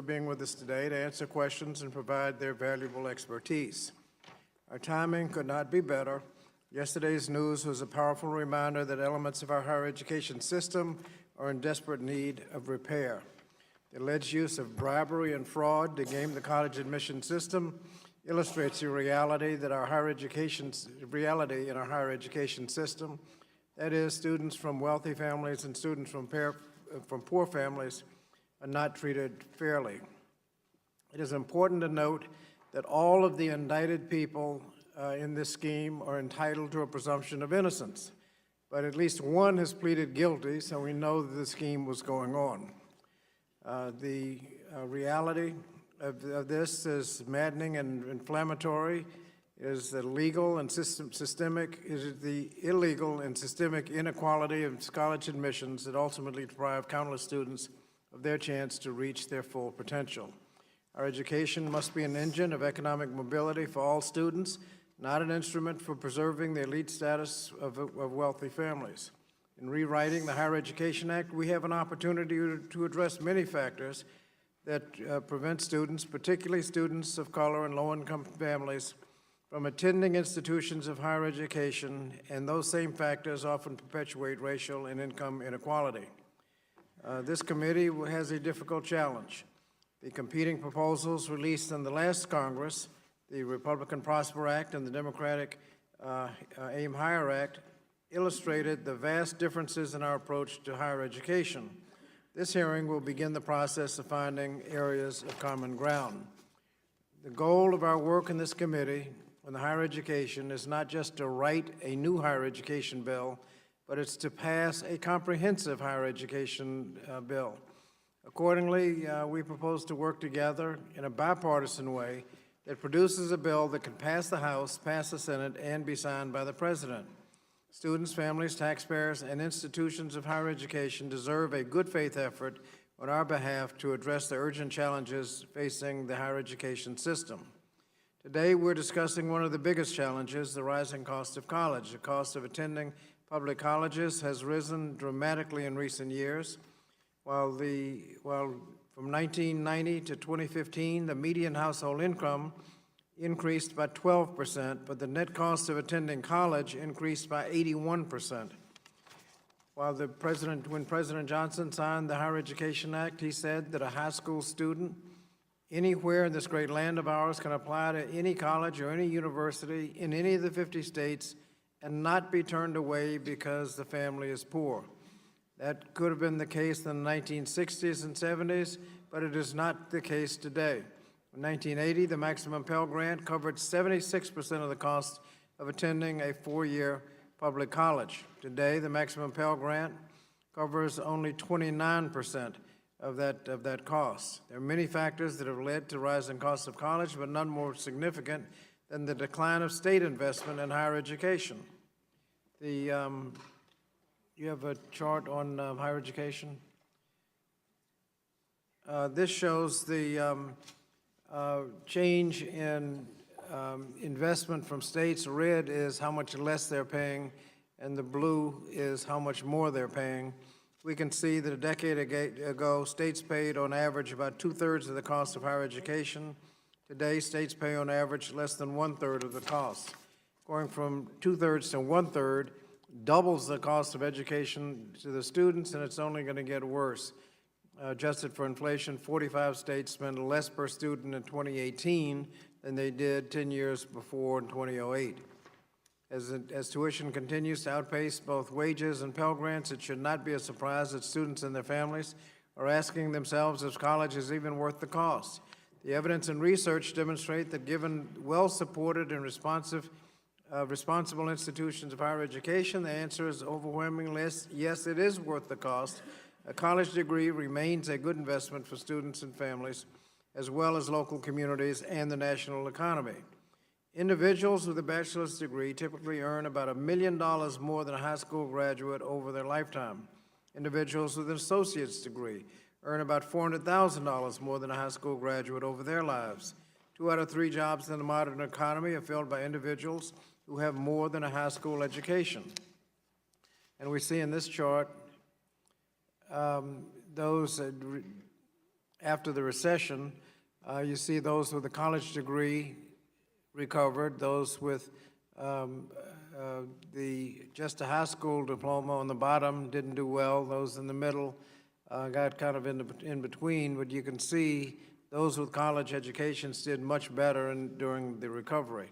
being with us today to answer questions and provide their valuable expertise. Our timing could not be better. Yesterday's news was a powerful reminder that elements of our higher education system are in desperate need of repair. The alleged use of bribery and fraud to game the college admission system illustrates the reality in our higher education system. That is, students from wealthy families and students from poor families are not treated fairly. It is important to note that all of the indicted people in this scheme are entitled to a presumption of innocence, but at least one has pleaded guilty, so we know that the scheme was going on. The reality of this is maddening and inflammatory. Is the illegal and systemic inequality of college admissions that ultimately deprive countless students of their chance to reach their full potential. Our education must be an engine of economic mobility for all students, not an instrument for preserving the elite status of wealthy families. In rewriting the Higher Education Act, we have an opportunity to address many factors that prevent students, particularly students of color and low-income families, from attending institutions of higher education, and those same factors often perpetuate racial and income inequality. This committee has a difficult challenge. The competing proposals released in the last Congress, the Republican Prosper Act and the Democratic Aim Higher Act, illustrated the vast differences in our approach to higher education. This hearing will begin the process of finding areas of common ground. The goal of our work in this committee on the higher education is not just to write a new higher education bill, but it's to pass a comprehensive higher education bill. Accordingly, we propose to work together in a bipartisan way that produces a bill that can pass the House, pass the Senate, and be signed by the President. Students, families, taxpayers, and institutions of higher education deserve a good faith effort on our behalf to address the urgent challenges facing the higher education system. Today, we're discussing one of the biggest challenges, the rising cost of college. The cost of attending public colleges has risen dramatically in recent years. While from 1990 to 2015, the median household income increased by 12%, but the net cost of attending college increased by 81%. When President Johnson signed the Higher Education Act, he said that a high school student anywhere in this great land of ours can apply to any college or any university in any of the 50 states and not be turned away because the family is poor. That could have been the case in the 1960s and 70s, but it is not the case today. In 1980, the maximum Pell Grant covered 76% of the cost of attending a four-year public college. Today, the maximum Pell Grant covers only 29% of that cost. There are many factors that have led to rising costs of college, but none more significant than the decline of state investment in higher education. You have a chart on higher education? This shows the change in investment from states. Red is how much less they're paying, and the blue is how much more they're paying. We can see that a decade ago, states paid on average about 2/3 of the cost of higher education. Today, states pay on average less than 1/3 of the cost. Going from 2/3 to 1/3 doubles the cost of education to the students, and it's only going to get worse. Adjusted for inflation, 45 states spend less per student in 2018 than they did 10 years before in 2008. As tuition continues to outpace both wages and Pell Grants, it should not be a surprise that students and their families are asking themselves if college is even worth the cost. The evidence and research demonstrate that given well-supported and responsible institutions of higher education, the answer is overwhelmingly yes, it is worth the cost. A college degree remains a good investment for students and families, as well as local communities and the national economy. Individuals with a bachelor's degree typically earn about $1 million more than a high school graduate over their lifetime. Individuals with an associate's degree earn about $400,000 more than a high school graduate over their lives. 2 out of 3 jobs in the modern economy are filled by individuals who have more than a high school education. And we see in this chart those after the recession, you see those with a college degree recovered, those with just a high school diploma on the bottom didn't do well, those in the middle got kind of in between, but you can see those with college educations did much better during the recovery.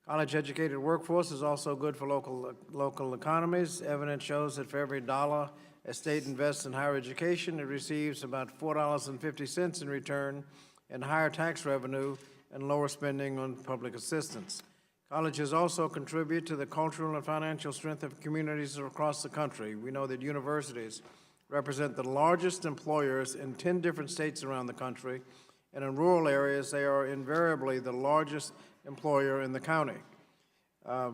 College-educated workforce is also good for local economies. Evidence shows that for every dollar a state invests in higher education, it receives about $4.50 in return in higher tax revenue and lower spending on public assistance. Colleges also contribute to the cultural and financial strength of communities across the country. We know that universities represent the largest employers in 10 different states around the country, and in rural areas, they are invariably the largest employer in the county.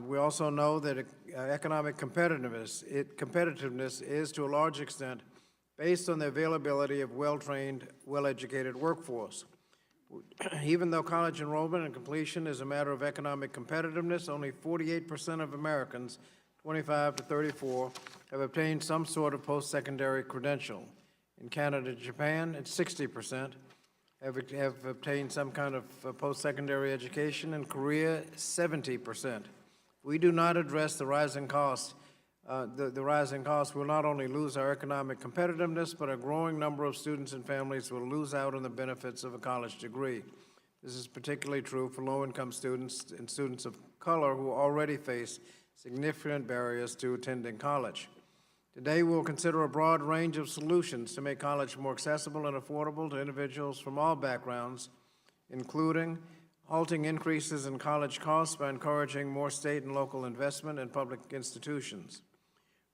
We also know that economic competitiveness is to a large extent based on the availability of well-trained, well-educated workforce. Even though college enrollment and completion is a matter of economic competitiveness, only 48% of Americans 25 to 34 have obtained some sort of post-secondary credential. In Canada and Japan, it's 60% have obtained some kind of post-secondary education. In Korea, 70%. We do not address the rising costs. The rising costs will not only lose our economic competitiveness, but a growing number of students and families will lose out on the benefits of a college degree. This is particularly true for low-income students and students of color who already face significant barriers to attending college. Today, we'll consider a broad range of solutions to make college more accessible and affordable to individuals from all backgrounds, including halting increases in college costs by encouraging more state and local investment in public institutions,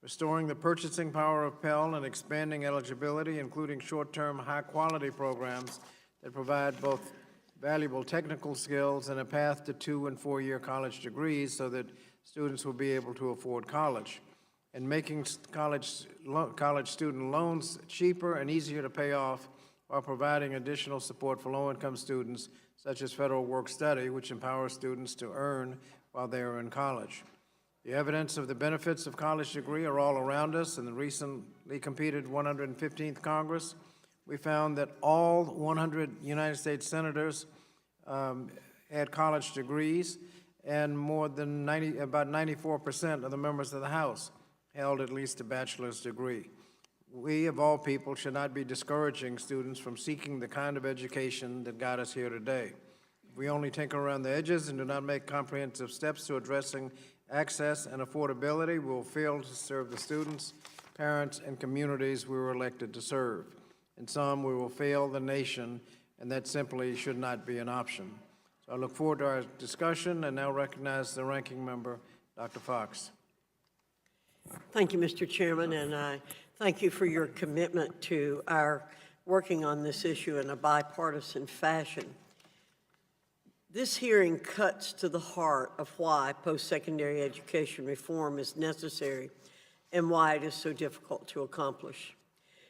restoring the purchasing power of Pell and expanding eligibility, including short-term, high-quality programs that provide both valuable technical skills and a path to 2- and 4-year college degrees so that students will be able to afford college, and making college student loans cheaper and easier to pay off while providing additional support for low-income students, such as federal work-study, which empowers students to earn while they are in college. The evidence of the benefits of college degree are all around us. In the recently completed 115th Congress, we found that all 100 United States senators had college degrees, and more than about 94% of the members of the House held at least a bachelor's degree. We, of all people, should not be discouraging students from seeking the kind of education that got us here today. If we only tinker around the edges and do not make comprehensive steps to addressing access and affordability, we will fail to serve the students, parents, and communities we were elected to serve. In some, we will fail the nation, and that simply should not be an option. So I look forward to our discussion and now recognize the ranking member, Dr. Fox. Thank you, Mr. Chairman, and I thank you for your commitment to our working on this issue in a bipartisan fashion. This hearing cuts to the heart of why post-secondary education reform is necessary and why it is so difficult to accomplish.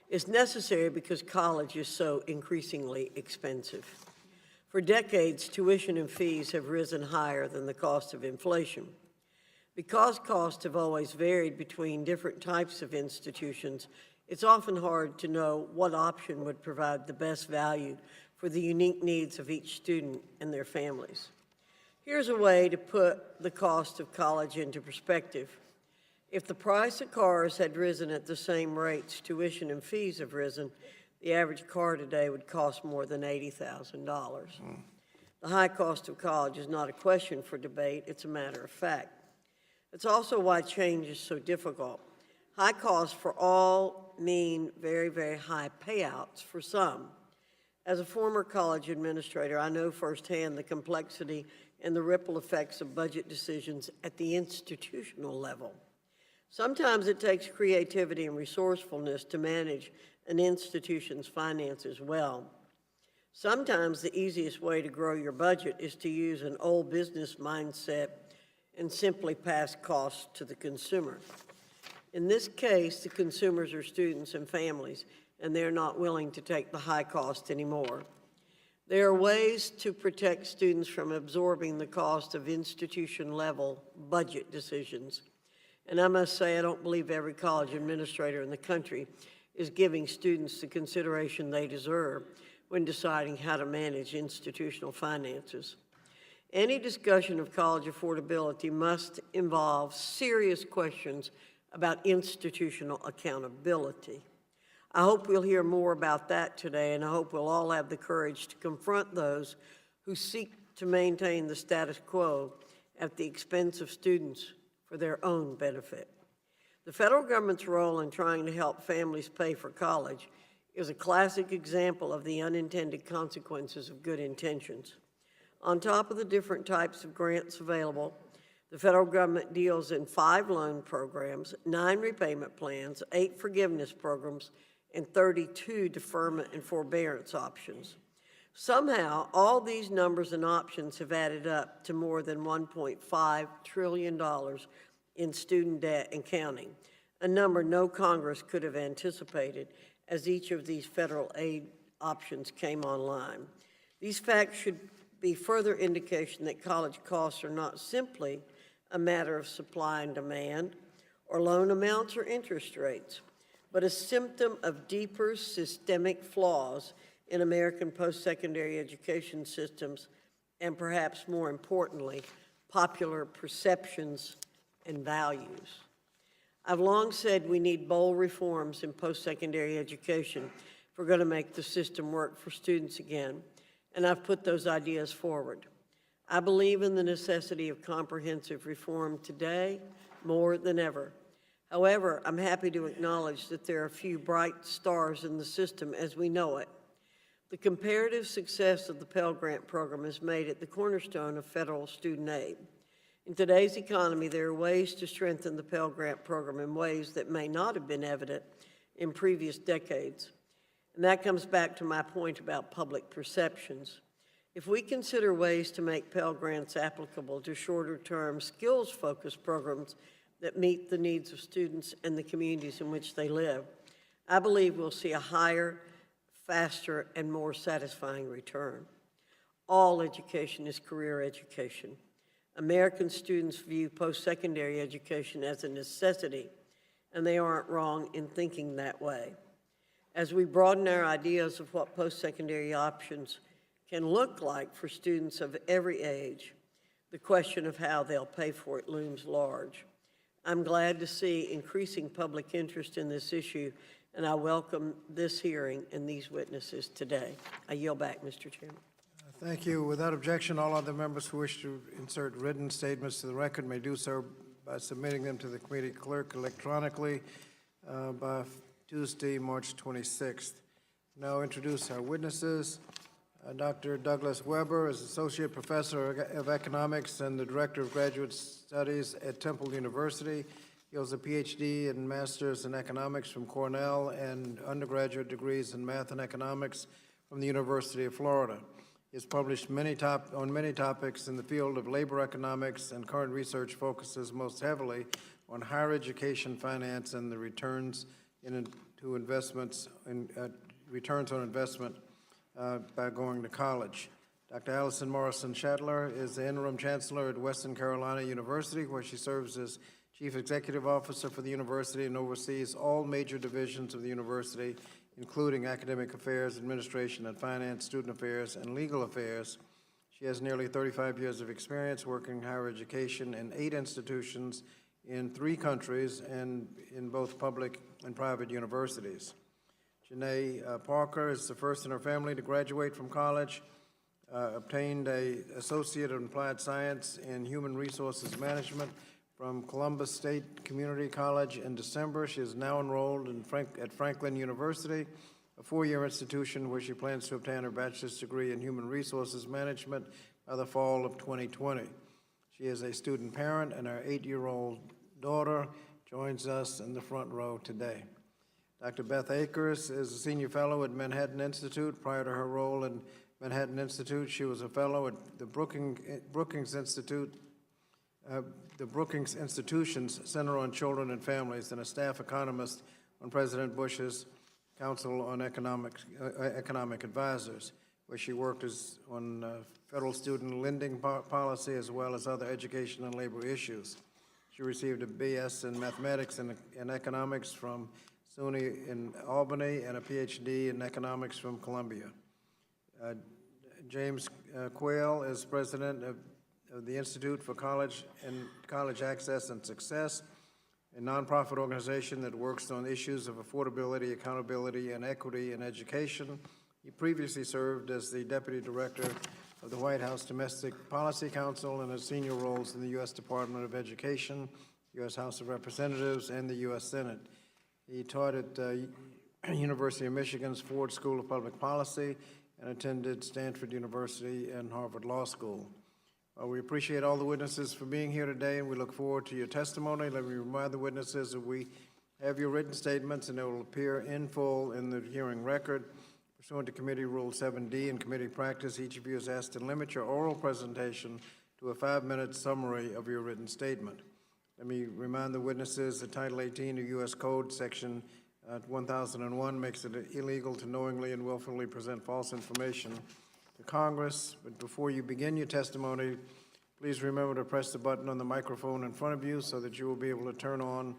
It's necessary because college is so increasingly expensive. For decades, tuition and fees have risen higher than the cost of inflation. Because costs have always varied between different types of institutions, it's often hard to know what option would provide the best value for the unique needs of each student and their families. Here's a way to put the cost of college into perspective. If the price of cars had risen at the same rates tuition and fees have risen, the average car today would cost more than $80,000. The high cost of college is not a question for debate, it's a matter of fact. It's also why change is so difficult. High costs for all mean very, very high payouts for some. As a former college administrator, I know firsthand the complexity and the ripple effects of budget decisions at the institutional level. Sometimes it takes creativity and resourcefulness to manage an institution's finances well. Sometimes the easiest way to grow your budget is to use an old business mindset and simply pass costs to the consumer. In this case, the consumers are students and families, and they're not willing to take the high cost anymore. There are ways to protect students from absorbing the cost of institution-level budget decisions. And I must say, I don't believe every college administrator in the country is giving students the consideration they deserve when deciding how to manage institutional finances. Any discussion of college affordability must involve serious questions about institutional accountability. I hope we'll hear more about that today, and I hope we'll all have the courage to confront those who seek to maintain the status quo at the expense of students for their own benefit. The federal government's role in trying to help families pay for college is a classic example of the unintended consequences of good intentions. On top of the different types of grants available, the federal government deals in 5 loan programs, 9 repayment plans, 8 forgiveness programs, and 32 deferment and forbearance options. Somehow, all these numbers and options have added up to more than $1.5 trillion in student debt and counting, a number no Congress could have anticipated as each of these federal aid options came online. These facts should be further indication that college costs are not simply a matter of supply and demand, or loan amounts or interest rates, but a symptom of deeper systemic flaws in American post-secondary education systems, and perhaps more importantly, popular perceptions and values. I've long said we need bold reforms in post-secondary education if we're going to make the system work for students again, and I've put those ideas forward. I believe in the necessity of comprehensive reform today more than ever. However, I'm happy to acknowledge that there are a few bright stars in the system as we know it. The comparative success of the Pell Grant program has made it the cornerstone of federal student aid. In today's economy, there are ways to strengthen the Pell Grant program in ways that may not have been evident in previous decades. And that comes back to my point about public perceptions. If we consider ways to make Pell Grants applicable to shorter-term, skills-focused programs that meet the needs of students and the communities in which they live, I believe we'll see a higher, faster, and more satisfying return. All education is career education. American students view post-secondary education as a necessity, and they aren't wrong in thinking that way. As we broaden our ideas of what post-secondary options can look like for students of every age, the question of how they'll pay for it looms large. I'm glad to see increasing public interest in this issue, and I welcome this hearing and these witnesses today. I yield back, Mr. Chairman. Thank you. Without objection, all other members who wish to insert written statements to the record may do so by submitting them to the committee clerk electronically by Tuesday, March 26th. Now introduce our witnesses. Dr. Douglas Weber is Associate Professor of Economics and the Director of Graduate Studies at Temple University. He holds a PhD and Master's in Economics from Cornell and undergraduate degrees in Math and Economics from the University of Florida. He has published on many topics in the field of labor economics, and current research focuses most heavily on higher education finance and the returns returns on investment by going to college. Dr. Allison Morrison Shatler is the Interim Chancellor at Western Carolina University, where she serves as Chief Executive Officer for the university and oversees all major divisions of the university, including academic affairs, administration and finance, student affairs, and legal affairs. She has nearly 35 years of experience working in higher education in 8 institutions in 3 countries and in both public and private universities. Janae Parker is the first in her family to graduate from college, obtained an Associate in Applied Science in Human Resources Management from Columbus State Community College in December. She is now enrolled at Franklin University, a 4-year institution where she plans to obtain her bachelor's degree in Human Resources Management by the fall of 2020. She is a student parent, and her 8-year-old daughter joins us in the front row today. Dr. Beth Akers is a senior fellow at Manhattan Institute. Prior to her role in Manhattan Institute, she was a fellow at the Brookings Institution's Center on Children and Families and a staff economist on President Bush's Council on Economic Advisors, where she worked on federal student lending policy as well as other education and labor issues. She received a BS in mathematics and economics from SUNY in Albany, and a PhD in economics from Columbia. James Quayle is president of the Institute for College Access and Success, a nonprofit organization that works on issues of affordability, accountability, and equity in education. He previously served as the Deputy Director of the White House Domestic Policy Council and has senior roles in the U.S. Department of Education, U.S. House of Representatives, and the U.S. Senate. He taught at University of Michigan's Ford School of Public Policy and attended Stanford University and Harvard Law School. We appreciate all the witnesses for being here today, and we look forward to your testimony. Let me remind the witnesses that we have your written statements, and they will appear in full in the hearing record. Pursuant to Committee Rule 7D and committee practice, each of you is asked to limit your oral presentation to a 5-minute summary of your written statement. Let me remind the witnesses that Title 18 of U.S. Code, Section 1001, makes it illegal to knowingly and willfully present false information to Congress. But before you begin your testimony, please remember to press the button on the microphone in front of you so that you will be able to turn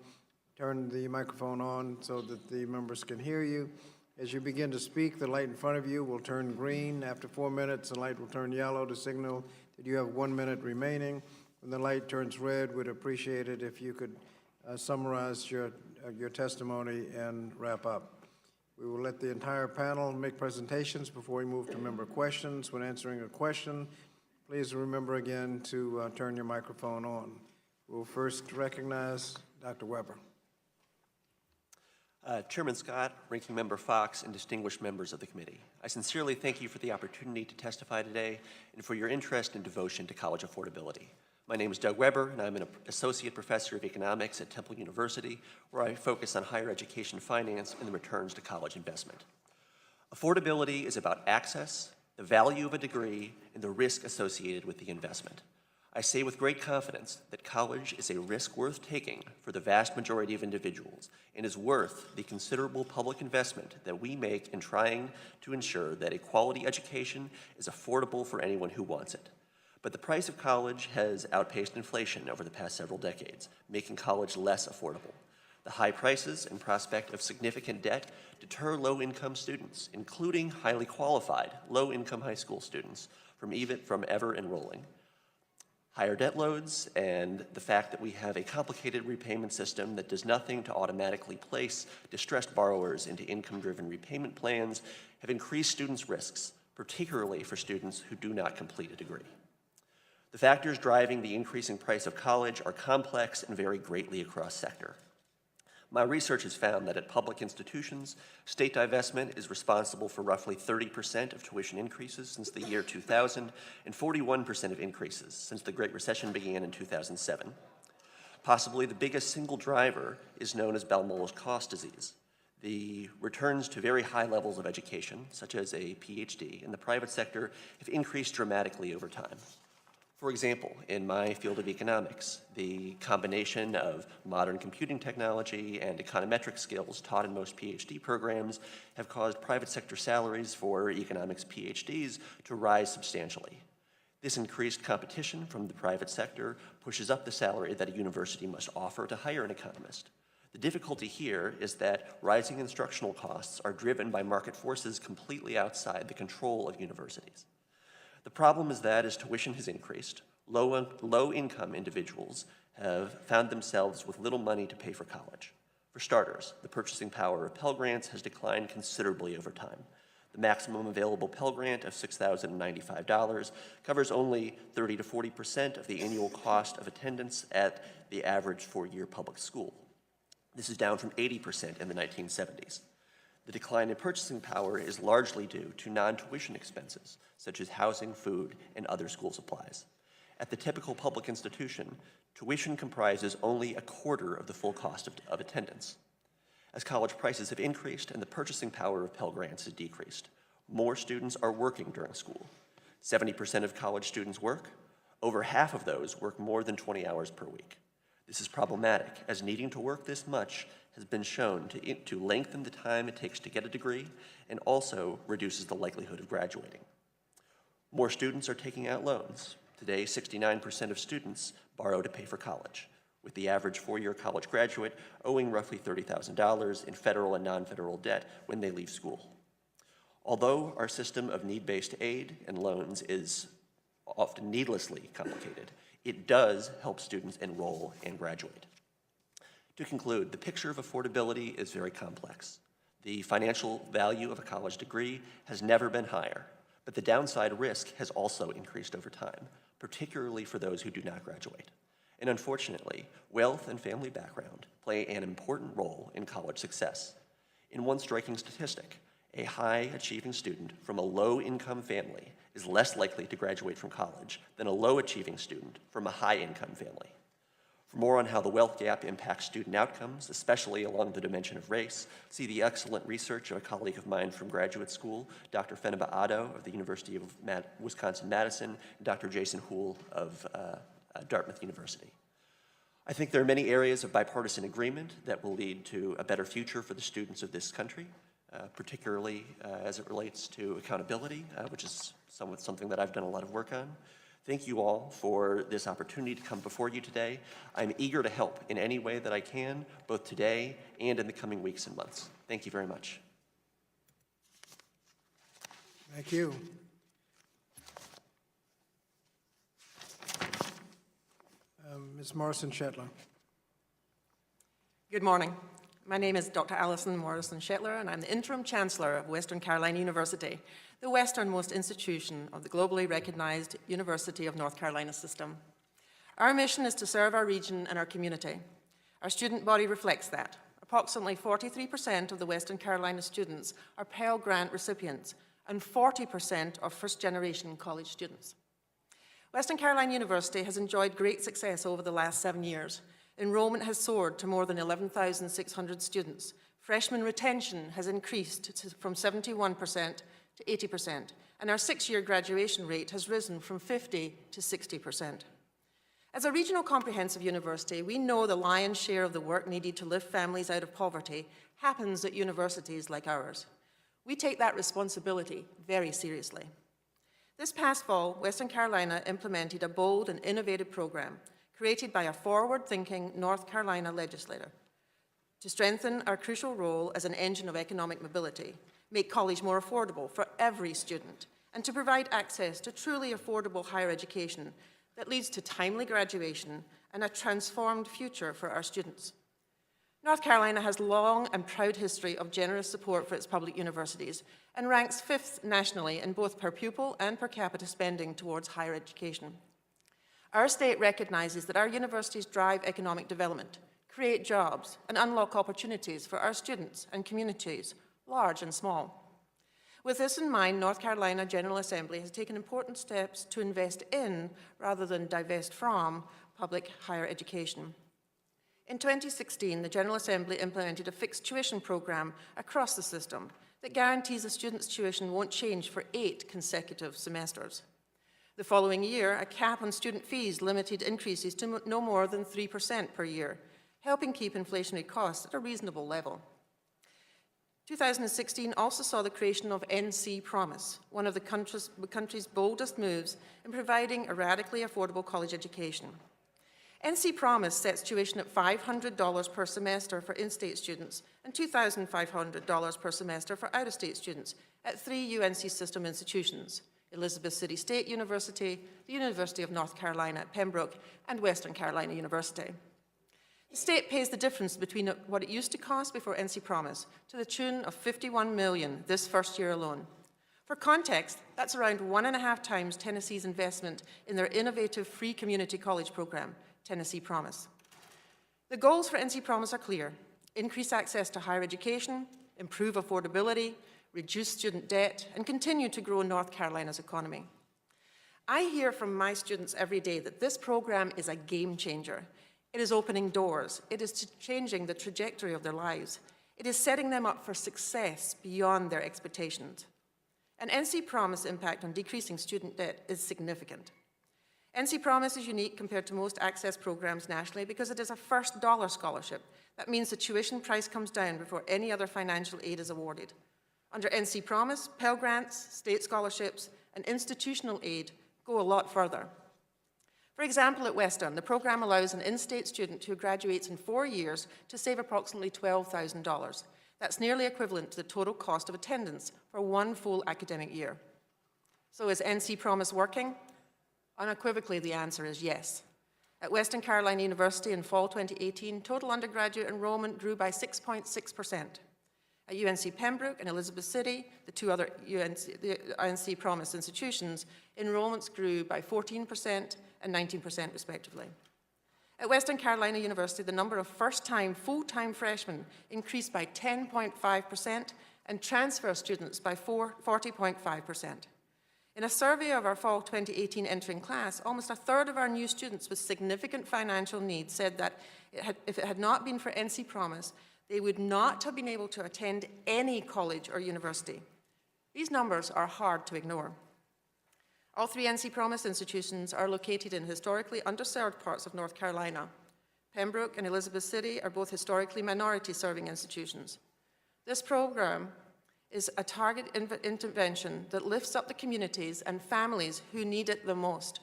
the microphone on so that the members can hear you. As you begin to speak, the light in front of you will turn green. After 4 minutes, the light will turn yellow to signal that you have 1 minute remaining. When the light turns red, we'd appreciate it if you could summarize your testimony and wrap up. We will let the entire panel make presentations before we move to member questions. When answering a question, please remember again to turn your microphone on. We'll first recognize Dr. Weber. Chairman Scott, Ranking Member Fox, and distinguished members of the committee, I sincerely thank you for the opportunity to testify today and for your interest and devotion to college affordability. My name is Doug Weber, and I'm an associate professor of economics at Temple University, where I focus on higher education finance and the returns to college investment. Affordability is about access, the value of a degree, and the risk associated with the investment. I say with great confidence that college is a risk worth taking for the vast majority of individuals and is worth the considerable public investment that we make in trying to ensure that a quality education is affordable for anyone who wants it. But the price of college has outpaced inflation over the past several decades, making college less affordable. The high prices and prospect of significant debt deter low-income students, including highly qualified low-income high school students, from ever enrolling. Higher debt loads and the fact that we have a complicated repayment system that does nothing to automatically place distressed borrowers into income-driven repayment plans have increased students' risks, particularly for students who do not complete a degree. The factors driving the increasing price of college are complex and vary greatly across sector. My research has found that at public institutions, state divestment is responsible for roughly 30% of tuition increases since the year 2000 and 41% of increases since the Great Recession began in 2007. Possibly the biggest single driver is known as Balmol's cost disease. The returns to very high levels of education, such as a PhD, in the private sector have increased dramatically over time. For example, in my field of economics, the combination of modern computing technology and econometric skills taught in most PhD programs have caused private sector salaries for economics PhDs to rise substantially. This increased competition from the private sector pushes up the salary that a university must offer to hire an economist. The difficulty here is that rising instructional costs are driven by market forces completely outside the control of universities. The problem is that as tuition has increased, low-income individuals have found themselves with little money to pay for college. For starters, the purchasing power of Pell Grants has declined considerably over time. The maximum available Pell Grant of $6,095 covers only 30 to 40% of the annual cost of attendance at the average four-year public school. This is down from 80% in the 1970s. The decline in purchasing power is largely due to non-tuition expenses, such as housing, food, and other school supplies. At the typical public institution, tuition comprises only a quarter of the full cost of attendance. As college prices have increased and the purchasing power of Pell Grants has decreased, more students are working during school. 70% of college students work. Over half of those work more than 20 hours per week. This is problematic, as needing to work this much has been shown to lengthen the time it takes to get a degree and also reduces the likelihood of graduating. More students are taking out loans. Today, 69% of students borrow to pay for college, with the average four-year college graduate owing roughly $30,000 in federal and non-federal debt when they leave school. Although our system of need-based aid and loans is often needlessly complicated, it does help students enroll and graduate. To conclude, the picture of affordability is very complex. The financial value of a college degree has never been higher, but the downside risk has also increased over time, particularly for those who do not graduate. And unfortunately, wealth and family background play an important role in college success. In one striking statistic, a high-achieving student from a low-income family is less likely to graduate from college than a low-achieving student from a high-income family. For more on how the wealth gap impacts student outcomes, especially along the dimension of race, see the excellent research of a colleague of mine from graduate school, Dr. Fenaba Addo of the University of Wisconsin-Madison, and Dr. Jason Houle of Dartmouth University. I think there are many areas of bipartisan agreement that will lead to a better future for the students of this country, particularly as it relates to accountability, which is something that I've done a lot of work on. Thank you all for this opportunity to come before you today. I'm eager to help in any way that I can, both today and in the coming weeks and months. Thank you very much. Thank you. Ms. Morrison-Shetler. Good morning. My name is Dr. Alison Morrison-Shetler, and I'm the Interim Chancellor of Western Carolina University, the westernmost institution of the globally recognized University of North Carolina system. Our mission is to serve our region and our community. Our student body reflects that. Approximately 43% of the Western Carolina students are Pell Grant recipients, and 40% are first-generation college students. Western Carolina University has enjoyed great success over the last 7 years. Enrollment has soared to more than 11,600 students. Freshman retention has increased from 71% to 80%, and our 6-year graduation rate has risen from 50% to 60%. As a regional comprehensive university, we know the lion's share of the work needed to lift families out of poverty happens at universities like ours. We take that responsibility very seriously. This past fall, Western Carolina implemented a bold and innovative program created by a forward-thinking North Carolina legislator to strengthen our crucial role as an engine of economic mobility, make college more affordable for every student, and to provide access to truly affordable higher education that leads to timely graduation and a transformed future for our students. North Carolina has long and proud history of generous support for its public universities and ranks 5th nationally in both per pupil and per capita spending towards higher education. Our state recognizes that our universities drive economic development, create jobs, and unlock opportunities for our students and communities, large and small. With this in mind, North Carolina General Assembly has taken important steps to invest in, rather than divest from, public higher education. In 2016, the General Assembly implemented a fixed tuition program across the system that guarantees a student's tuition won't change for 8 consecutive semesters. The following year, a cap on student fees limited increases to no more than 3% per year, helping keep inflationary costs at a reasonable level. 2016 also saw the creation of NC Promise, one of the country's boldest moves in providing a radically affordable college education. NC Promise sets tuition at $500 per semester for in-state students and $2,500 per semester for out-of-state students at 3 UNC system institutions: Elizabeth City State University, the University of North Carolina at Pembroke, and Western Carolina University. The state pays the difference between what it used to cost before NC Promise to the tune of $51 million this first year alone. For context, that's around 1.5 times Tennessee's investment in their innovative free community college program, Tennessee Promise. The goals for NC Promise are clear: increase access to higher education, improve affordability, reduce student debt, and continue to grow North Carolina's economy. I hear from my students every day that this program is a game changer. It is opening doors. It is changing the trajectory of their lives. It is setting them up for success beyond their expectations. And NC Promise impact on decreasing student debt is significant. NC Promise is unique compared to most access programs nationally because it is a first dollar scholarship. That means the tuition price comes down before any other financial aid is awarded. Under NC Promise, Pell Grants, state scholarships, and institutional aid go a lot further. For example, at Western, the program allows an in-state student who graduates in 4 years to save approximately $12,000. That's nearly equivalent to the total cost of attendance for one full academic year. So is NC Promise working? Unequivocally, the answer is yes. At Western Carolina University in fall 2018, total undergraduate enrollment grew by 6.6%. At UNC Pembroke and Elizabeth City, the two other UNC Promise institutions, enrollments grew by 14% and 19% respectively. At Western Carolina University, the number of first-time, full-time freshmen increased by 10.5% and transfer students by 40.5%. In a survey of our fall 2018 entering class, almost a third of our new students with significant financial needs said that if it had not been for NC Promise, they would not have been able to attend any college or university. These numbers are hard to ignore. All three NC Promise institutions are located in historically underserved parts of North Carolina. Pembroke and Elizabeth City are both historically minority-serving institutions. This program is a target intervention that lifts up the communities and families who need it the most.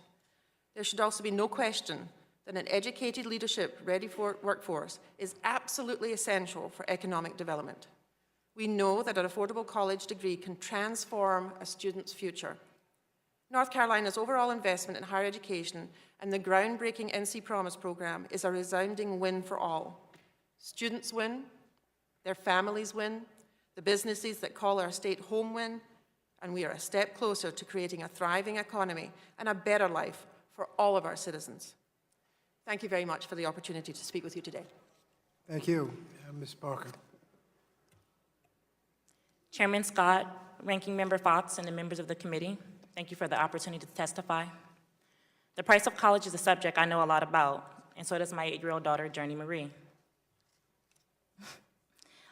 There should also be no question that an educated leadership ready for workforce is absolutely essential for economic development. We know that an affordable college degree can transform a student's future. North Carolina's overall investment in higher education and the groundbreaking NC Promise program is a resounding win for all. Students win, their families win, the businesses that call our state home win, and we are a step closer to creating a thriving economy and a better life for all of our citizens. Thank you very much for the opportunity to speak with you today. Thank you. Ms. Barker. Chairman Scott, Ranking Member Fox, and the members of the committee, thank you for the opportunity to testify. The price of college is a subject I know a lot about, and so does my 8-year-old daughter, Journey Marie.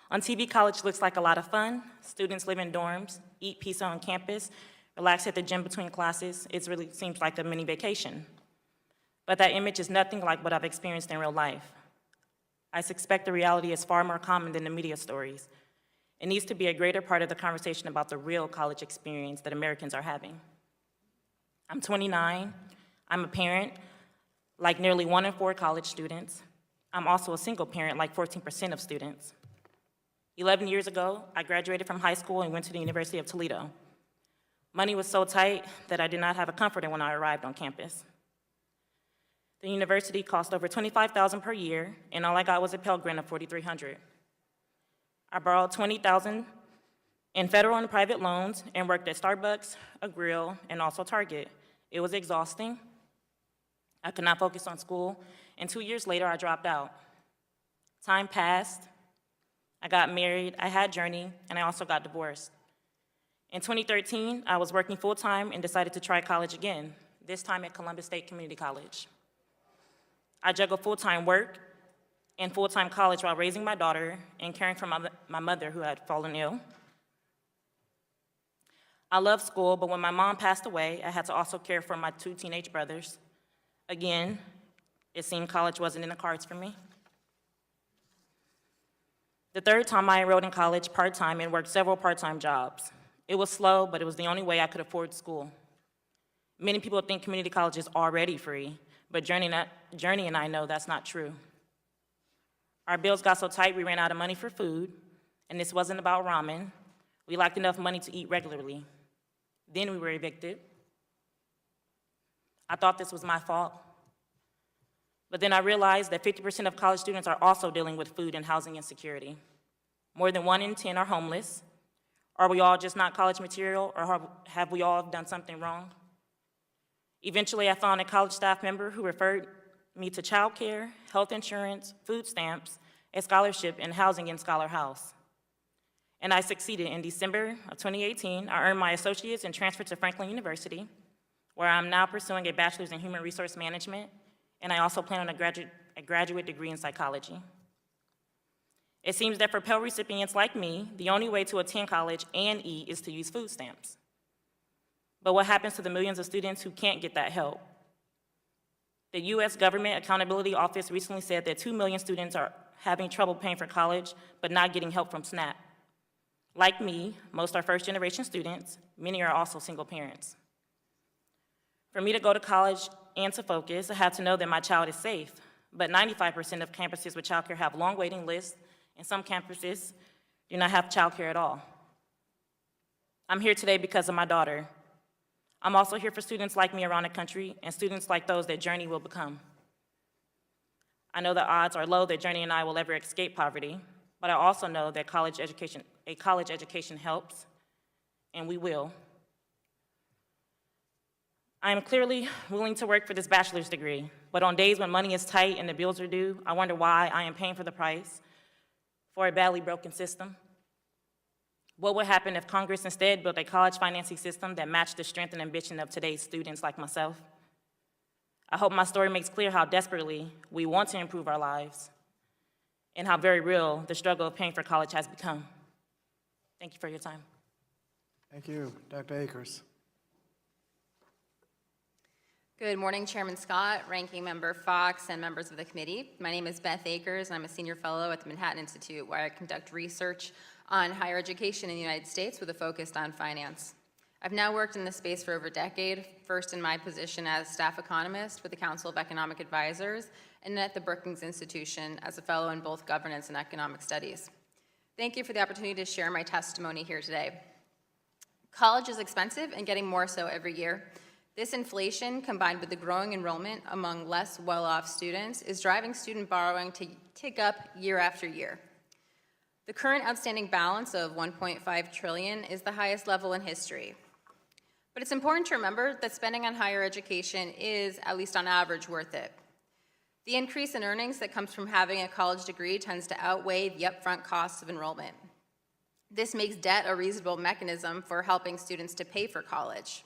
On TV, college looks like a lot of fun. Students live in dorms, eat pizza on campus, relax at the gym between classes. It really seems like a mini vacation. But that image is nothing like what I've experienced in real life. I suspect the reality is far more common than the media stories. It needs to be a greater part of the conversation about the real college experience that Americans are having. I'm 29, I'm a parent, like nearly 1 in 4 college students. I'm also a single parent, like 14% of students. 11 years ago, I graduated from high school and went to the University of Toledo. Money was so tight that I did not have a comforter when I arrived on campus. The university cost over $25,000 per year, and all I got was a Pell Grant of $4,300. I borrowed $20,000 in federal and private loans and worked at Starbucks, a grill, and also Target. It was exhausting. I could not focus on school, and 2 years later, I dropped out. Time passed. I got married, I had Journey, and I also got divorced. In 2013, I was working full-time and decided to try college again, this time at Columbus State Community College. I juggled full-time work and full-time college while raising my daughter and caring for my mother who had fallen ill. I loved school, but when my mom passed away, I had to also care for my 2 teenage brothers. Again, it seemed college wasn't in the cards for me. The third time I enrolled in college part-time and worked several part-time jobs. It was slow, but it was the only way I could afford school. Many people think community college is already free, but Journey and I know that's not true. Our bills got so tight we ran out of money for food, and this wasn't about ramen. We lacked enough money to eat regularly. Then we were evicted. I thought this was my fault. But then I realized that 50% of college students are also dealing with food and housing insecurity. More than 1 in 10 are homeless. Are we all just not college material, or have we all done something wrong? Eventually, I found a college staff member who referred me to childcare, health insurance, food stamps, a scholarship, and housing in Scholar House. And I succeeded. In December of 2018, I earned my associate's and transferred to Franklin University, where I'm now pursuing a bachelor's in human resource management, and I also plan on a graduate degree in psychology. It seems that for Pell recipients like me, the only way to attend college and eat is to use food stamps. But what happens to the millions of students who can't get that help? The U.S. Government Accountability Office recently said that 2 million students are having trouble paying for college, but not getting help from SNAP. Like me, most are first-generation students. Many are also single parents. For me to go to college and to focus, I had to know that my child is safe. But 95% of campuses with childcare have long waiting lists, and some campuses do not have childcare at all. I'm here today because of my daughter. I'm also here for students like me around the country and students like those that Journey will become. I know the odds are low that Journey and I will ever escape poverty, but I also know that a college education helps, and we will. I am clearly willing to work for this bachelor's degree, but on days when money is tight and the bills are due, I wonder why I am paying for the price for a badly broken system. What would happen if Congress instead built a college financing system that matched the strength and ambition of today's students like myself? I hope my story makes clear how desperately we want to improve our lives and how very real the struggle of paying for college has become. Thank you for your time. Thank you. Dr. Akers. Good morning, Chairman Scott, Ranking Member Fox, and members of the committee. My name is Beth Akers, and I'm a senior fellow at the Manhattan Institute, where I conduct research on higher education in the United States with a focus on finance. I've now worked in this space for over a decade, first in my position as staff economist with the Council of Economic Advisors, and then at the Brookings Institution as a fellow in both governance and economic studies. Thank you for the opportunity to share my testimony here today. College is expensive and getting more so every year. This inflation, combined with the growing enrollment among less well-off students, is driving student borrowing to tick up year after year. The current outstanding balance of $1.5 trillion is the highest level in history. But it's important to remember that spending on higher education is, at least on average, worth it. The increase in earnings that comes from having a college degree tends to outweigh the upfront costs of enrollment. This makes debt a reasonable mechanism for helping students to pay for college.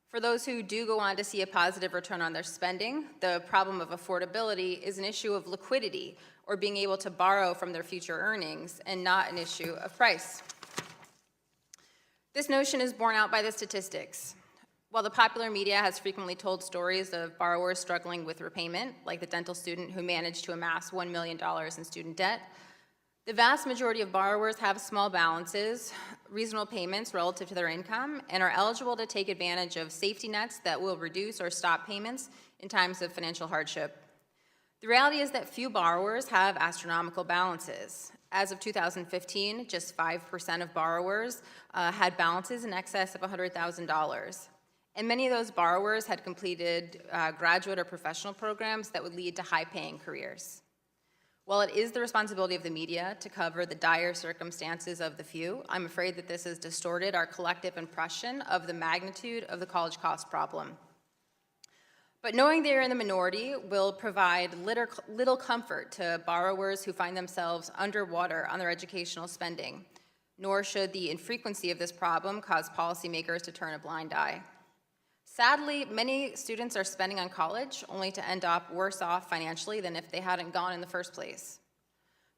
For those who do go on to see a positive return on their spending, the problem of affordability is an issue of liquidity or being able to borrow from their future earnings and not an issue of price. This notion is borne out by the statistics. While the popular media has frequently told stories of borrowers struggling with repayment, like the dental student who managed to amass $1 million in student debt, the vast majority of borrowers have small balances, reasonable payments relative to their income, and are eligible to take advantage of safety nets that will reduce or stop payments in times of financial hardship. The reality is that few borrowers have astronomical balances. As of 2015, just 5% of borrowers had balances in excess of $100,000. And many of those borrowers had completed graduate or professional programs that would lead to high-paying careers. While it is the responsibility of the media to cover the dire circumstances of the few, I'm afraid that this has distorted our collective impression of the magnitude of the college cost problem. But knowing they are in the minority will provide little comfort to borrowers who find themselves underwater on their educational spending, nor should the infrequency of this problem cause policymakers to turn a blind eye. Sadly, many students are spending on college only to end up worse off financially than if they hadn't gone in the first place.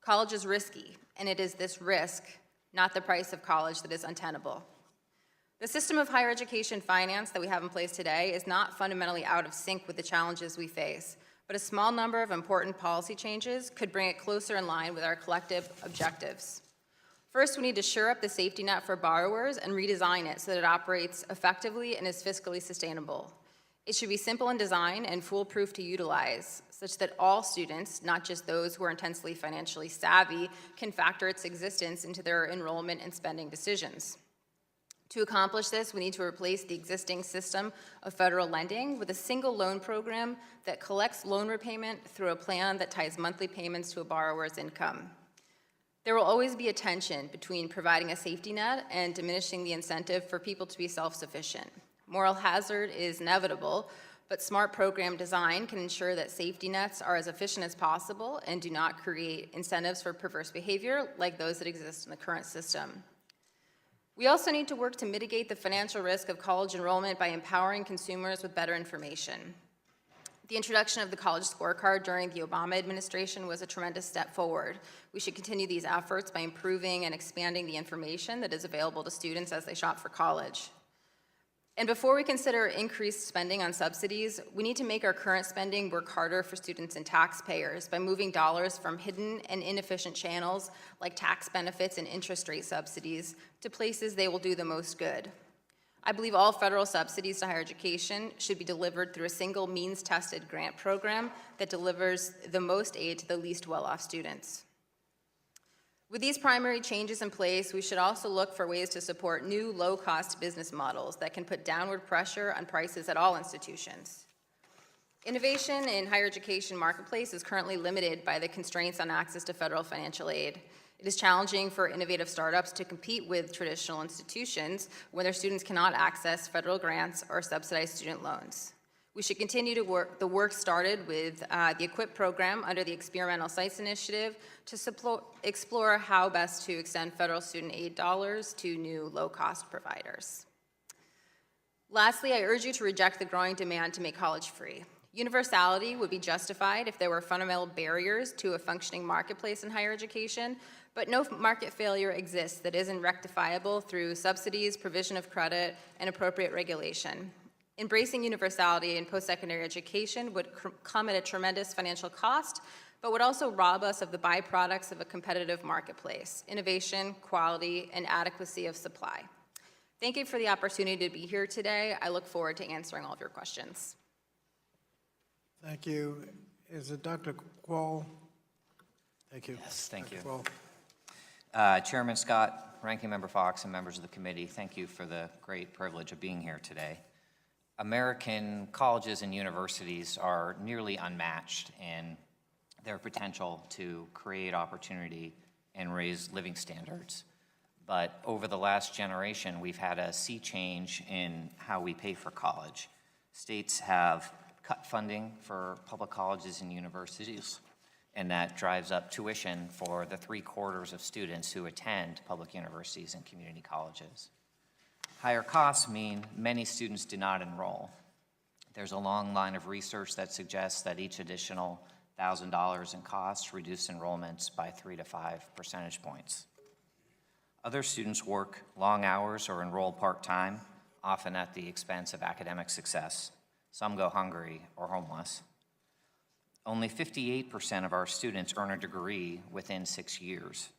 College is risky, and it is this risk, not the price of college, that is untenable. The system of higher education finance that we have in place today is not fundamentally out of sync with the challenges we face, but a small number of important policy changes could bring it closer in line with our collective objectives. First, we need to shore up the safety net for borrowers and redesign it so that it operates effectively and is fiscally sustainable. It should be simple in design and foolproof to utilize, such that all students, not just those who are intensely financially savvy, can factor its existence into their enrollment and spending decisions. To accomplish this, we need to replace the existing system of federal lending with a single loan program that collects loan repayment through a plan that ties monthly payments to a borrower's income. There will always be a tension between providing a safety net and diminishing the incentive for people to be self-sufficient. Moral hazard is inevitable, but smart program design can ensure that safety nets are as efficient as possible and do not create incentives for perverse behavior like those that exist in the current system. We also need to work to mitigate the financial risk of college enrollment by empowering consumers with better information. The introduction of the college scorecard during the Obama administration was a tremendous step forward. We should continue these efforts by improving and expanding the information that is available to students as they shop for college. And before we consider increased spending on subsidies, we need to make our current spending work harder for students and taxpayers by moving dollars from hidden and inefficient channels like tax benefits and interest rate subsidies to places they will do the most good. I believe all federal subsidies to higher education should be delivered through a single means-tested grant program that delivers the most aid to the least well-off students. With these primary changes in place, we should also look for ways to support new low-cost business models that can put downward pressure on prices at all institutions. Innovation in higher education marketplace is currently limited by the constraints on access to federal financial aid. It is challenging for innovative startups to compete with traditional institutions when their students cannot access federal grants or subsidized student loans. We should continue to the work started with the EQUIP program under the Experimental Sites Initiative to explore how best to extend federal student aid dollars to new low-cost providers. Lastly, I urge you to reject the growing demand to make college free. Universality would be justified if there were fundamental barriers to a functioning marketplace in higher education, but no market failure exists that isn't rectifiable through subsidies, provision of credit, and appropriate regulation. Embracing universality in post-secondary education would come at a tremendous financial cost, but would also rob us of the byproducts of a competitive marketplace: innovation, quality, and adequacy of supply. Thank you for the opportunity to be here today. I look forward to answering all of your questions. Thank you. Is it Dr. Quall? Thank you. Yes, thank you. Quall. Chairman Scott, Ranking Member Fox, and members of the committee, thank you for the great privilege of being here today. American colleges and universities are nearly unmatched in their potential to create opportunity and raise living standards. But over the last generation, we've had a sea change in how we pay for college. States have cut funding for public colleges and universities, and that drives up tuition for the 3/4 of students who attend public universities and community colleges. Higher costs mean many students do not enroll. There's a long line of research that suggests that each additional $1,000 in costs reduce enrollments by 3 to 5 percentage points. Other students work long hours or enroll part-time, often at the expense of academic success. Some go hungry or homeless. Only 58% of our students earn a degree within 6 years.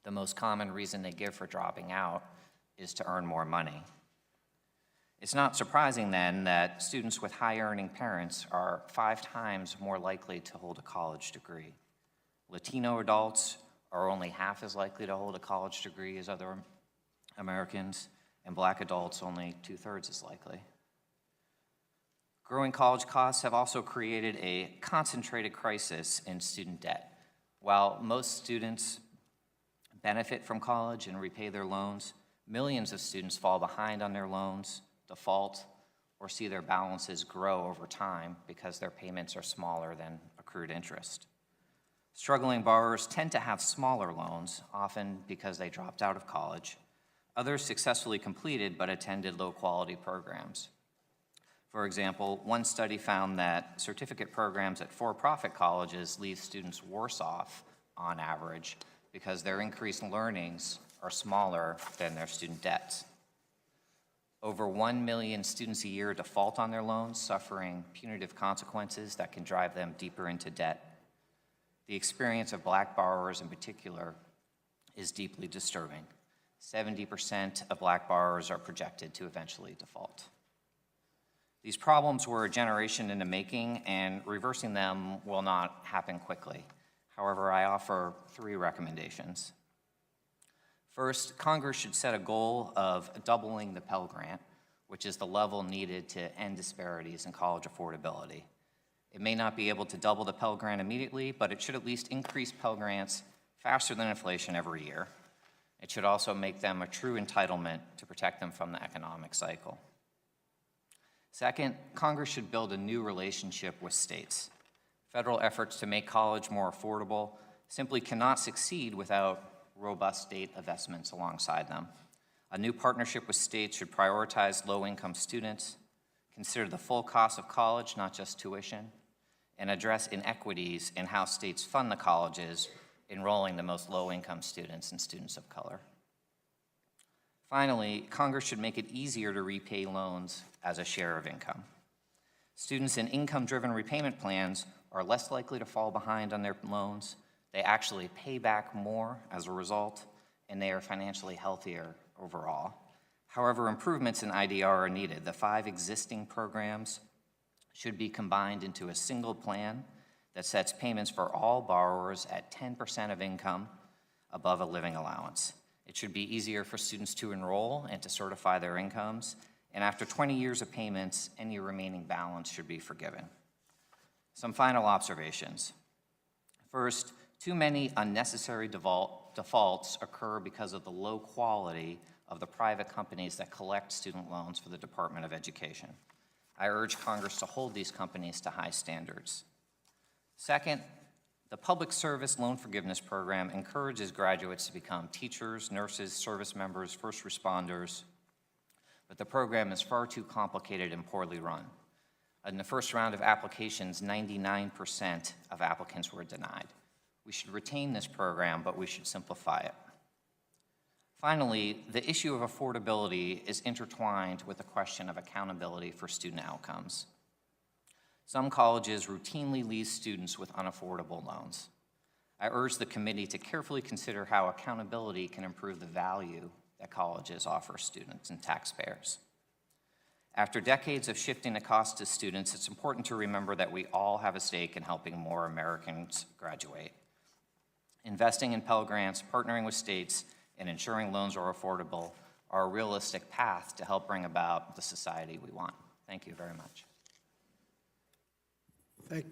The most common reason they give for dropping out is to earn more money. It's not surprising then that students with high-earning parents are 5 times more likely to hold a college degree. Latino adults are only half as likely to hold a college degree as other Americans, and Black adults only 2/3 as likely. Growing college costs have also created a concentrated crisis in student debt. While most students benefit from college and repay their loans, millions of students fall behind on their loans, default, or see their balances grow over time because their payments are smaller than accrued interest. Struggling borrowers tend to have smaller loans, often because they dropped out of college. Others successfully completed but attended low-quality programs. For example, one study found that certificate programs at for-profit colleges leave students worse off on average because their increased learnings are smaller than their student debts. Over 1 million students a year default on their loans, suffering punitive consequences that can drive them deeper into debt. The experience of Black borrowers in particular is deeply disturbing. 70% of Black borrowers are projected to eventually default. These problems were a generation in the making, and reversing them will not happen quickly. However, I offer 3 recommendations. First, Congress should set a goal of doubling the Pell Grant, which is the level needed to end disparities in college affordability. It may not be able to double the Pell Grant immediately, but it should at least increase Pell Grants faster than inflation every year. It should also make them a true entitlement to protect them from the economic cycle. Second, Congress should build a new relationship with states. Federal efforts to make college more affordable simply cannot succeed without robust state investments alongside them. A new partnership with states should prioritize low-income students, consider the full cost of college, not just tuition, and address inequities in how states fund the colleges, enrolling the most low-income students and students of color. Finally, Congress should make it easier to repay loans as a share of income. Students in income-driven repayment plans are less likely to fall behind on their loans. They actually pay back more as a result, and they are financially healthier overall. However, improvements in IDR are needed. The 5 existing programs should be combined into a single plan that sets payments for all borrowers at 10% of income above a living allowance. It should be easier for students to enroll and to certify their incomes, and after 20 years of payments, any remaining balance should be forgiven. Some final observations. First, too many unnecessary defaults occur because of the low quality of the private companies that collect student loans for the Department of Education. I urge Congress to hold these companies to high standards. Second, the Public Service Loan Forgiveness Program encourages graduates to become teachers, nurses, service members, first responders, but the program is far too complicated and poorly run. In the first round of applications, 99% of applicants were denied. We should retain this program, but we should simplify it. Finally, the issue of affordability is intertwined with the question of accountability for student outcomes. Some colleges routinely leave students with unaffordable loans. I urge the committee to carefully consider how accountability can improve the value that colleges offer students and taxpayers. After decades of shifting the cost to students, it's important to remember that we all have a stake in helping more Americans graduate. Investing in Pell Grants, partnering with states, and ensuring loans are affordable are a realistic path to help bring about the society we want. Thank you very much.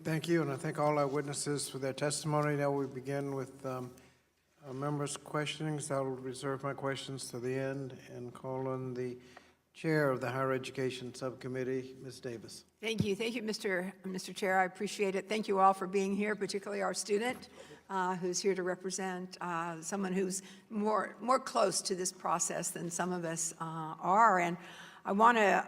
Thank you, and I thank all our witnesses for their testimony. Now we begin with members' questionings. I will reserve my questions to the end and call on the Chair of the Higher Education Subcommittee, Ms. Davis. Thank you, Mr. Chair. I appreciate it. Thank you all for being here, particularly our student who's here to represent someone who's more close to this process than some of us are. And I want to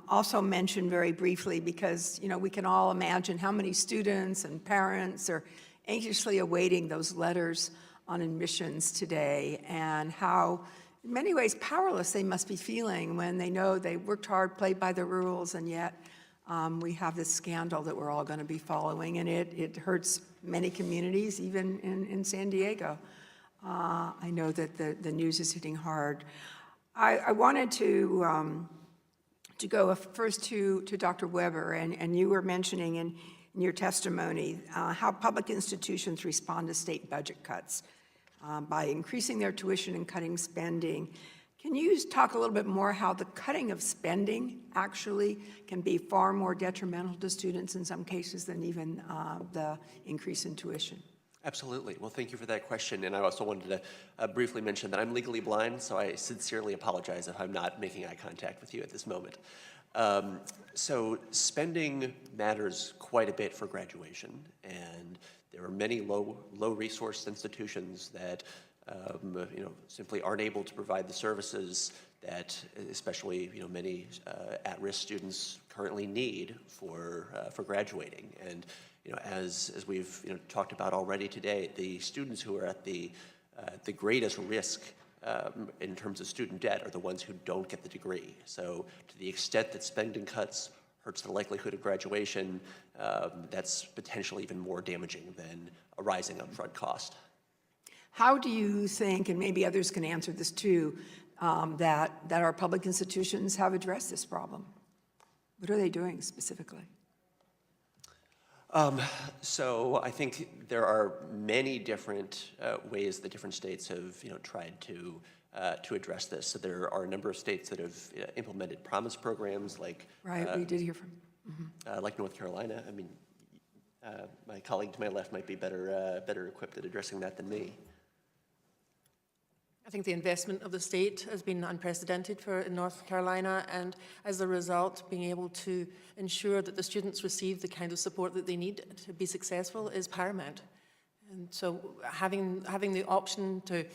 also mention very briefly, because we can all imagine how many students and parents are anxiously awaiting those letters on admissions today, and how in many ways powerless they must be feeling when they know they worked hard, played by the rules, and yet we have this scandal that we're all going to be following, and it hurts many communities, even in San Diego. I know that the news is hitting hard. I wanted to go first to Dr. Weber, and you were mentioning in your testimony how public institutions respond to state budget cuts by increasing their tuition and cutting spending. Can you talk a little bit more how the cutting of spending actually can be far more detrimental to students in some cases than even the increase in tuition? Absolutely. Well, thank you for that question. And I also wanted to briefly mention that I'm legally blind, so I sincerely apologize if I'm not making eye contact with you at this moment. So spending matters quite a bit for graduation, and there are many low-resource institutions that simply aren't able to provide the services that, especially many at-risk students currently need for graduating. And as we've talked about already today, the students who are at the greatest risk in terms of student debt are the ones who don't get the degree. So to the extent that spending cuts hurts the likelihood of graduation, that's potentially even more damaging than a rising upfront cost. How do you think, and maybe others can answer this too, that our public institutions have addressed this problem? What are they doing specifically? So I think there are many different ways that different states have tried to address this. So there are a number of states that have implemented promise programs, like We did hear from. like North Carolina. I mean, my colleague to my left might be better equipped at addressing that than me. I think the investment of the state has been unprecedented in North Carolina, and as a result, being able to ensure that the students receive the kind of support that they need to be successful is paramount. And so having the option to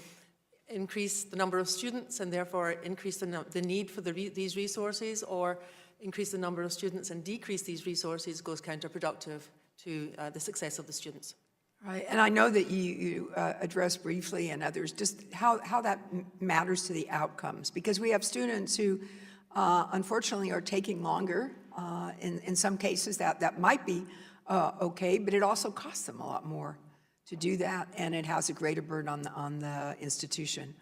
increase the number of students and therefore increase the need for these resources, or increase the number of students and decrease these resources, goes counterproductive to the success of the students. Right, and I know that you addressed briefly, and others, just how that matters to the outcomes, because we have students who unfortunately are taking longer. In some cases that might be okay, but it also costs them a lot more to do that, and it has a greater burden on the institution.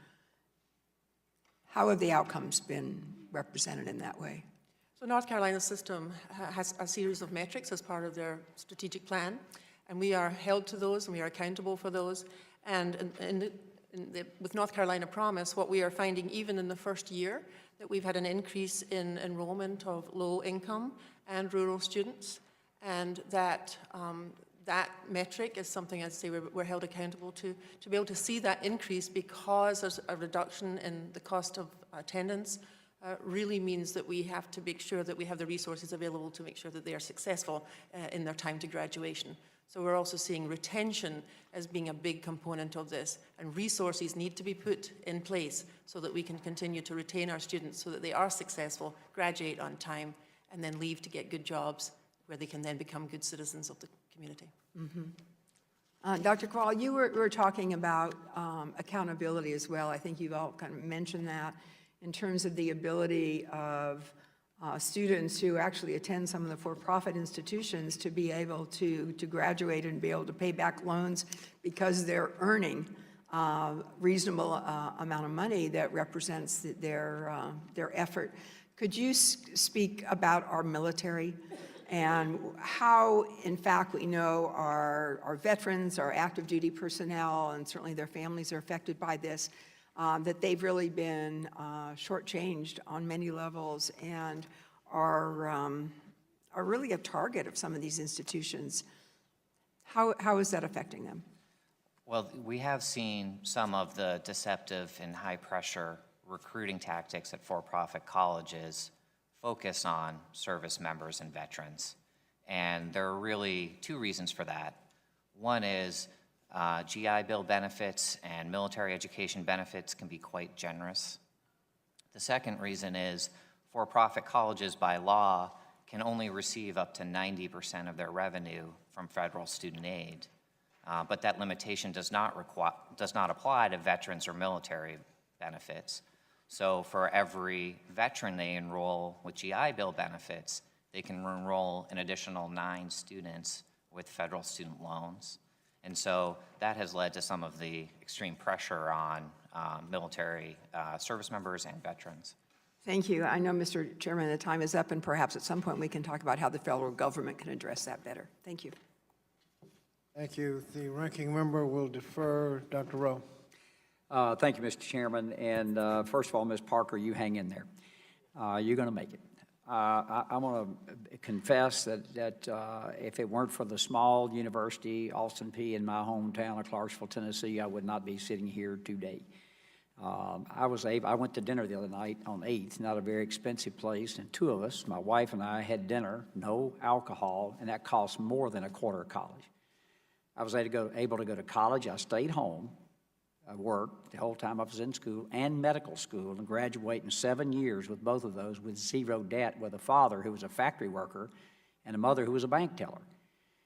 how have the outcomes been represented in that way? So North Carolina's system has a series of metrics as part of their strategic plan, and we are held to those and we are accountable for those. And with North Carolina Promise, what we are finding even in the first year, that we've had an increase in enrollment of low-income and rural students, and that that metric is something I'd say we're held accountable to be able to see that increase because there's a reduction in the cost of attendance really means that we have to make sure that we have the resources available to make sure that they are successful in their time to graduation. So we're also seeing retention as being a big component of this, and resources need to be put in place so that we can continue to retain our students so that they are successful, graduate on time, and then leave to get good jobs where they can then become good citizens of the community. Dr. Quall, you were talking about accountability as well. I think you've all kind of mentioned that in terms of the ability of students who actually attend some of the for-profit institutions to be able to graduate and be able to pay back loans because they're earning reasonable amount of money that represents their effort. Could you speak about our military and how, in fact, we know our veterans, our active duty personnel, and certainly their families are affected by this, that they've really been shortchanged on many levels and are really a target of some of these institutions. How is that affecting them? Well, we have seen some of the deceptive and high-pressure recruiting tactics at for-profit colleges focus on service members and veterans. And there are really two reasons for that. One is GI Bill benefits and military education benefits can be quite generous. The second reason is for-profit colleges by law can only receive up to 90% of their revenue from federal student aid. But that limitation does not apply to veterans or military benefits. So for every veteran they enroll with GI Bill benefits, they can enroll an additional 9 students with federal student loans. And so that has led to some of the extreme pressure on military service members and veterans. Thank you. I know, Mr. Chairman, the time is up, and perhaps at some point we can talk about how the federal government can address that better. Thank you. Thank you. The ranking member will defer. Dr. Rowe. Thank you, Mr. Chairman. And first of all, Ms. Parker, you hang in there. You're going to make it. I want to confess that if it weren't for the small university, Austin Peay, in my hometown of Clarksville, Tennessee, I would not be sitting here today. I went to dinner the other night on 8th, not a very expensive place, and 2 of us, my wife and I, had dinner, no alcohol, and that cost more than a quarter of college. I was able to go to college. I stayed home. I worked the whole time I was in school and medical school and graduate in 7 years with both of those with 0 debt, with a father who was a factory worker and a mother who was a bank teller.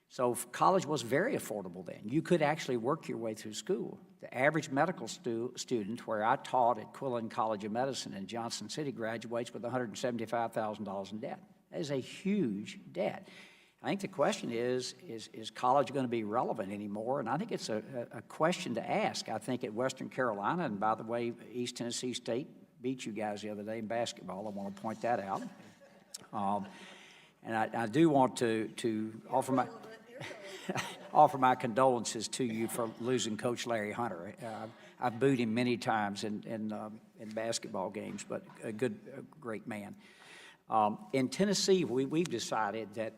So college was very affordable then. You could actually work your way through school. The average medical student where I taught at Quillen College of Medicine in Johnson City graduates with $175,000 in debt. That is a huge debt. I think the question is college going to be relevant anymore? And I think it's a question to ask. I think at Western Carolina, and by the way, East Tennessee State beat you guys the other day in basketball. I want to point that out. And I do want to offer my condolences to you for losing Coach Larry Hunter. I've booed him many times in basketball games, but a great man. In Tennessee, we've decided that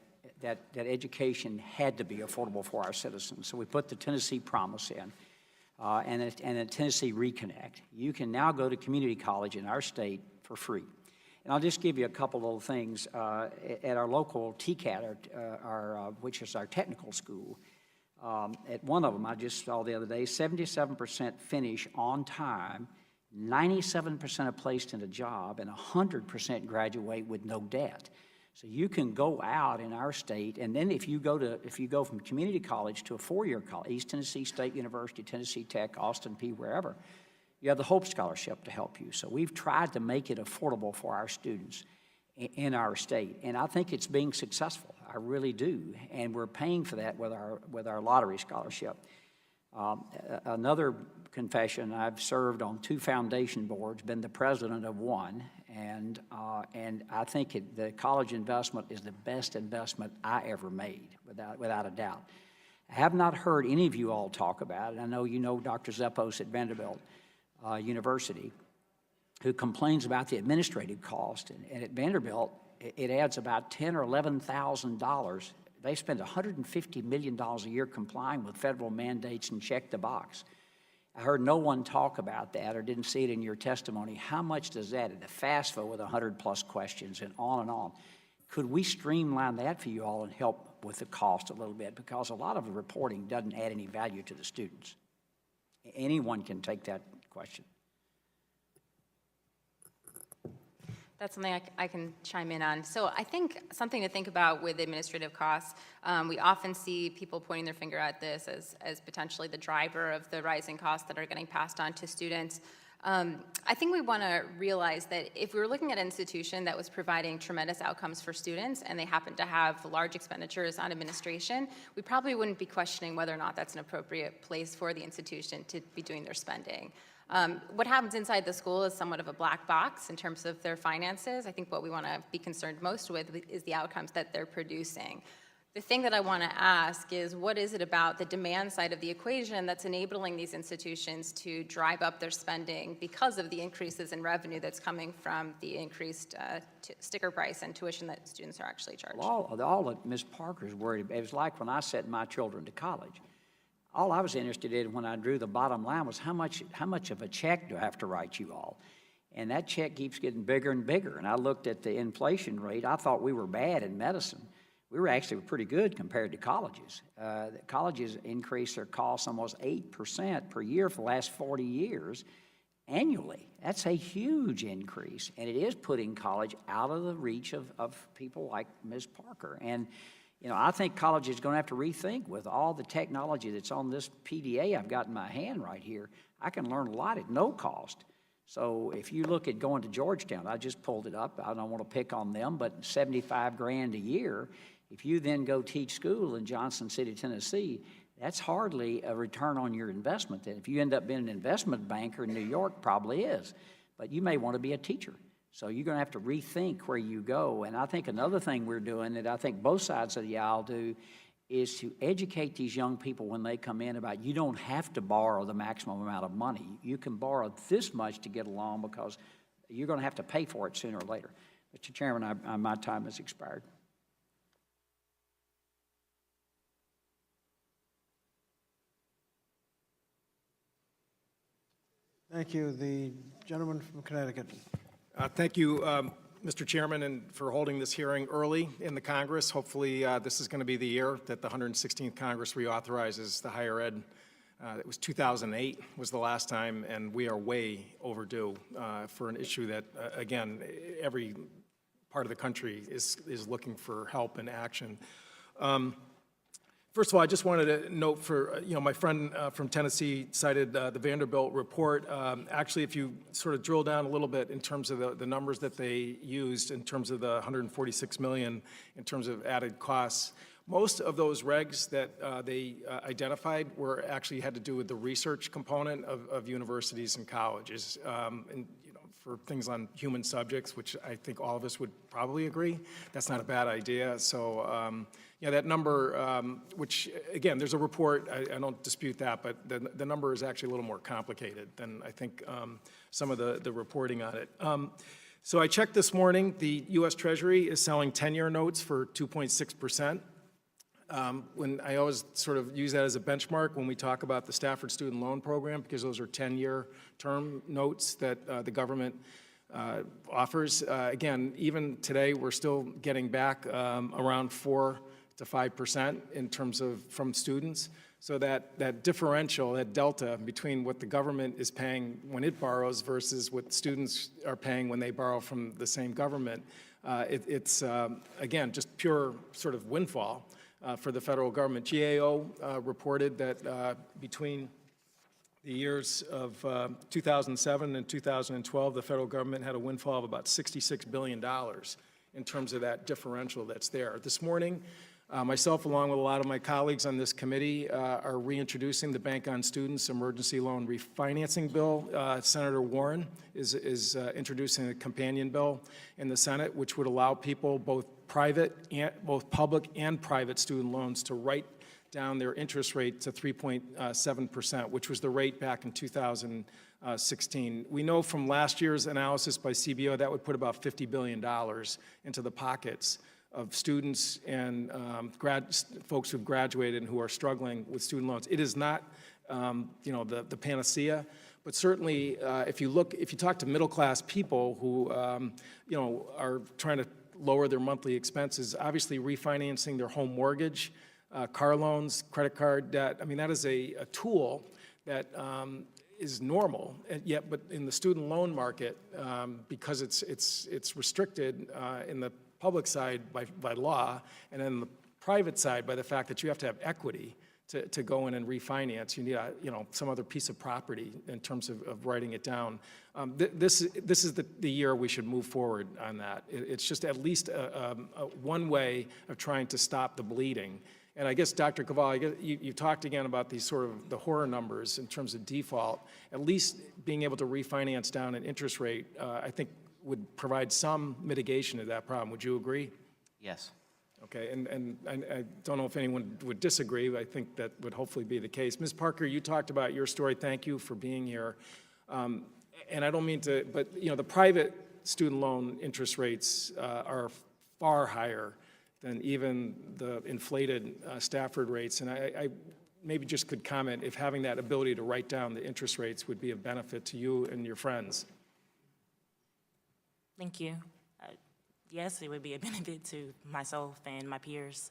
education had to be affordable for our citizens. So we put the Tennessee Promise in and a Tennessee Reconnect. You can now go to community college in our state for free. And I'll just give you a couple little things. At our local TCAT, which is our technical school, at one of them I just saw the other day, 77% finish on time, 97% are placed in a job, and 100% graduate with no debt. So you can go out in our state, and then if you go from community college to a 4-year college, East Tennessee State University, Tennessee Tech, Austin Peay, wherever, you have the Hope Scholarship to help you. So we've tried to make it affordable for our students in our state, and I think it's being successful. I really do, and we're paying for that with our lottery scholarship. Another confession, I've served on 2 foundation boards, been the president of one, and I think the college investment is the best investment I ever made, without a doubt. I have not heard any of you all talk about it. I know you know Dr. Zeppos at Vanderbilt University, who complains about the administrative cost, and at Vanderbilt, it adds about $10,000 or $11,000. They spend $150 million a year complying with federal mandates and check the box. I heard no one talk about that or didn't see it in your testimony. How much does that, at the FAFSA with 100+ questions and on and on? Could we streamline that for you all and help with the cost a little bit? Because a lot of the reporting doesn't add any value to the students. Anyone can take that question. That's something I can chime in on. So I think something to think about with administrative costs, we often see people pointing their finger at this as potentially the driver of the rising costs that are getting passed on to students. I think we want to realize that if we were looking at an institution that was providing tremendous outcomes for students and they happen to have large expenditures on administration, we probably wouldn't be questioning whether or not that's an appropriate place for the institution to be doing their spending. What happens inside the school is somewhat of a black box in terms of their finances. I think what we want to be concerned most with is the outcomes that they're producing. The thing that I want to ask is, what is it about the demand side of the equation that's enabling these institutions to drive up their spending because of the increases in revenue that's coming from the increased sticker price and tuition that students are actually charged? Well, all that Ms. Parker's worried about, it was like when I sent my children to college. All I was interested in when I drew the bottom line was how much of a check do I have to write you all? And that check keeps getting bigger and bigger. And I looked at the inflation rate. I thought we were bad in medicine. We were actually pretty good compared to colleges. Colleges increase their costs almost 8% per year for the last 40 years annually. That's a huge increase. And it is putting college out of the reach of people like Ms. Parker. And you know, I think college is going to have to rethink with all the technology that's on this PDA I've got in my hand right here. I can learn a lot at no cost. So if you look at going to Georgetown, I just pulled it up. I don't want to pick on them, but $75 grand a year. If you then go teach school in Johnson City, Tennessee, that's hardly a return on your investment. And if you end up being an investment banker in New York, probably is. But you may want to be a teacher. So you're going to have to rethink where you go. And I think another thing we're doing that I think both sides of the aisle do is to educate these young people when they come in about you don't have to borrow the maximum amount of money. You can borrow this much to get along because you're going to have to pay for it sooner or later. Mr. Chairman, my time has expired. Thank you. The gentleman from Connecticut. Thank you, Mr. Chairman, and for holding this hearing early in the Congress. Hopefully, this is going to be the year that the 116th Congress reauthorizes the higher ed. It was 2008 was the last time, and we are way overdue for an issue that, again, every part of the country is looking for help and action. First of all, I just wanted to note for, my friend from Tennessee cited the Vanderbilt report. Actually, if you sort of drill down a little bit in terms of the numbers that they used in terms of the 146 million in terms of added costs, most of those regs that they identified were actually had to do with the research component of universities and colleges. And for things on human subjects, which I think all of us would probably agree, that's not a bad idea. So, that number, which, again, there's a report, I don't dispute that, but the number is actually a little more complicated than I think some of the reporting on it. So I checked this morning, the U.S. Treasury is selling 10-year notes for 2.6%. When I always sort of use that as a benchmark when we talk about the Stafford Student Loan Program, because those are 10-year term notes that the government offers. Again, even today, we're still getting back around 4 to 5% in terms of from students. So that differential, that delta between what the government is paying when it borrows versus what students are paying when they borrow from the same government, it's, again, just pure sort of windfall for the federal government. GAO reported that between the years of 2007 and 2012, the federal government had a windfall of about $66 billion in terms of that differential that's there. This morning, Myself, along with a lot of my colleagues on this committee, are reintroducing the Bank on Students Emergency Loan Refinancing Bill. Senator Warren is introducing a companion bill in the Senate, which would allow people, both public and private student loans, to write down their interest rate to 3.7%, which was the rate back in 2016. We know from last year's analysis by CBO that would put about $50 billion into the pockets of students and folks who've graduated and who are struggling with student loans. It is not, the panacea, but certainly if you talk to middle-class people who, are trying to lower their monthly expenses, obviously refinancing their home mortgage, car loans, credit card debt, I mean, that is a tool that is normal, and yet, but in the student loan market, because it's restricted in the public side by law, and then the private side by the fact that you have to have equity to go in and refinance. You need some other piece of property in terms of writing it down. This is the year we should move forward on that. It's just at least one way of trying to stop the bleeding. And I guess, Dr. Cavalli, you talked again about these sort of the horror numbers in terms of default. At least being able to refinance down an interest rate, I think, would provide some mitigation to that problem. Would you agree? Yes. Okay, and I don't know if anyone would disagree, but I think that would hopefully be the case. Ms. Parker, you talked about your story. Thank you for being here. And I don't mean to, but the private student loan interest rates are far higher than even the inflated Stafford rates. And I maybe just could comment if having that ability to write down the interest rates would be of benefit to you and your friends. Thank you. Yes, it would be a benefit to myself and my peers.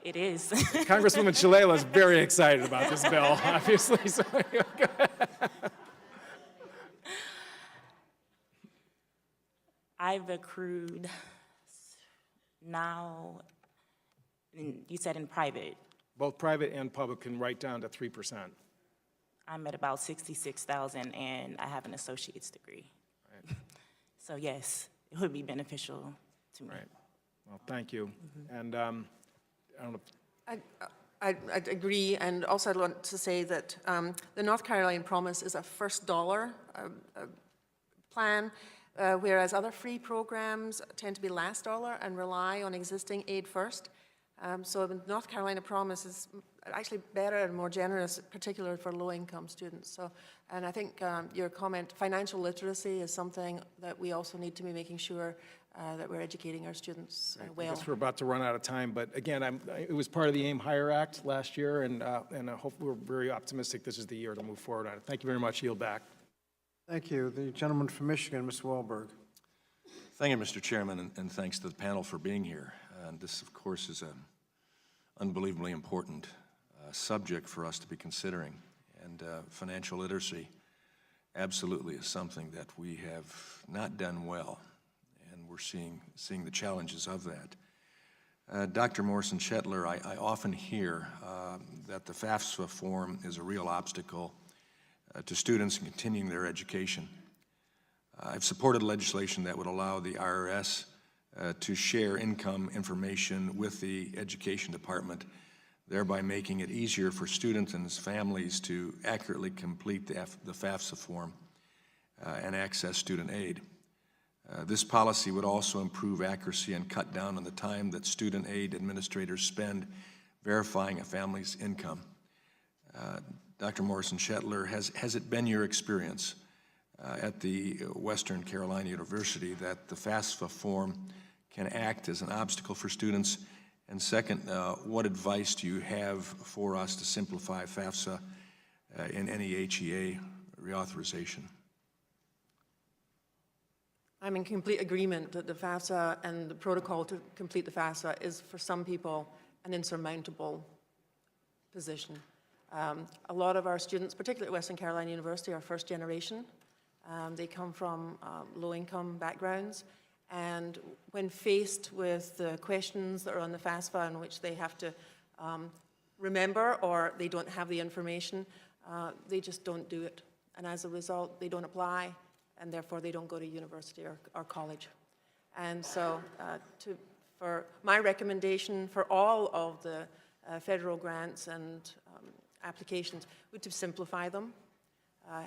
It is. Congresswoman Shalala is very excited about this bill, obviously. So, I've accrued now, you said in private, both private and public can write down to 3%. I'm at about 66,000 and I have an associate's degree. Right. So yes, it would be beneficial to me. Right. Well, thank you. And I don't know. I agree, and also I'd want to say that the North Carolina Promise is a first dollar plan, whereas other free programs tend to be last dollar and rely on existing aid first. So the North Carolina Promise is actually better and more generous, particularly for low-income students. So, and I think your comment, financial literacy, is something that we also need to be making sure that we're educating our students well. I guess we're about to run out of time, but again, it was part of the AIM Higher Act last year, and I hope we're very optimistic this is the year to move forward on it. Thank you very much. Yield back. Thank you. The gentleman from Michigan, Mr. Wahlberg. Thank you, Mr. Chairman, and thanks to the panel for being here. And this, of course, is an unbelievably important subject for us to be considering. And financial literacy absolutely is something that we have not done well, and we're seeing the challenges of that. Dr. Morrison-Shetler, I often hear that the FAFSA form is a real obstacle to students in continuing their education. I've supported legislation that would allow the IRS to share income information with the Education Department, thereby making it easier for students and his families to accurately complete the FAFSA form and access student aid. This policy would also improve accuracy and cut down on the time that student aid administrators spend verifying a family's income. Dr. Morrison-Shetler, has it been your experience at the Western Carolina University that the FAFSA form can act as an obstacle for students? And second, what advice do you have for us to simplify FAFSA in any HEA reauthorization? I'm in complete agreement that the FAFSA and the protocol to complete the FAFSA is, for some people, an insurmountable position. A lot of our students, particularly at Western Carolina University, are first generation. They come from low-income backgrounds, and when faced with the questions that are on the FAFSA in which they have to remember, or they don't have the information, they just don't do it. And as a result, they don't apply and therefore they don't go to university or college. And so for my recommendation for all of the federal grants and applications would to simplify them,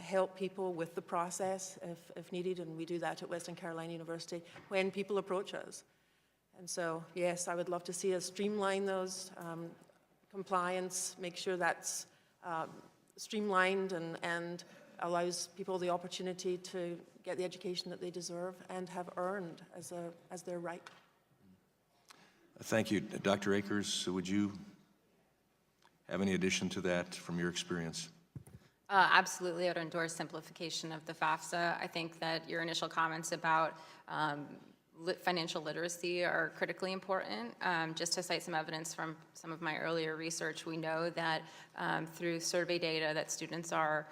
help people with the process if needed, and we do that at Western Carolina University when people approach us. And so, yes, I would love to see us streamline those compliance, make sure that's streamlined and allows people the opportunity to get the education that they deserve and have earned as their right. Thank you. Dr. Akers, would you have any addition to that from your experience? Absolutely, I would endorse simplification of the FAFSA. I think that your initial comments about financial literacy are critically important. Just to cite some evidence from some of my earlier research, we know that through survey data that students are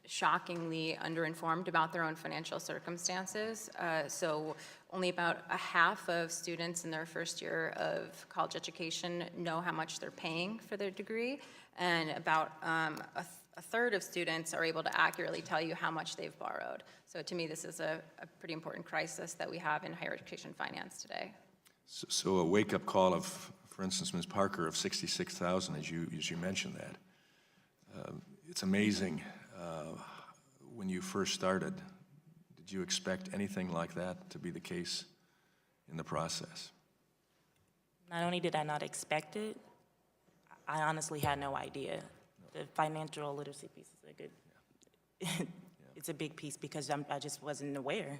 shockingly underinformed about their own financial circumstances. So only about a half of students in their first year of college education know how much they're paying for their degree, and about a third of students are able to accurately tell you how much they've borrowed. So to me, this is a pretty important crisis that we have in higher education finance today. So a wake-up call of, for instance, Ms. Parker, of $66,000, as you mentioned that. It's amazing. When you first started, did you expect anything like that to be the case in the process? Not only did I not expect it, I honestly had no idea. The financial literacy piece is a good, it's a big piece because I just wasn't aware.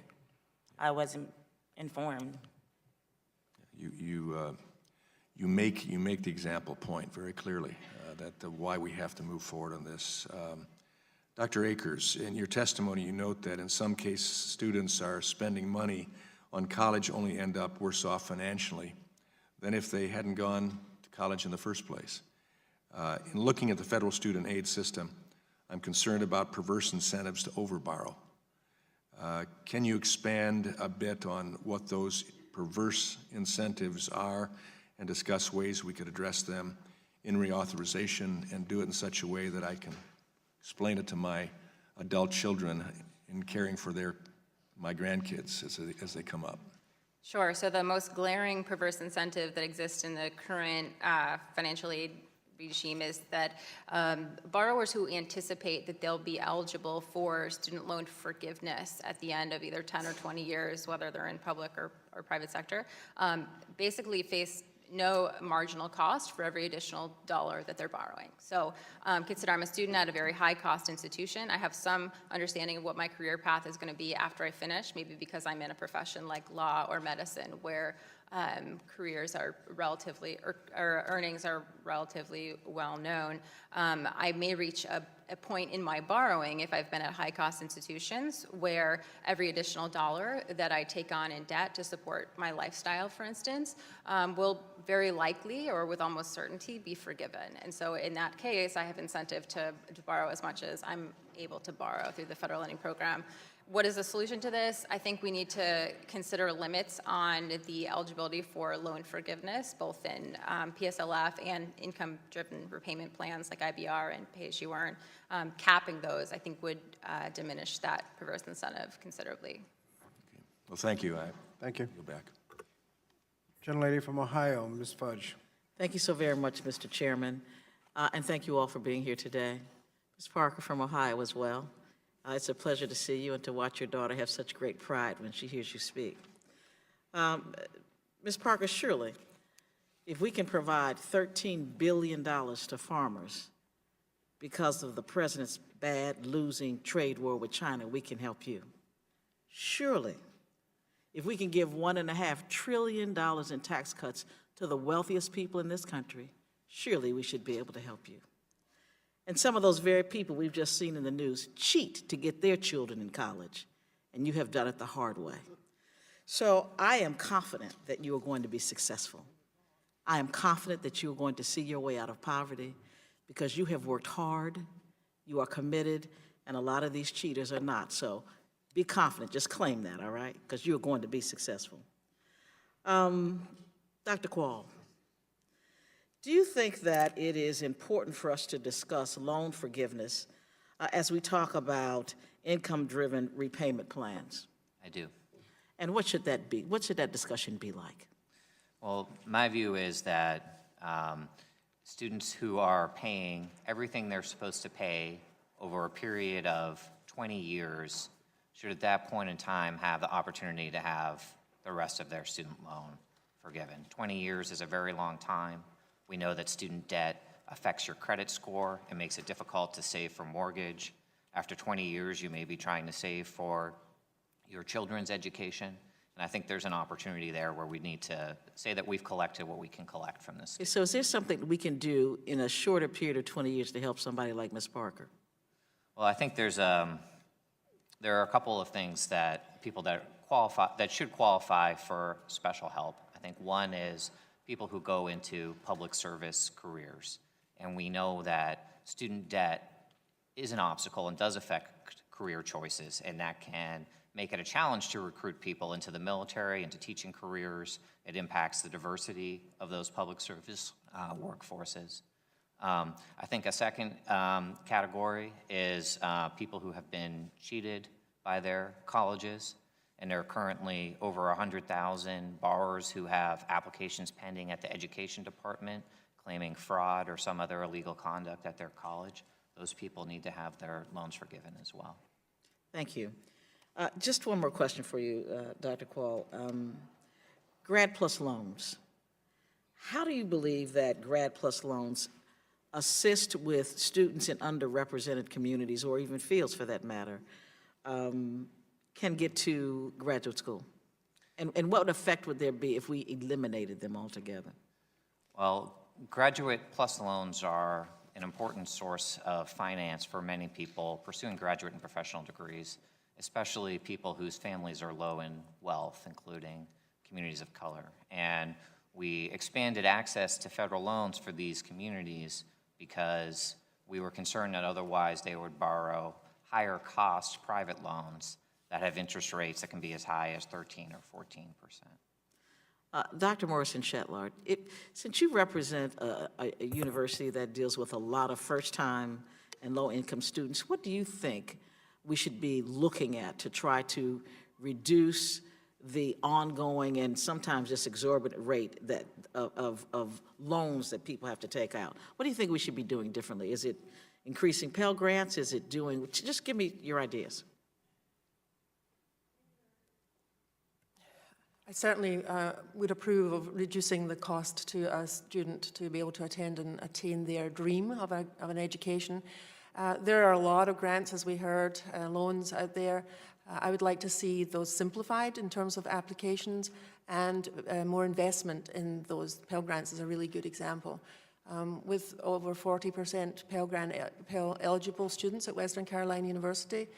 I wasn't informed. You make the example point very clearly that why we have to move forward on this. Dr. Akers, in your testimony, you note that in some cases, students are spending money on college only end up worse off financially than if they hadn't gone to college in the first place. In looking at the federal student aid system, I'm concerned about perverse incentives to overborrow. Can you expand a bit on what those perverse incentives are and discuss ways we could address them in reauthorization and do it in such a way that I can explain it to my adult children in caring for my grandkids as they come up? Sure, so the most glaring perverse incentive that exists in the current financial aid regime is that borrowers who anticipate that they'll be eligible for student loan forgiveness at the end of either 10 or 20 years, whether they're in public or private sector, basically face no marginal cost for every additional dollar that they're borrowing. So consider I'm a student at a very high cost institution. I have some understanding of what my career path is going to be after I finish, maybe because I'm in a profession like law or medicine where careers are relatively, or earnings are relatively well known. I may reach a point in my borrowing, if I've been at high cost institutions, where every additional dollar that I take on in debt to support my lifestyle, for instance, will very likely or with almost certainty be forgiven. And so in that case, I have incentive to borrow as much as I'm able to borrow through the federal lending program. What is the solution to this? I think we need to consider limits on the eligibility for loan forgiveness, both in PSLF and income-driven repayment plans like IBR and pay-as-you-earn. Capping those, I think, would diminish that perverse incentive considerably. Okay. Well, thank you. Thank you. Go back. Gentlelady from Ohio, Ms. Fudge. Thank you so very much, Mr. Chairman, and thank you all for being here today. Ms. Parker from Ohio as well. It's a pleasure to see you and to watch your daughter have such great pride when she hears you speak. Ms. Parker, surely, if we can provide $13 billion to farmers because of the president's bad losing trade war with China, we can help you. Surely, if we can give $1.5 trillion in tax cuts to the wealthiest people in this country, surely we should be able to help you. And some of those very people we've just seen in the news cheat to get their children in college, and you have done it the hard way. So I am confident that you are going to be successful. I am confident that you are going to see your way out of poverty because you have worked hard, you are committed, and a lot of these cheaters are not. So be confident, just claim that, all right? Because you're going to be successful. Dr. Quall. Do you think that it is important for us to discuss loan forgiveness as we talk about income-driven repayment plans? I do. And what should that be? What should that discussion be like? Well, my view is that students who are paying everything they're supposed to pay over a period of 20 years should at that point in time have the opportunity to have the rest of their student loan forgiven. 20 years is a very long time. We know that student debt affects your credit score and makes it difficult to save for mortgage. After 20 years, you may be trying to save for your children's education. And I think there's an opportunity there where we need to say that we've collected what we can collect from this. So is there something we can do in a shorter period of 20 years to help somebody like Ms. Parker? Well, I think there are a couple of things that people that should qualify for special help. I think one is people who go into public service careers. And we know that student debt is an obstacle and does affect career choices, and that can make it a challenge to recruit people into the military, into teaching careers. It impacts the diversity of those public service workforces. I think a second category is people who have been cheated by their colleges, and there are currently over 100,000 borrowers who have applications pending at the education department claiming fraud or some other illegal conduct at their college. Those people need to have their loans forgiven as well. Thank you. Just one more question for you, Dr. Quall. Grad Plus loans. How do you believe that Grad Plus loans assist with students in underrepresented communities, or even fields for that matter, can get to graduate school? And what effect would there be if we eliminated them altogether? Well, Graduate Plus loans are an important source of finance for many people pursuing graduate and professional degrees, especially people whose families are low in wealth, including communities of color. And we expanded access to federal loans for these communities because we were concerned that otherwise they would borrow higher cost private loans that have interest rates that can be as high as 13 or 14%. Dr. Morrison-Shetlar, since you represent a university that deals with a lot of first-time and low-income students, what do you think we should be looking at to try to reduce the ongoing and sometimes just exorbitant rate that of loans that people have to take out? What do you think we should be doing differently? Is it increasing Pell Grants? Is it doing, just give me your ideas. I certainly would approve of reducing the cost to a student to be able to attend and attain their dream of an education. There are a lot of grants, as we heard, loans out there. I would like to see those simplified in terms of applications, and more investment in those. Pell Grants is a really good example. With over 40% Pell eligible students at Western Carolina University,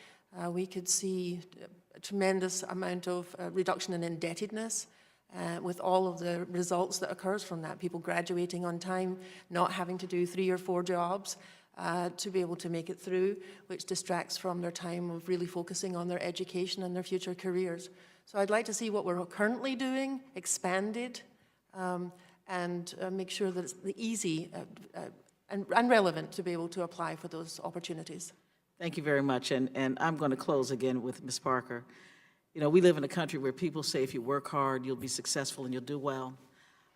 we could see a tremendous amount of reduction in indebtedness with all of the results that occurs from that. People graduating on time, not having to do 3 or 4 jobs to be able to make it through, which distracts from their time of really focusing on their education and their future careers. So I'd like to see what we're currently doing expanded, and make sure that it's easy and relevant to be able to apply for those opportunities. Thank you very much, and I'm going to close again with Ms. Parker. You know, we live in a country where people say if you work hard, you'll be successful and you'll do well.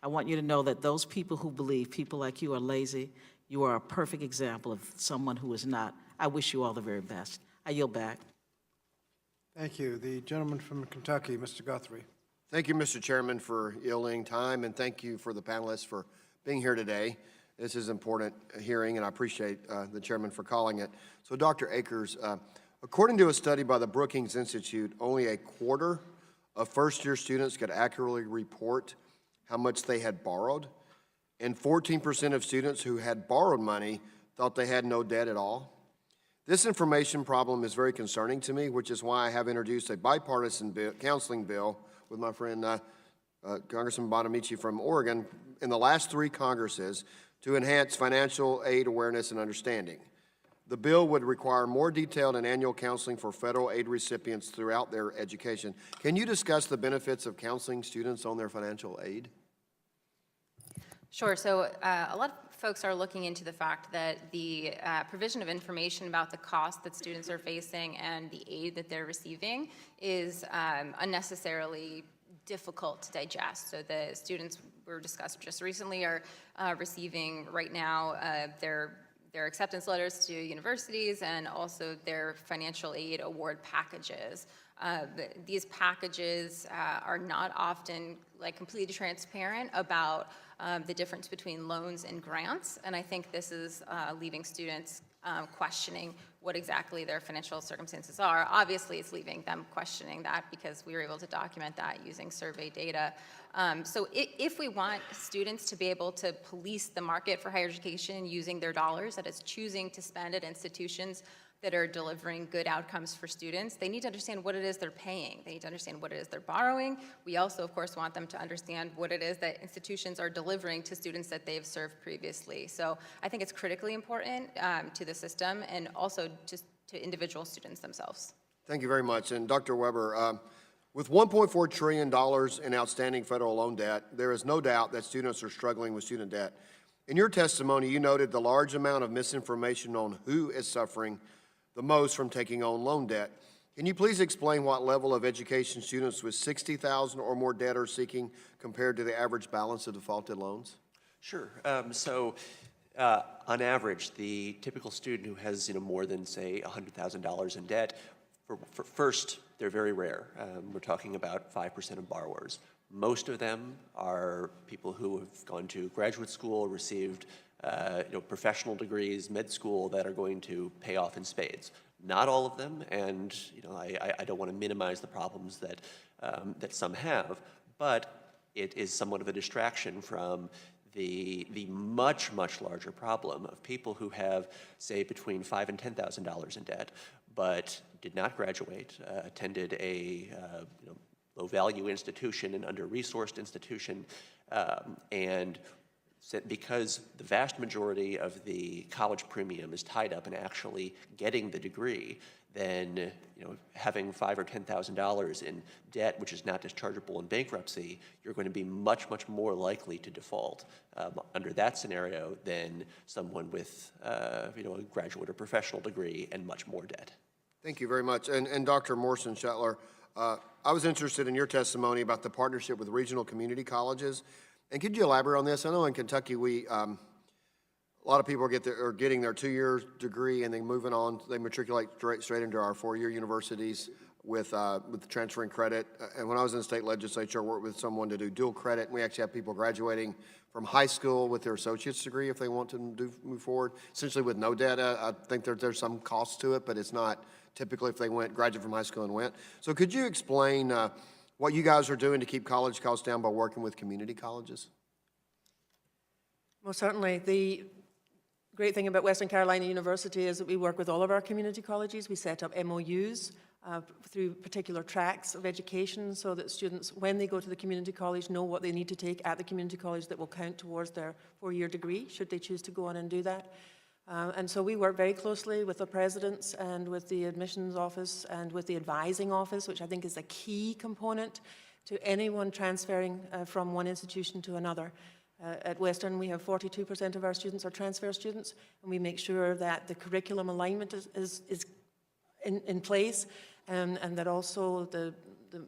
I want you to know that those people who believe people like you are lazy, you are a perfect example of someone who is not. I wish you all the very best. I yield back. Thank you. The gentleman from Kentucky, Mr. Guthrie. Thank you, Mr. Chairman, for yielding time, and thank you for the panelists for being here today. This is an important hearing, and I appreciate the chairman for calling it. So, Dr. Akers, according to a study by the Brookings Institute, only a quarter of first-year students could accurately report how much they had borrowed, and 14% of students who had borrowed money thought they had no debt at all. This information problem is very concerning to me, which is why I have introduced a bipartisan counseling bill with my friend Congressman Bonamici from Oregon in the last 3 Congresses to enhance financial aid awareness and understanding. The bill would require more detailed and annual counseling for federal aid recipients throughout their education. Can you discuss the benefits of counseling students on their financial aid? Sure. So a lot of folks are looking into the fact that the provision of information about the cost that students are facing and the aid that they're receiving is unnecessarily difficult to digest. So the students were discussed just recently are receiving right now their acceptance letters to universities and also their financial aid award packages. These packages are not often completely transparent about the difference between loans and grants, and I think this is leaving students questioning what exactly their financial circumstances are. Obviously, it's leaving them questioning that because we were able to document that using survey data. So if we want students to be able to police the market for higher education using their dollars that is choosing to spend at institutions that are delivering good outcomes for students, they need to understand what it is they're paying. They need to understand what it is they're borrowing. We also, of course, want them to understand what it is that institutions are delivering to students that they've served previously. So I think it's critically important to the system and also just to individual students themselves. Thank you very much. And Dr. Weber, with $1.4 trillion in outstanding federal loan debt, there is no doubt that students are struggling with student debt. In your testimony, you noted the large amount of misinformation on who is suffering the most from taking on loan debt. Can you please explain what level of education students with $60,000 or more debt are seeking compared to the average balance of defaulted loans? Sure. On average, the typical student who has more than, say, $100,000 in debt, first, they're very rare. We're talking about 5% of borrowers. Most of them are people who have gone to graduate school, received professional degrees, med school, that are going to pay off in spades. Not all of them, and I don't want to minimize the problems that that some have, but it is somewhat of a distraction from the much larger problem of people who have, say, between $5,000 and $10,000 in debt, but did not graduate, attended a low-value institution, an under-resourced institution, and because the vast majority of the college premium is tied up in actually getting the degree, then having $5,000 or $10,000 in debt, which is not dischargeable in bankruptcy, you're going to be much more likely to default under that scenario than someone with a graduate or professional degree and much more debt. Thank you very much. And Dr. Morrison-Shetler, I was interested in your testimony about the partnership with regional community colleges. And could you elaborate on this? I know in Kentucky, a lot of people are getting their 2-year degree and then moving on. They matriculate straight into our 4-year universities with transferring credit. And when I was in the state legislature, I worked with someone to do dual credit. And we actually have people graduating from high school with their associate's degree if they want to move forward, essentially with no debt. I think there's some cost to it, but it's not typically if they graduated from high school and went. So could you explain what you guys are doing to keep college costs down by working with community colleges? Well, certainly. The great thing about Western Carolina University is that we work with all of our community colleges. We set up MOUs through particular tracks of education so that students, when they go to the community college, know what they need to take at the community college that will count towards their 4-year degree, should they choose to go on and do that. And so we work very closely with the presidents and with the admissions office and with the advising office, which I think is a key component to anyone transferring from one institution to another. At Western, we have 42% of our students are transfer students, and we make sure that the curriculum alignment is in place, and that also the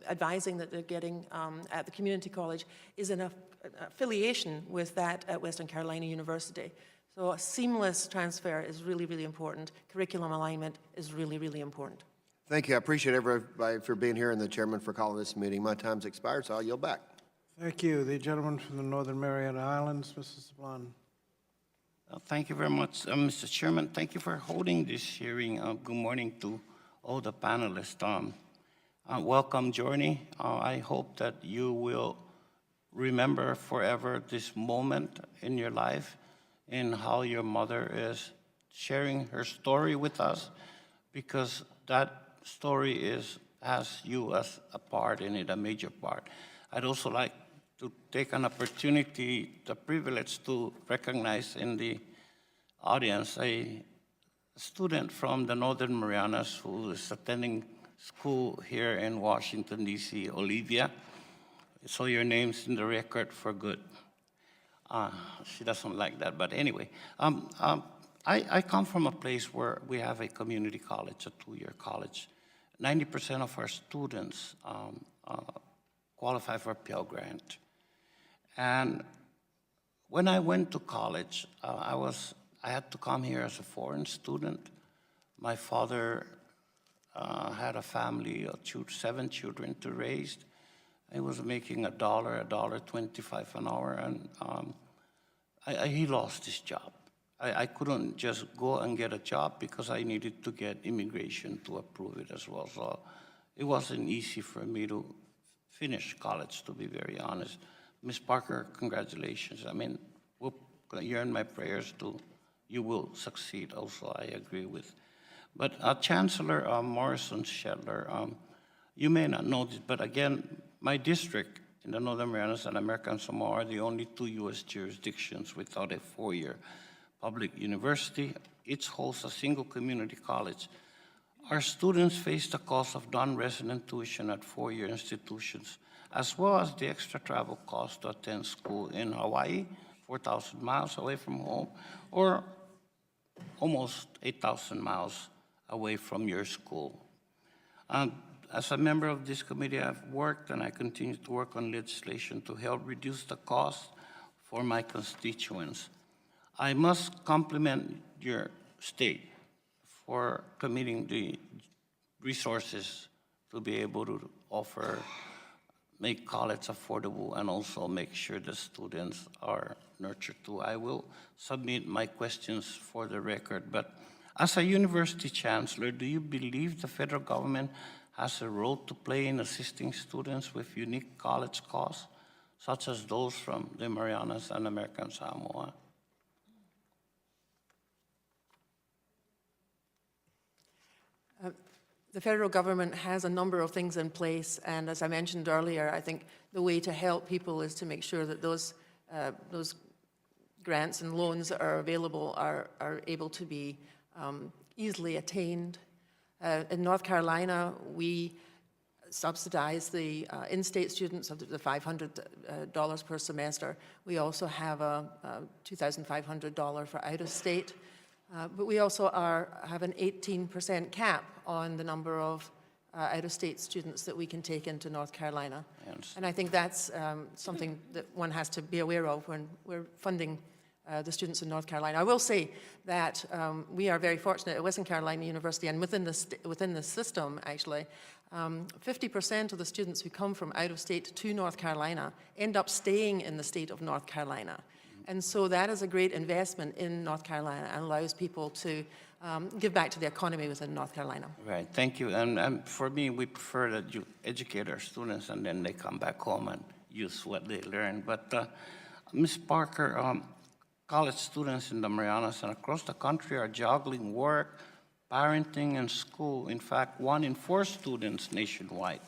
advising that they're getting at the community college is in affiliation with that at Western Carolina University. So a seamless transfer is really important. Curriculum alignment is really important. Thank you. I appreciate everybody for being here and the chairman for calling this meeting. My time's expired, so I'll yield back. Thank you. The gentleman from the Northern Mariana Islands, Mr. Sablon. Thank you very much, Mr. Chairman. Thank you for holding this hearing. Good morning to all the panelists. Welcome, Journey. I hope that you will remember forever this moment in your life and how your mother is sharing her story with us, because that story has you as a part in it, a major part. I'd also like to take an opportunity, the privilege to recognize in the audience a student from the Northern Marianas who is attending school here in Washington, D.C., Olivia. So your name's in the record for good. She doesn't like that, but anyway. I come from a place where we have a community college, a two-year college. 90% of our students qualify for a Pell Grant. And when I went to college, I had to come here as a foreign student. My father had a family of 7 children to raise. He was making $1.25 an hour, and he lost his job. I couldn't just go and get a job because I needed to get immigration to approve it as well. So it wasn't easy for me to finish college, to be very honest. Ms. Parker, congratulations. I mean, you're in my prayers too. You will succeed also, I agree with. But Chancellor Morrison-Shetler, you may not know this, but again, my district in the Northern Marianas and American Samoa are the only 2 U.S. jurisdictions without a 4-year public university. Each hosts a single community college. Our students face the cost of non-resident tuition at 4-year institutions, as well as the extra travel cost to attend school in Hawaii, 4,000 miles away from home, or almost 8,000 miles away from your school. As a member of this committee, I've worked and I continue to work on legislation to help reduce the cost for my constituents. I must compliment your state for committing the resources to be able to make college affordable and also make sure the students are nurtured too. I will submit my questions for the record, but as a university chancellor, do you believe the federal government has a role to play in assisting students with unique college costs, such as those from the Marianas and American Samoa? The federal government has a number of things in place, and as I mentioned earlier, I think the way to help people is to make sure that those grants and loans that are available are able to be easily attained. In North Carolina, we subsidize the in-state students of the $500 per semester. We also have a $2,500 for out-of-state. But we also have an 18% cap on the number of out-of-state students that we can take into North Carolina. And I think that's something that one has to be aware of when we're funding the students in North Carolina. I will say that we are very fortunate at Western Carolina University, and within the system, actually, 50% of the students who come from out of state to North Carolina end up staying in the state of North Carolina. And so that is a great investment in North Carolina and allows people to give back to the economy within North Carolina. Right, thank you. And for me, we prefer that you educate our students and then they come back home and use what they learn. But Ms. Parker, college students in the Marianas and across the country are juggling work, parenting, and school. In fact, 1 in 4 students nationwide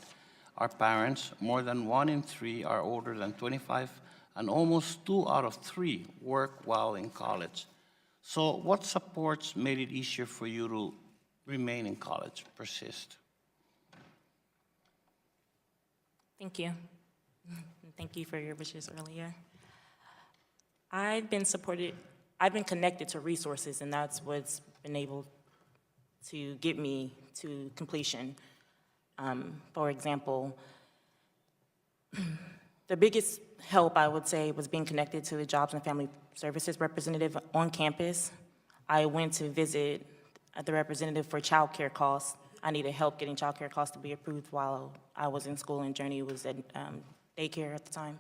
are parents. More than 1 in 3 are older than 25, and almost 2 out of 3 work while in college. So what supports made it easier for you to remain in college, persist? Thank you. Thank you for your wishes earlier. I've been connected to resources, and that's what's been able to get me to completion. For example, the biggest help, I would say, was being connected to the Jobs and Family Services representative on campus. I went to visit the representative for child care costs. I needed help getting child care costs to be approved while I was in school, and Journey was at daycare at the time.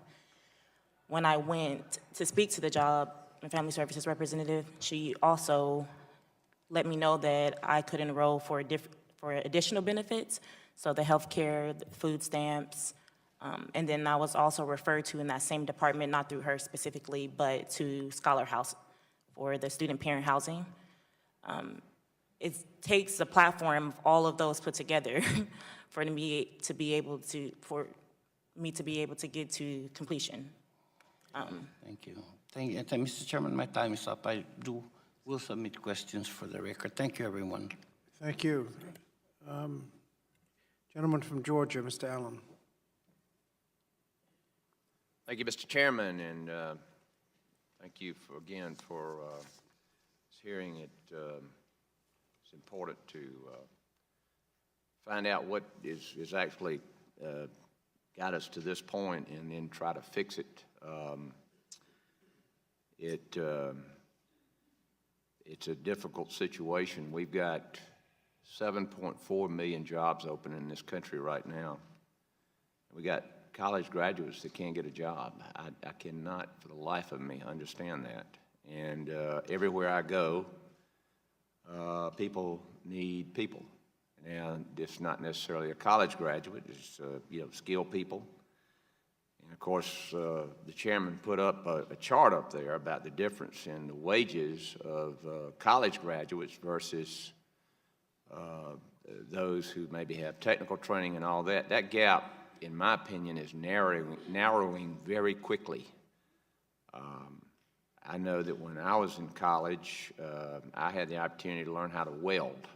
When I went to speak to the Job and Family Services representative, she also let me know that I could enroll for additional benefits, so the health care, the food stamps, and then I was also referred to in that same department, not through her specifically, but to Scholar House for the student parent housing. It takes the platform of all of those put together for me to be able to get to completion. Thank you. Thank you. Mr. Chairman, my time is up. Will submit questions for the record. Thank you, everyone. Thank you. Gentleman from Georgia, Mr. Allen. Thank you, Mr. Chairman, and Thank you again for this hearing. It's important to find out what is actually got us to this point and then try to fix it. It's a difficult situation. We've got 7.4 million jobs open in this country right now. We got college graduates that can't get a job. I cannot, for the life of me, understand that. And everywhere I go, people need people. And it's not necessarily a college graduate, it's, skilled people. And of course, the chairman put up a chart up there about the difference in the wages of college graduates versus those who maybe have technical training and all that. That gap, in my opinion, is narrowing very quickly. I know that when I was in college, I had the opportunity to learn how to weld.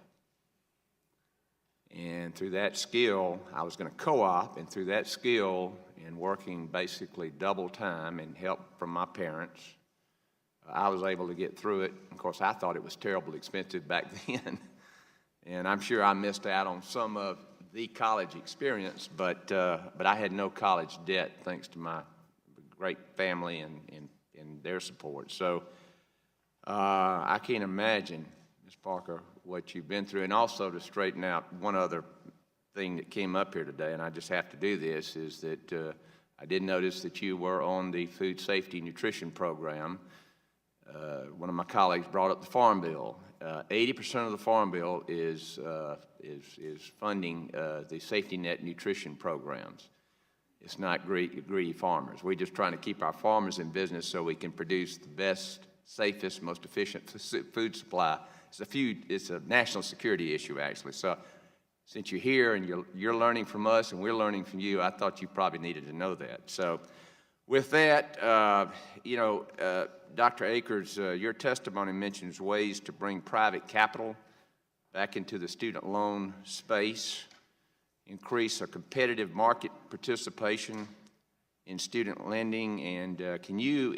And through that skill, I was going to co-op, and through that skill and working basically double time and help from my parents, I was able to get through it. Of course, I thought it was terribly expensive back then. And I'm sure I missed out on some of the college experience, but I had no college debt thanks to my great family and their support. So I can't imagine, Ms. Parker, what you've been through. And also to straighten out one other thing that came up here today, and I just have to do this, is that I did notice that you were on the Food Safety Nutrition Program. One of my colleagues brought up the Farm Bill. 80% of the Farm Bill is funding the safety net nutrition programs. It's not greedy farmers. We're just trying to keep our farmers in business so we can produce the best, safest, most efficient food supply. It's a national security issue, actually. So since you're here and you're learning from us and we're learning from you, I thought you probably needed to know that. So with that, Dr. Akers, your testimony mentions ways to bring private capital back into the student loan space, increase a competitive market participation in student lending, and can you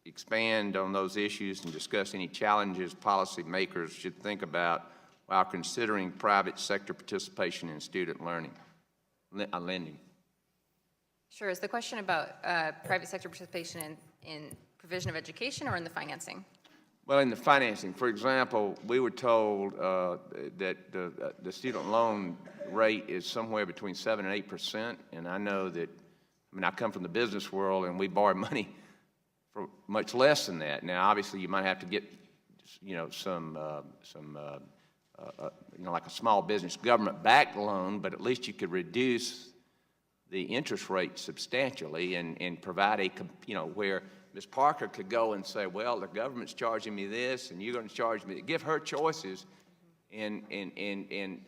expand on those issues and discuss any challenges policymakers should think about while considering private sector participation in student lending? Sure. Is the question about private sector participation in provision of education or in the financing? Well, in the financing. For example, we were told that the student loan rate is somewhere between 7 and 8%, and I know that, I come from the business world, and we borrow money for much less than that. Now, obviously, you might have to get, like a small business government-backed loan, but at least you could reduce the interest rate substantially and provide where Ms. Parker could go and say, well, the government's charging me this, and you're going to charge me. Give her choices, and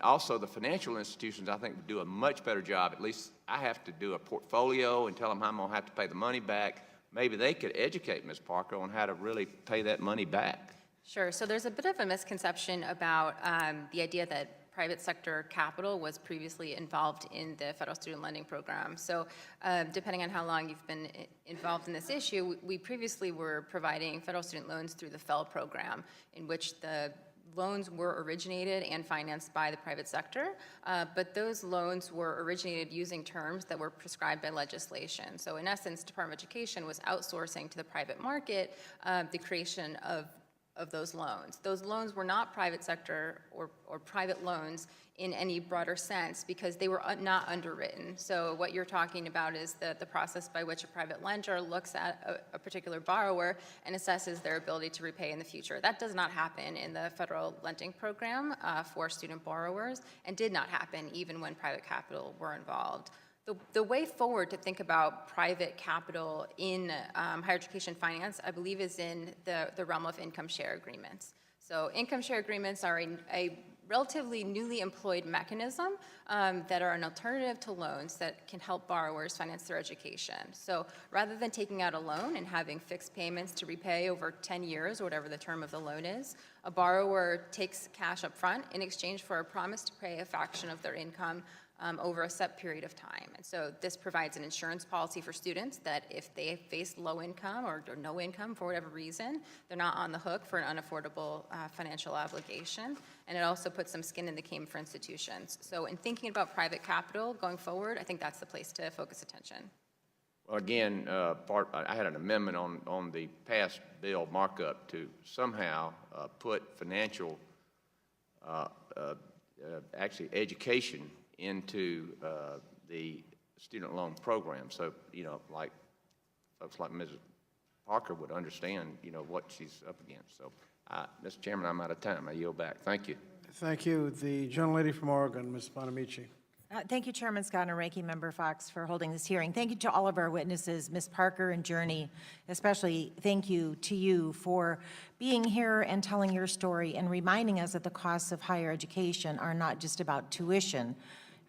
also the financial institutions, I think, would do a much better job. At least I have to do a portfolio and tell them I'm going to have to pay the money back. Maybe they could educate Ms. Parker on how to really pay that money back. Sure. So there's a bit of a misconception about the idea that private sector capital was previously involved in the federal student lending program. So depending on how long you've been involved in this issue, we previously were providing federal student loans through the FEL program, in which the loans were originated and financed by the private sector, but those loans were originated using terms that were prescribed by legislation. So in essence, Department of Education was outsourcing to the private market the creation of those loans. Those loans were not private sector or private loans in any broader sense because they were not underwritten. So what you're talking about is the process by which a private lender looks at a particular borrower and assesses their ability to repay in the future. That does not happen in the federal lending program for student borrowers, and did not happen even when private capital were involved. The way forward to think about private capital in higher education finance, I believe, is in the realm of income share agreements. So income share agreements are a relatively newly employed mechanism that are an alternative to loans that can help borrowers finance their education. So rather than taking out a loan and having fixed payments to repay over 10 years, or whatever the term of the loan is, a borrower takes cash up front in exchange for a promise to pay a fraction of their income over a set period of time. And so this provides an insurance policy for students that if they face low income or no income for whatever reason, they're not on the hook for an unaffordable financial obligation. And it also puts some skin in the game for institutions. So in thinking about private capital going forward, I think that's the place to focus attention. Well, again, I had an amendment on the past bill markup to somehow put financial, actually education into the student loan program. So, you know, like folks like Mrs. Parker would understand, you know, what she's up against. So, Mr. Chairman, I'm out of time. I yield back. Thank you. Thank you. The gentlelady from Oregon, Ms. Bonamici. Thank you, Chairman Scott and Ranking Member Fox, for holding this hearing. Thank you to all of our witnesses, Ms. Parker and Journey. Especially thank you to you for being here and telling your story and reminding us that the costs of higher education are not just about tuition,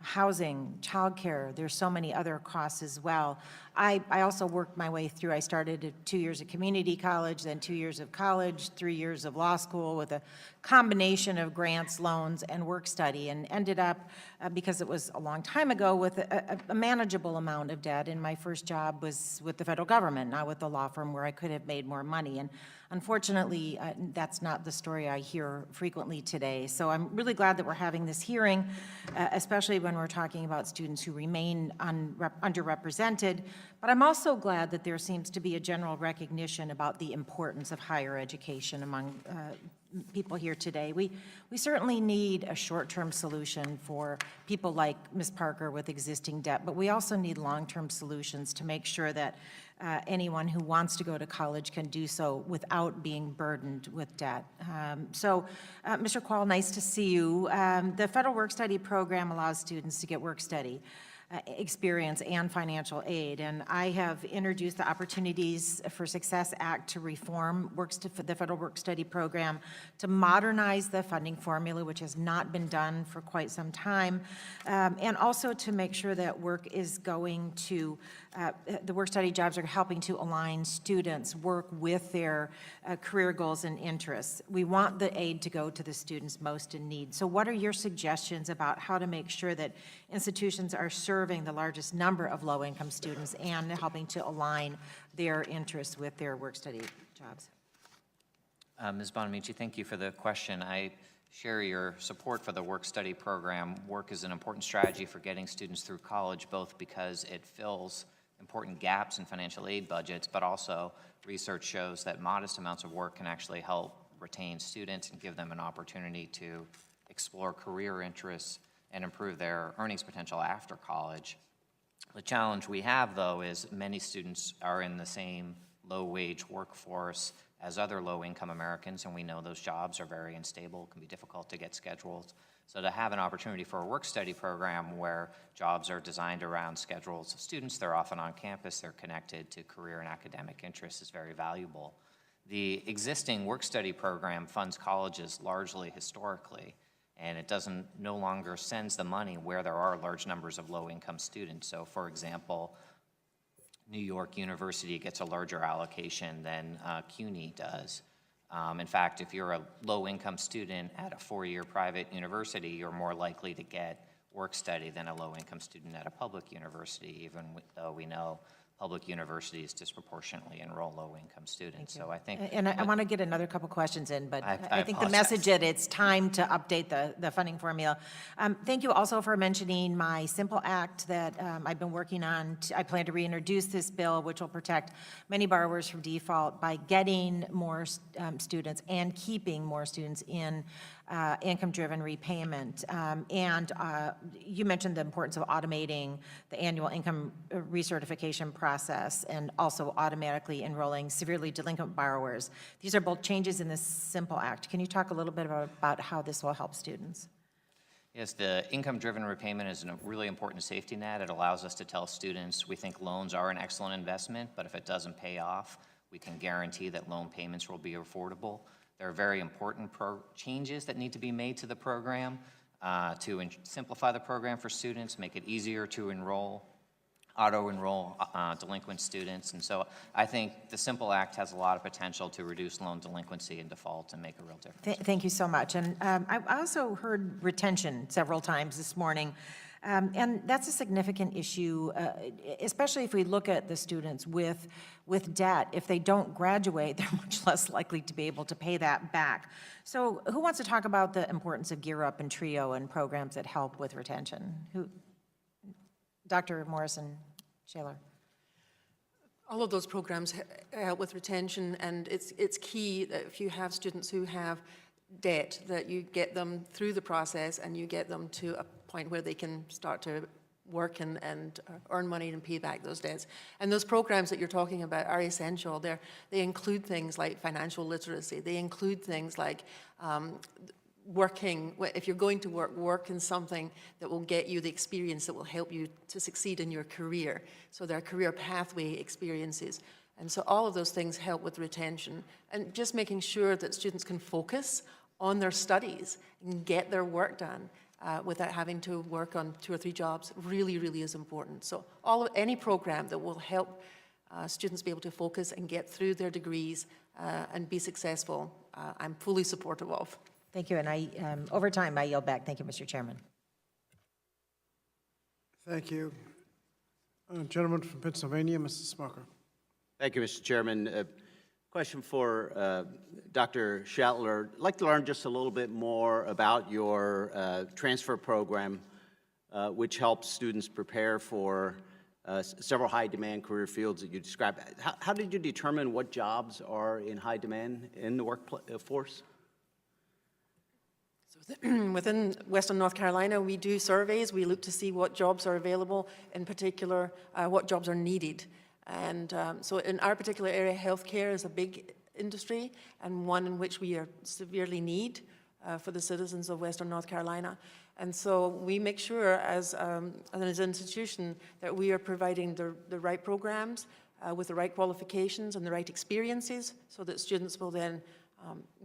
housing, childcare. There's so many other costs as well. I also worked my way through. I started at 2 years of community college, then 2 years of college, 3 years of law school with a combination of grants, loans, and work study, and ended up, because it was a long time ago, with a manageable amount of debt. And my first job was with the federal government, not with the law firm where I could have made more money. And unfortunately, that's not the story I hear frequently today. So I'm really glad that we're having this hearing, especially when we're talking about students who remain underrepresented. But I'm also glad that there seems to be a general recognition about the importance of higher education among people here today. We certainly need a short-term solution for people like Ms. Parker with existing debt, but we also need long-term solutions to make sure that anyone who wants to go to college can do so without being burdened with debt. Mr. Quall, nice to see you. The Federal Work-Study Program allows students to get work-study experience and financial aid. And I have introduced the Opportunities for Success Act to reform the Federal Work-Study Program, to modernize the funding formula, which has not been done for quite some time, and also to make sure that work is going to, the work-study jobs are helping to align students' work with their career goals and interests. We want the aid to go to the students most in need. So what are your suggestions about how to make sure that institutions are serving the largest number of low-income students and helping to align their interests with their work-study jobs? Ms. Bonamici, thank you for the question. I share your support for the work-study program. Work is an important strategy for getting students through college, both because it fills important gaps in financial aid budgets, but also research shows that modest amounts of work can actually help retain students and give them an opportunity to explore career interests and improve their earnings potential after college. The challenge we have, though, is many students are in the same low-wage workforce as other low-income Americans, and we know those jobs are very unstable, can be difficult to get scheduled. So to have an opportunity for a work-study program where jobs are designed around schedules of students, they're often on campus, they're connected to career and academic interests, is very valuable. The existing work-study program funds colleges largely historically, and it no longer sends the money where there are large numbers of low-income students. So, for example, New York University gets a larger allocation than CUNY does. In fact, if you're a low-income student at a four-year private university, you're more likely to get work-study than a low-income student at a public university, even though we know public universities disproportionately enroll low-income students. So I think... And I want to get another couple questions in, but I think the apologize. message that it's time to update the funding formula. Thank you also for mentioning my Simple Act that I've been working on. I plan to reintroduce this bill, which will protect many borrowers from default by getting more students and keeping more students in income-driven repayment. You mentioned the importance of automating the annual income recertification process and also automatically enrolling severely delinquent borrowers. These are both changes in the Simple Act. Can you talk a little bit about how this will help students? Yes, the income-driven repayment is a really important safety net. It allows us to tell students we think loans are an excellent investment, but if it doesn't pay off, we can guarantee that loan payments will be affordable. There are very important changes that need to be made to the program to simplify the program for students, make it easier to enroll, auto-enroll delinquent students. And so I think the Simple Act has a lot of potential to reduce loan delinquency and default and make a real difference. Thank you so much. And I also heard retention several times this morning. And that's a significant issue, especially if we look at the students with debt. If they don't graduate, they're much less likely to be able to pay that back. So who wants to talk about the importance of Gear Up and TRIO and programs that help with retention? Dr. Morrison Shaler. All of those programs help with retention, and it's key that if you have students who have debt, that you get them through the process and you get them to a point where they can start to work and earn money and pay back those debts. And those programs that you're talking about are essential. They include things like financial literacy. They include things like working, if you're going to work in something that will get you the experience that will help you to succeed in your career. So there are career pathway experiences. And so all of those things help with retention. And just making sure that students can focus on their studies and get their work done without having to work on 2 or 3 jobs really, really is important. So any program that will help students be able to focus and get through their degrees and be successful, I'm fully supportive of. Thank you, and over time, I yield back. Thank you, Mr. Chairman. Thank you. Gentleman from Pennsylvania, Mr. Smucker. Thank you, Mr. Chairman. Question for Dr. Shetler. I'd like to learn just a little bit more about your transfer program, which helps students prepare for several high-demand career fields that you described. How did you determine what jobs are in high demand in the workforce? Within Western North Carolina, we do surveys. We look to see what jobs are available, in particular, what jobs are needed. And so in our particular area, healthcare is a big industry and one in which we are severely need for the citizens of Western North Carolina. And so we make sure as an institution that we are providing the right programs with the right qualifications and the right experiences so that students will then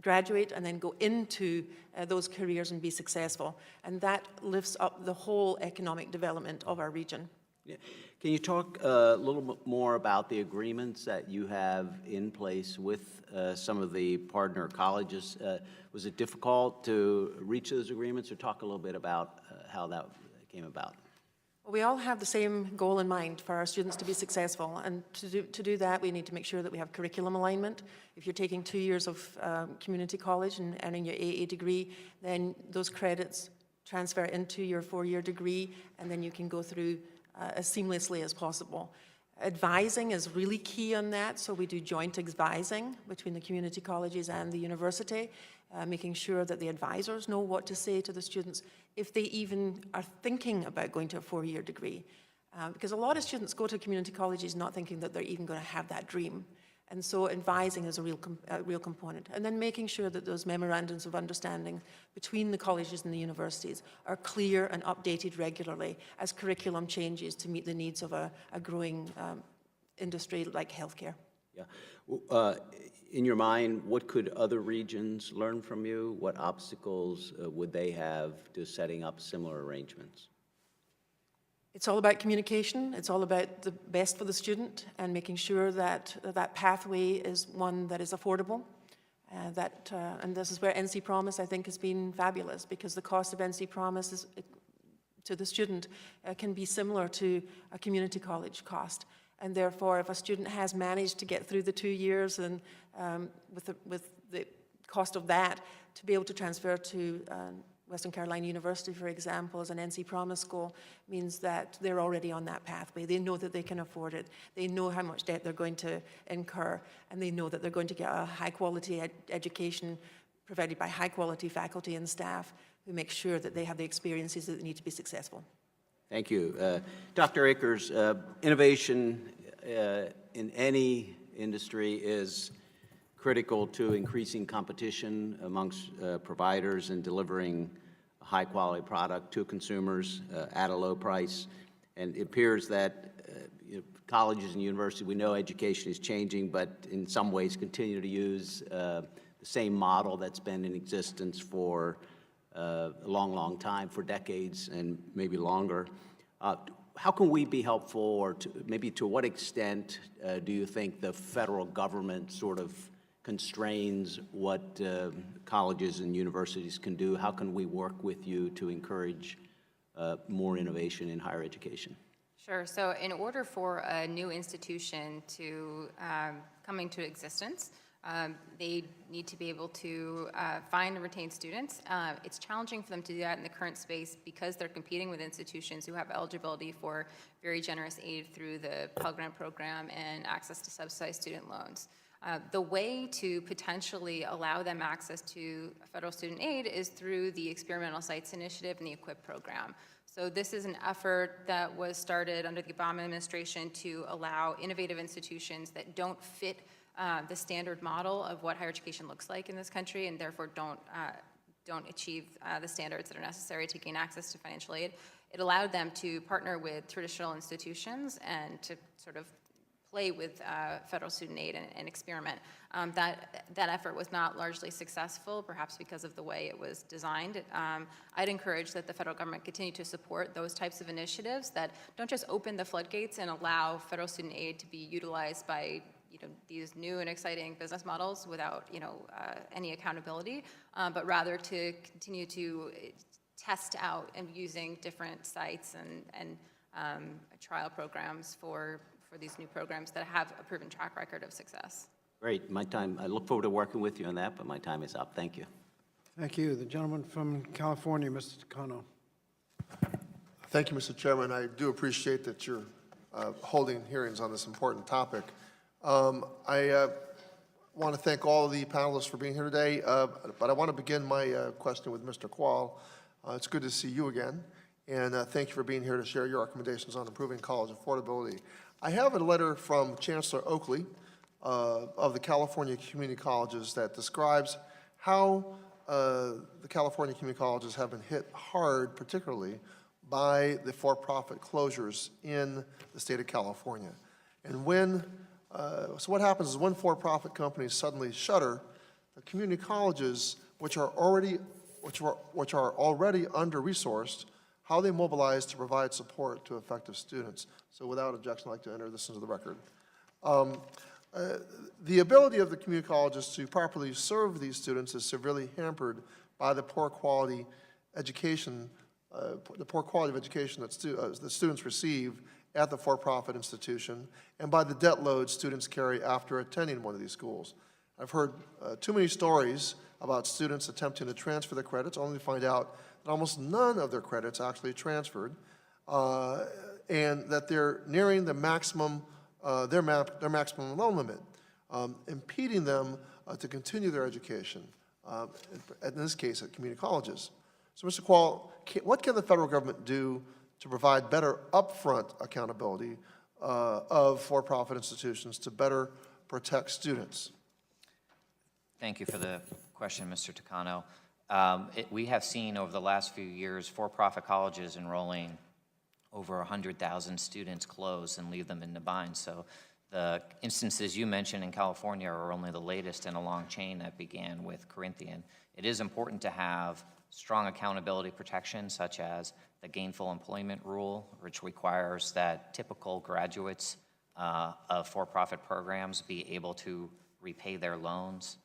graduate and then go into those careers and be successful. And that lifts up the whole economic development of our region. Yeah. Can you talk a little bit more about the agreements that you have in place with some of the partner colleges? Was it difficult to reach those agreements, or talk a little bit about how that came about? We all have the same goal in mind for our students to be successful, and to do that we need to make sure that we have curriculum alignment. If you're taking 2 years of community college and earning your AA degree, then those credits transfer into your 4-year degree, and then you can go through as seamlessly as possible. Advising is really key on that, so we do joint advising between the community colleges and the university, making sure that the advisors know what to say to the students if they even are thinking about going to a 4-year degree. Because a lot of students go to community colleges not thinking that they're even going to have that dream. And so advising is a real component. And then making sure that those memorandums of understanding between the colleges and the universities are clear and updated regularly as curriculum changes to meet the needs of a growing industry like healthcare. Yeah. In your mind, what could other regions learn from you? What obstacles would they have to setting up similar arrangements? It's all about communication. It's all about the best for the student and making sure that that pathway is one that is affordable. And this is where NC Promise, I think, has been fabulous, because the cost of NC Promise to the student can be similar to a community college cost. And therefore, if a student has managed to get through the 2 years and with the cost of that, to be able to transfer to Western Carolina University, for example, as an NC Promise school, means that they're already on that pathway. They know that they can afford it. They know how much debt they're going to incur, and they know that they're going to get a high-quality education provided by high-quality faculty and staff who make sure that they have the experiences that they need to be successful. Thank you. Dr. Akers, innovation in any industry is critical to increasing competition amongst providers and delivering a high-quality product to consumers at a low price. And it appears that colleges and universities, we know education is changing, but in some ways continue to use the same model that's been in existence for a long, long time, for decades and maybe longer. How can we be helpful, or maybe to what extent do you think the federal government sort of constrains what colleges and universities can do? How can we work with you to encourage more innovation in higher education? Sure. So in order for a new institution to come into existence, they need to be able to find and retain students. It's challenging for them to do that in the current space because they're competing with institutions who have eligibility for very generous aid through the Pell Grant program and access to subsidized student loans. The way to potentially allow them access to federal student aid is through the Experimental Sites Initiative and the EQUIP program. So this is an effort that was started under the Obama administration to allow innovative institutions that don't fit the standard model of what higher education looks like in this country and therefore don't achieve the standards that are necessary to gain access to financial aid. It allowed them to partner with traditional institutions and to sort of play with federal student aid and experiment. That effort was not largely successful, perhaps because of the way it was designed. I'd encourage that the federal government continue to support those types of initiatives that don't just open the floodgates and allow federal student aid to be utilized by these new and exciting business models without any accountability, but rather to continue to test out and using different sites and trial programs for these new programs that have a proven track record of success. Great. My time, I look forward to working with you on that, but my time is up. Thank you. Thank you. The gentleman from California, Mr. Takano. Thank you, Mr. Chairman. I do appreciate that you're holding hearings on this important topic. I want to thank all of the panelists for being here today, but I want to begin my question with Mr. Quall. It's good to see you again, and thank you for being here to share your recommendations on improving college affordability. I have a letter from Chancellor Oakley of the California Community Colleges that describes how the California Community Colleges have been hit hard, particularly by the for-profit closures in the state of California. And so what happens is when for-profit companies suddenly shutter, the community colleges, which are already under-resourced, how they mobilize to provide support to affected students. So without objection, I'd like to enter this into the record. The ability of the community colleges to properly serve these students is severely hampered by the poor quality education, that the students receive at the for-profit institution, and by the debt load students carry after attending one of these schools. I've heard too many stories about students attempting to transfer their credits, only to find out that almost none of their credits actually transferred, and that they're nearing the maximum, their maximum loan limit, impeding them to continue their education, in this case at community colleges. So Mr. Quall, what can the federal government do to provide better upfront accountability of for-profit institutions to better protect students? Thank you for the question, Mr. Takano. We have seen over the last few years for-profit colleges enrolling over 100,000 students close and leave them in the bind. So the instances you mentioned in California are only the latest in a long chain that began with Corinthian. It is important to have strong accountability protections, such as the gainful employment rule, which requires that typical graduates of for-profit programs be able to repay their loans.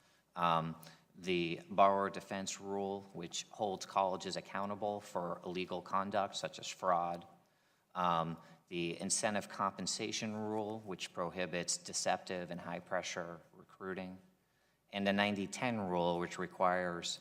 The borrower defense rule, which holds colleges accountable for illegal conduct, such as fraud. The incentive compensation rule, which prohibits deceptive and high-pressure recruiting. And the 90-10 rule, which requires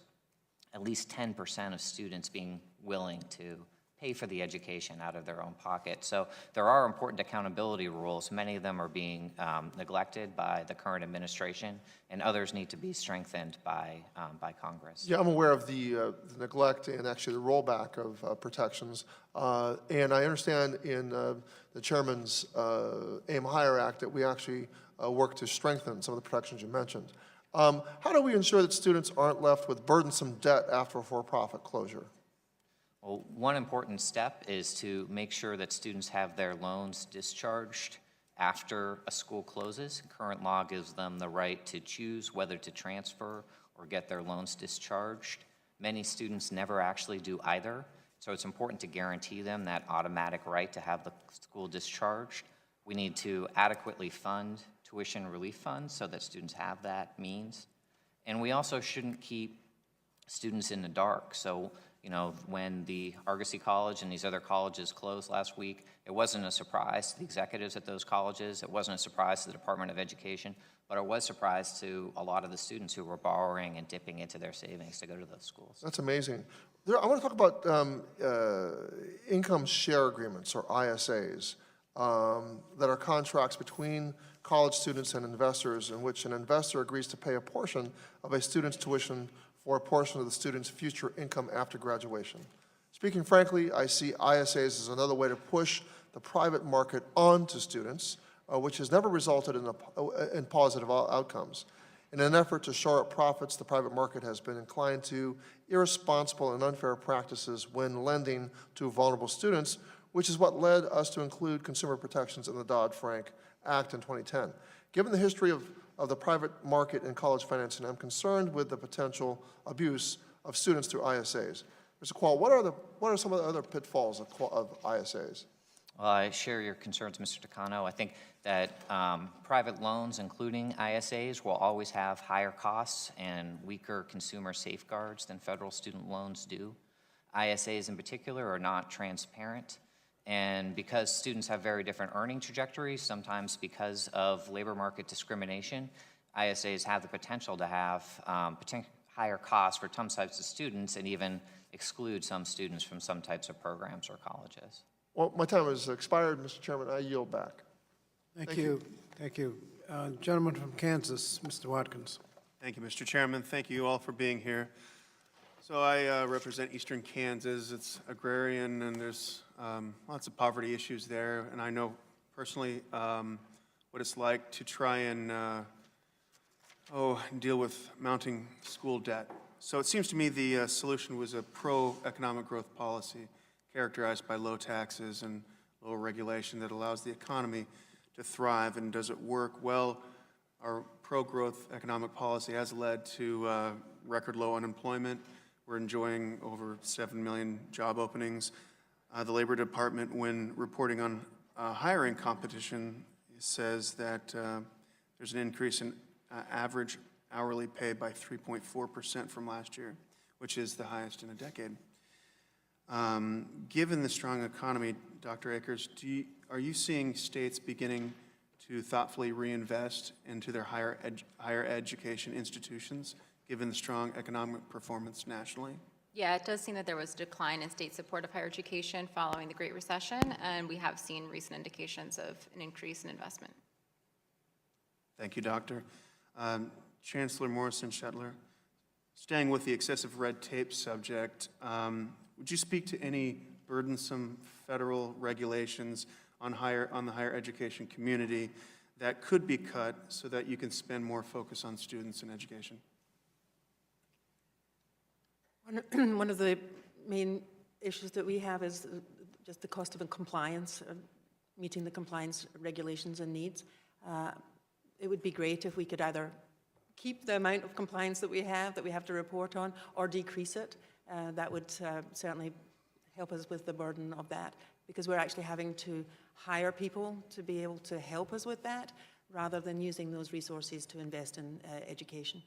at least 10% of students being willing to pay for the education out of their own pocket. So there are important accountability rules. Many of them are being neglected by the current administration, and others need to be strengthened by Congress. Yeah, I'm aware of the neglect and actually the rollback of protections. And I understand in the Chairman's Aim Higher Act that we actually work to strengthen some of the protections you mentioned. How do we ensure that students aren't left with burdensome debt after a for-profit closure? Well, one important step is to make sure that students have their loans discharged after a school closes. Current law gives them the right to choose whether to transfer or get their loans discharged. Many students never actually do either, so it's important to guarantee them that automatic right to have the school discharged. We need to adequately fund tuition relief funds so that students have that means. And we also shouldn't keep students in the dark. So You know, when the Argosy College and these other colleges closed last week, it wasn't a surprise to the executives at those colleges. It wasn't a surprise to the Department of Education, but it was a surprise to a lot of the students who were borrowing and dipping into their savings to go to those schools. That's amazing. I want to talk about income share agreements, or ISAs, that are contracts between college students and investors in which an investor agrees to pay a portion of a student's tuition for a portion of the student's future income after graduation. Speaking frankly, I see ISAs as another way to push the private market onto students, which has never resulted in positive outcomes. In an effort to shore up profits, the private market has been inclined to irresponsible and unfair practices when lending to vulnerable students, which is what led us to include consumer protections in the Dodd-Frank Act in 2010. Given the history of the private market in college financing, I'm concerned with the potential abuse of students through ISAs. Mr. Qual, what are some of the other pitfalls of ISAs? Well, I share your concerns, Mr. Takano. I think that private loans, including ISAs, will always have higher costs and weaker consumer safeguards than federal student loans do. ISAs in particular are not transparent, and because students have very different earning trajectories, sometimes because of labor market discrimination, ISAs have the potential to have higher costs for some types of students and even exclude some students from some types of programs or colleges. Well, my time has expired, Mr. Chairman. I yield back. Thank you. Thank you. Gentleman from Kansas, Mr. Watkins. Thank you, Mr. Chairman. Thank you all for being here. So I represent Eastern Kansas. It's agrarian, and there's lots of poverty issues there. And I know personally what it's like to try and deal with mounting school debt. So it seems to me the solution was a pro-economic growth policy characterized by low taxes and low regulation that allows the economy to thrive. And does it work? Well, our pro-growth economic policy has led to record low unemployment. We're enjoying over 7 million job openings. The Labor Department, when reporting on hiring competition, says that there's an increase in average hourly pay by 3.4% from last year, which is the highest in a decade. Given the strong economy, Dr. Akers, are you seeing states beginning to thoughtfully reinvest into their higher education institutions, given the strong economic performance nationally? Yeah, it does seem that there was a decline in state support of higher education following the Great Recession, and we have seen recent indications of an increase in investment. Thank you, Doctor. Chancellor Morrison-Shetler, staying with the excessive red tape subject, would you speak to any burdensome federal regulations on the higher education community that could be cut so that you can spend more focus on students and education? One of the main issues that we have is just the cost of compliance, meeting the compliance regulations and needs. It would be great if we could either keep the amount of compliance that we have to report on, or decrease it. That would certainly help us with the burden of that, because we're actually having to hire people to be able to help us with that, rather than using those resources to invest in education.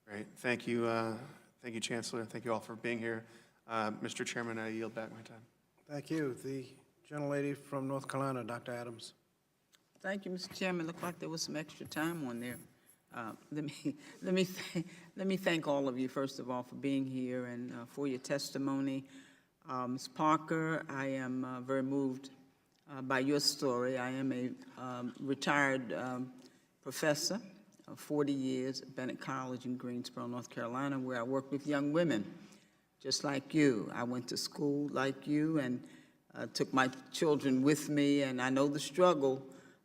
Great. Thank you. Thank you, Chancellor. Thank you all for being here. Mr. Chairman, I yield back my time. Thank you. The gentlelady from North Carolina, Dr. Adams. Thank you, Mr. Chairman. Looked like there was some extra time on there. Let me thank all of you, first of all, for being here and for your testimony. Ms. Parker, I am very moved by your story. I am a retired professor of 40 years at Bennett College in Greensboro, North Carolina, where I work with young women, just like you. I went to school like you and took my children with me, and I know the struggle.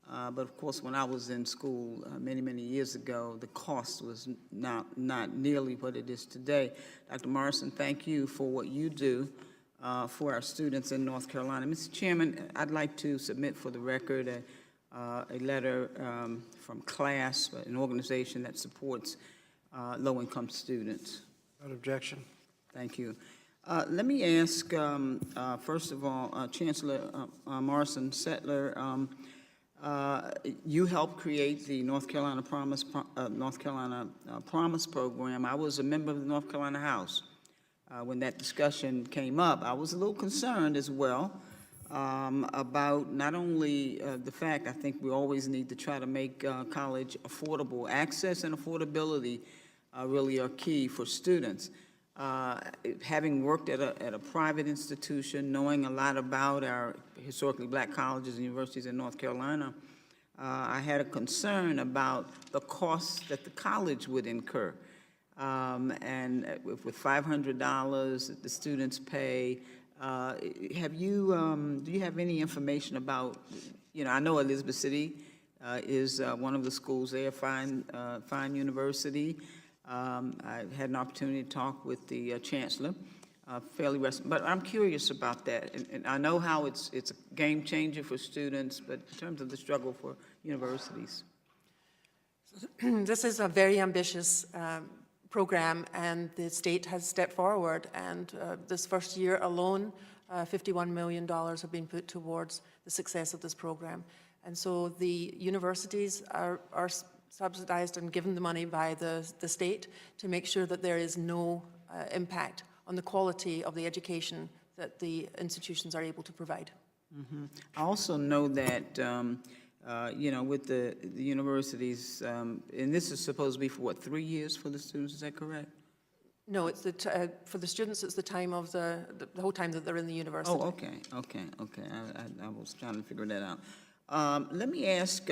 But of course, when I was in school many, many years ago, the cost was not nearly what it is today. Dr. Morrison, thank you for what you do for our students in North Carolina. Mr. Chairman, I'd like to submit for the record a letter from CLASS, an organization that supports low-income students. Without objection. Thank you. Let me ask, first of all, Chancellor Morrison-Shetler, you helped create the North Carolina Promise Program. I was a member of the North Carolina House when that discussion came up, I was a little concerned as well about not only the fact, I think we always need to try to make college affordable. Access and affordability really are key for students. Having worked at a private institution, knowing a lot about our historically black colleges and universities in North Carolina, I had a concern about the costs that the college would incur. And with $500 that the students pay, do you have any information about, I know Elizabeth City is one of the schools there, fine university. I had an opportunity to talk with the chancellor, but I'm curious about that. And I know how it's a game changer for students, but in terms of the struggle for universities. This is a very ambitious program, and the state has stepped forward, and this first year alone, $51 million have been put towards the success of this program. And so the universities are subsidized and given the money by the state to make sure that there is no impact on the quality of the education that the institutions are able to provide. Mm-hmm. I also know that, with the universities, and this is supposed to be for what, 3 years for the students, is that correct? No, it's for the students, it's the time of the whole time that they're in the university. Oh, okay. I was trying to figure that out. Let me ask,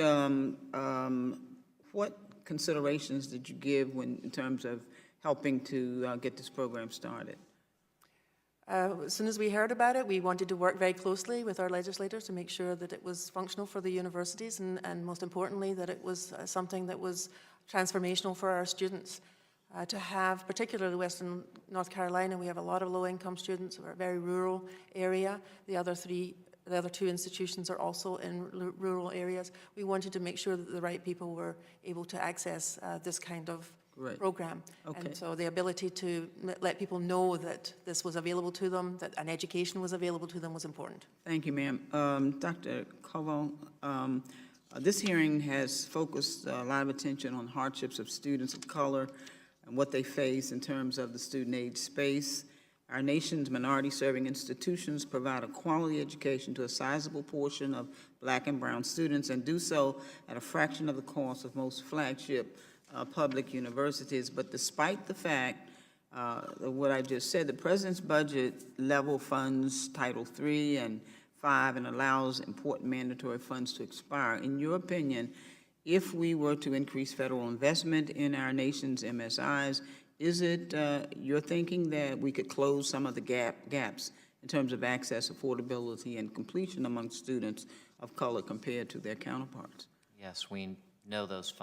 what considerations did you give in terms of helping to get this program started? As soon as we heard about it, we wanted to work very closely with our legislators to make sure that it was functional for the universities and most importantly, that it was something that was transformational for our students. To have, particularly Western North Carolina, we have a lot of low-income students. We're a very rural area. The other two institutions are also in rural areas. We wanted to make sure that the right people were able to access this kind of program. Okay. And so the ability to let people know that this was available to them, that an education was available to them was important. Thank you, ma'am. Dr. Covell, this hearing has focused a lot of attention on hardships of students of color and what they face in terms of the student aid space. Our nation's minority-serving institutions provide a quality education to a sizable portion of black and brown students and do so at a fraction of the cost of most flagship public universities. But despite the fact of what I just said, the president's budget level funds Title III and V and allows important mandatory funds to expire. In your opinion, if we were to increase federal investment in our nation's MSIs, is it your thinking that we could close some of the gaps in terms of access, affordability, and completion among students of color compared to their counterparts? Yes, we know those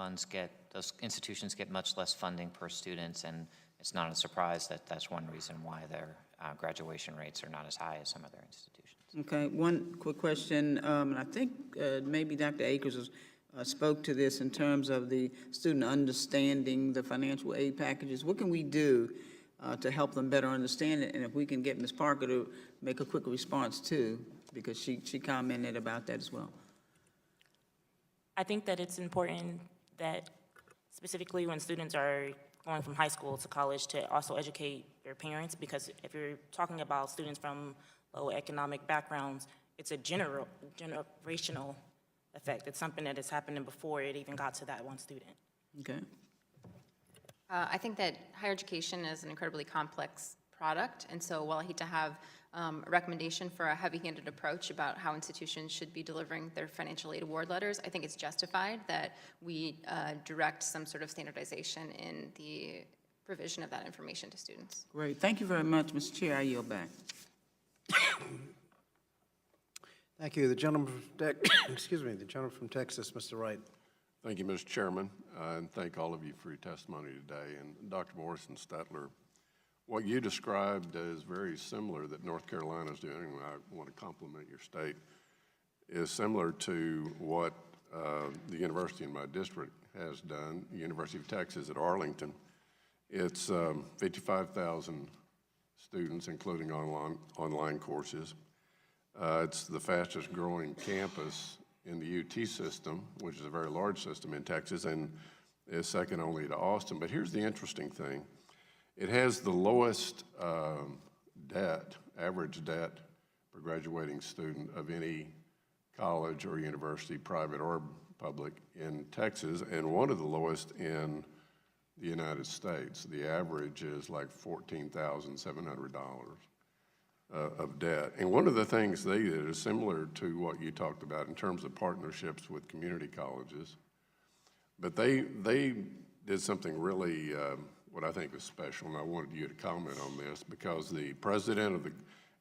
institutions get much less funding per student, and it's not a surprise that that's one reason why their graduation rates are not as high as some other institutions. Okay, one quick question, and I think maybe Dr. Akers spoke to this in terms of the student understanding the financial aid packages. What can we do to help them better understand it? And if we can get Ms. Parker to make a quick response too, because she commented about that as well. I think that it's important that specifically when students are going from high school to college to also educate their parents, because if you're talking about students from low economic backgrounds, it's a generational effect. It's something that is happening before it even got to that one student. Okay. I think that higher education is an incredibly complex product, and so while I hate to have a recommendation for a heavy-handed approach about how institutions should be delivering their financial aid award letters, I think it's justified that we direct some sort of standardization in the provision of that information to students. Great. Thank you very much, Mr. Chair. I yield back. Thank you. The gentleman from the gentleman from Texas, Mr. Wright. Thank you, Mr. Chairman, and thank all of you for your testimony today. And Dr. Morrison Stetler, what you described is very similar that North Carolina is doing, and I want to compliment your state, is similar to what the university in my district has done, the University of Texas at Arlington. It's 55,000 students, including online courses. It's the fastest growing campus in the UT system, which is a very large system in Texas and is second only to Austin. But here's the interesting thing. It has the lowest debt, average debt per graduating student of any college or university, private or public, in Texas, and one of the lowest in the United States. The average is like $14,700 of debt. And one of the things they did is similar to what you talked about in terms of partnerships with community colleges, but they did something really, what I think is special, and I wanted you to comment on this, because the president of the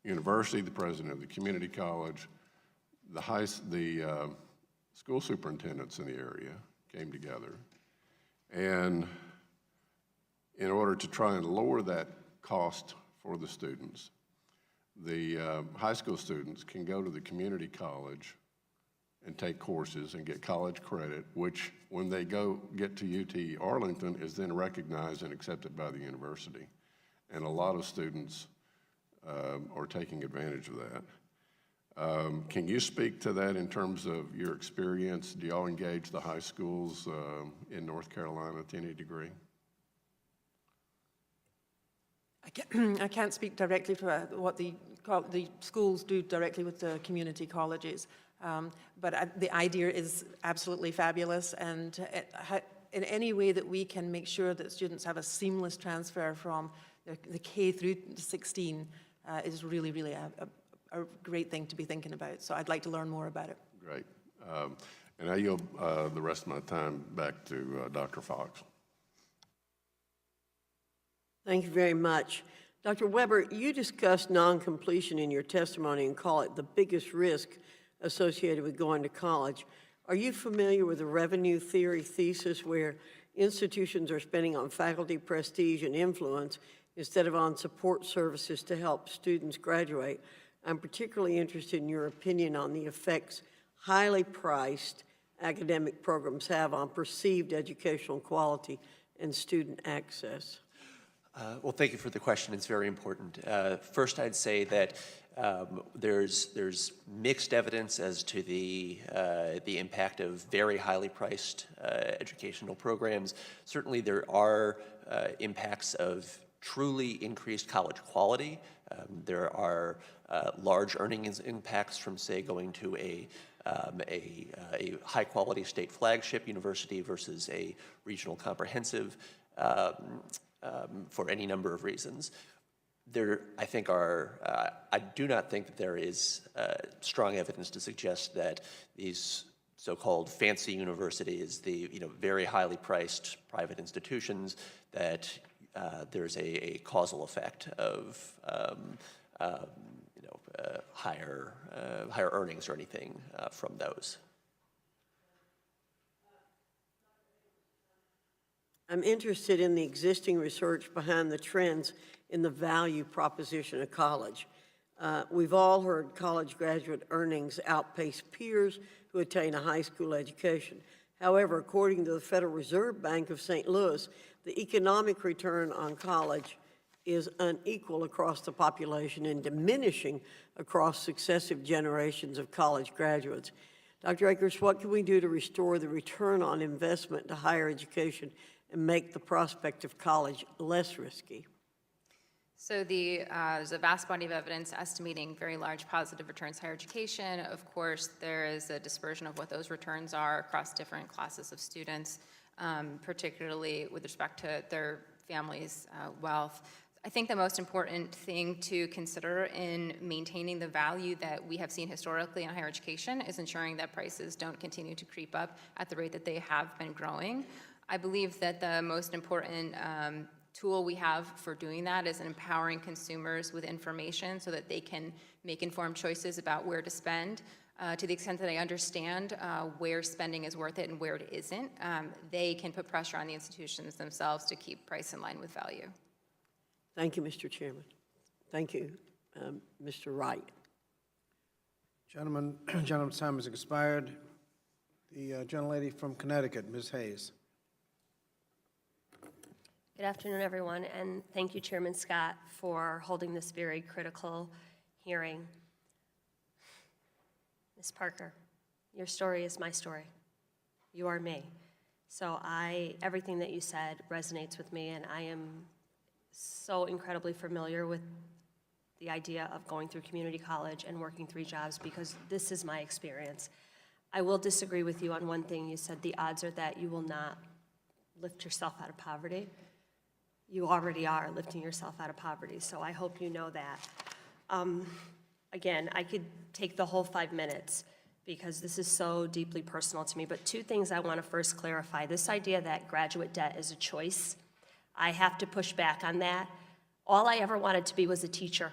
university, the president of the community college, the school superintendents in the area came together, and in order to try and lower that cost for the students, the high school students can go to the community college and take courses and get college credit, which when they get to UT Arlington is then recognized and accepted by the university. And a lot of students are taking advantage of that. Can you speak to that in terms of your experience? Do y'all engage the high schools in North Carolina to any degree? I can't speak directly to what the schools do directly with the community colleges, but the idea is absolutely fabulous, and in any way that we can make sure that students have a seamless transfer from the K through 16 is really, really a great thing to be thinking about. So I'd like to learn more about it. Great. And I yield the rest of my time back to Dr. Fox. Thank you very much. Dr. Weber, you discussed non-completion in your testimony and call it the biggest risk associated with going to college. Are you familiar with the revenue theory thesis where institutions are spending on faculty prestige and influence instead of on support services to help students graduate? I'm particularly interested in your opinion on the effects highly priced academic programs have on perceived educational quality and student access. Well, thank you for the question. It's very important. First, I'd say that there's mixed evidence as to the impact of very highly priced educational programs. Certainly, there are impacts of truly increased college quality. There are large earnings impacts from, say, going to a high-quality state flagship university versus a regional comprehensive. For any number of reasons. I do not think that there is strong evidence to suggest that these so-called fancy universities, the very highly priced private institutions, that there's a causal effect of higher earnings or anything from those. I'm interested in the existing research behind the trends in the value proposition of college. We've all heard college graduate earnings outpace peers who attain a high school education. However, according to the Federal Reserve Bank of St. Louis, the economic return on college is unequal across the population and diminishing across successive generations of college graduates. Dr. Akers, what can we do to restore the return on investment to higher education and make the prospect of college less risky? So there's a vast body of evidence estimating very large positive returns to higher education. Of course, there is a dispersion of what those returns are across different classes of students, particularly with respect to their families' wealth. I think the most important thing to consider in maintaining the value that we have seen historically in higher education is ensuring that prices don't continue to creep up at the rate that they have been growing. I believe that the most important tool we have for doing that is empowering consumers with information so that they can make informed choices about where to spend. To the extent that they understand where spending is worth it and where it isn't, they can put pressure on the institutions themselves to keep price in line with value. Thank you, Mr. Chairman. Thank you, Mr. Wright. Gentleman's time has expired. The gentlelady from Connecticut, Ms. Hayes. Good afternoon, everyone, and thank you, Chairman Scott, for holding this very critical hearing. Ms. Parker, your story is my story. You are me. So everything that you said resonates with me, and I am so incredibly familiar with the idea of going through community college and working 3 jobs because this is my experience. I will disagree with you on one thing. You said the odds are that you will not lift yourself out of poverty. You already are lifting yourself out of poverty, so I hope you know that. Again, I could take the whole 5 minutes because this is so deeply personal to me, but 2 things I want to first clarify. This idea that graduate debt is a choice, I have to push back on that. All I ever wanted to be was a teacher.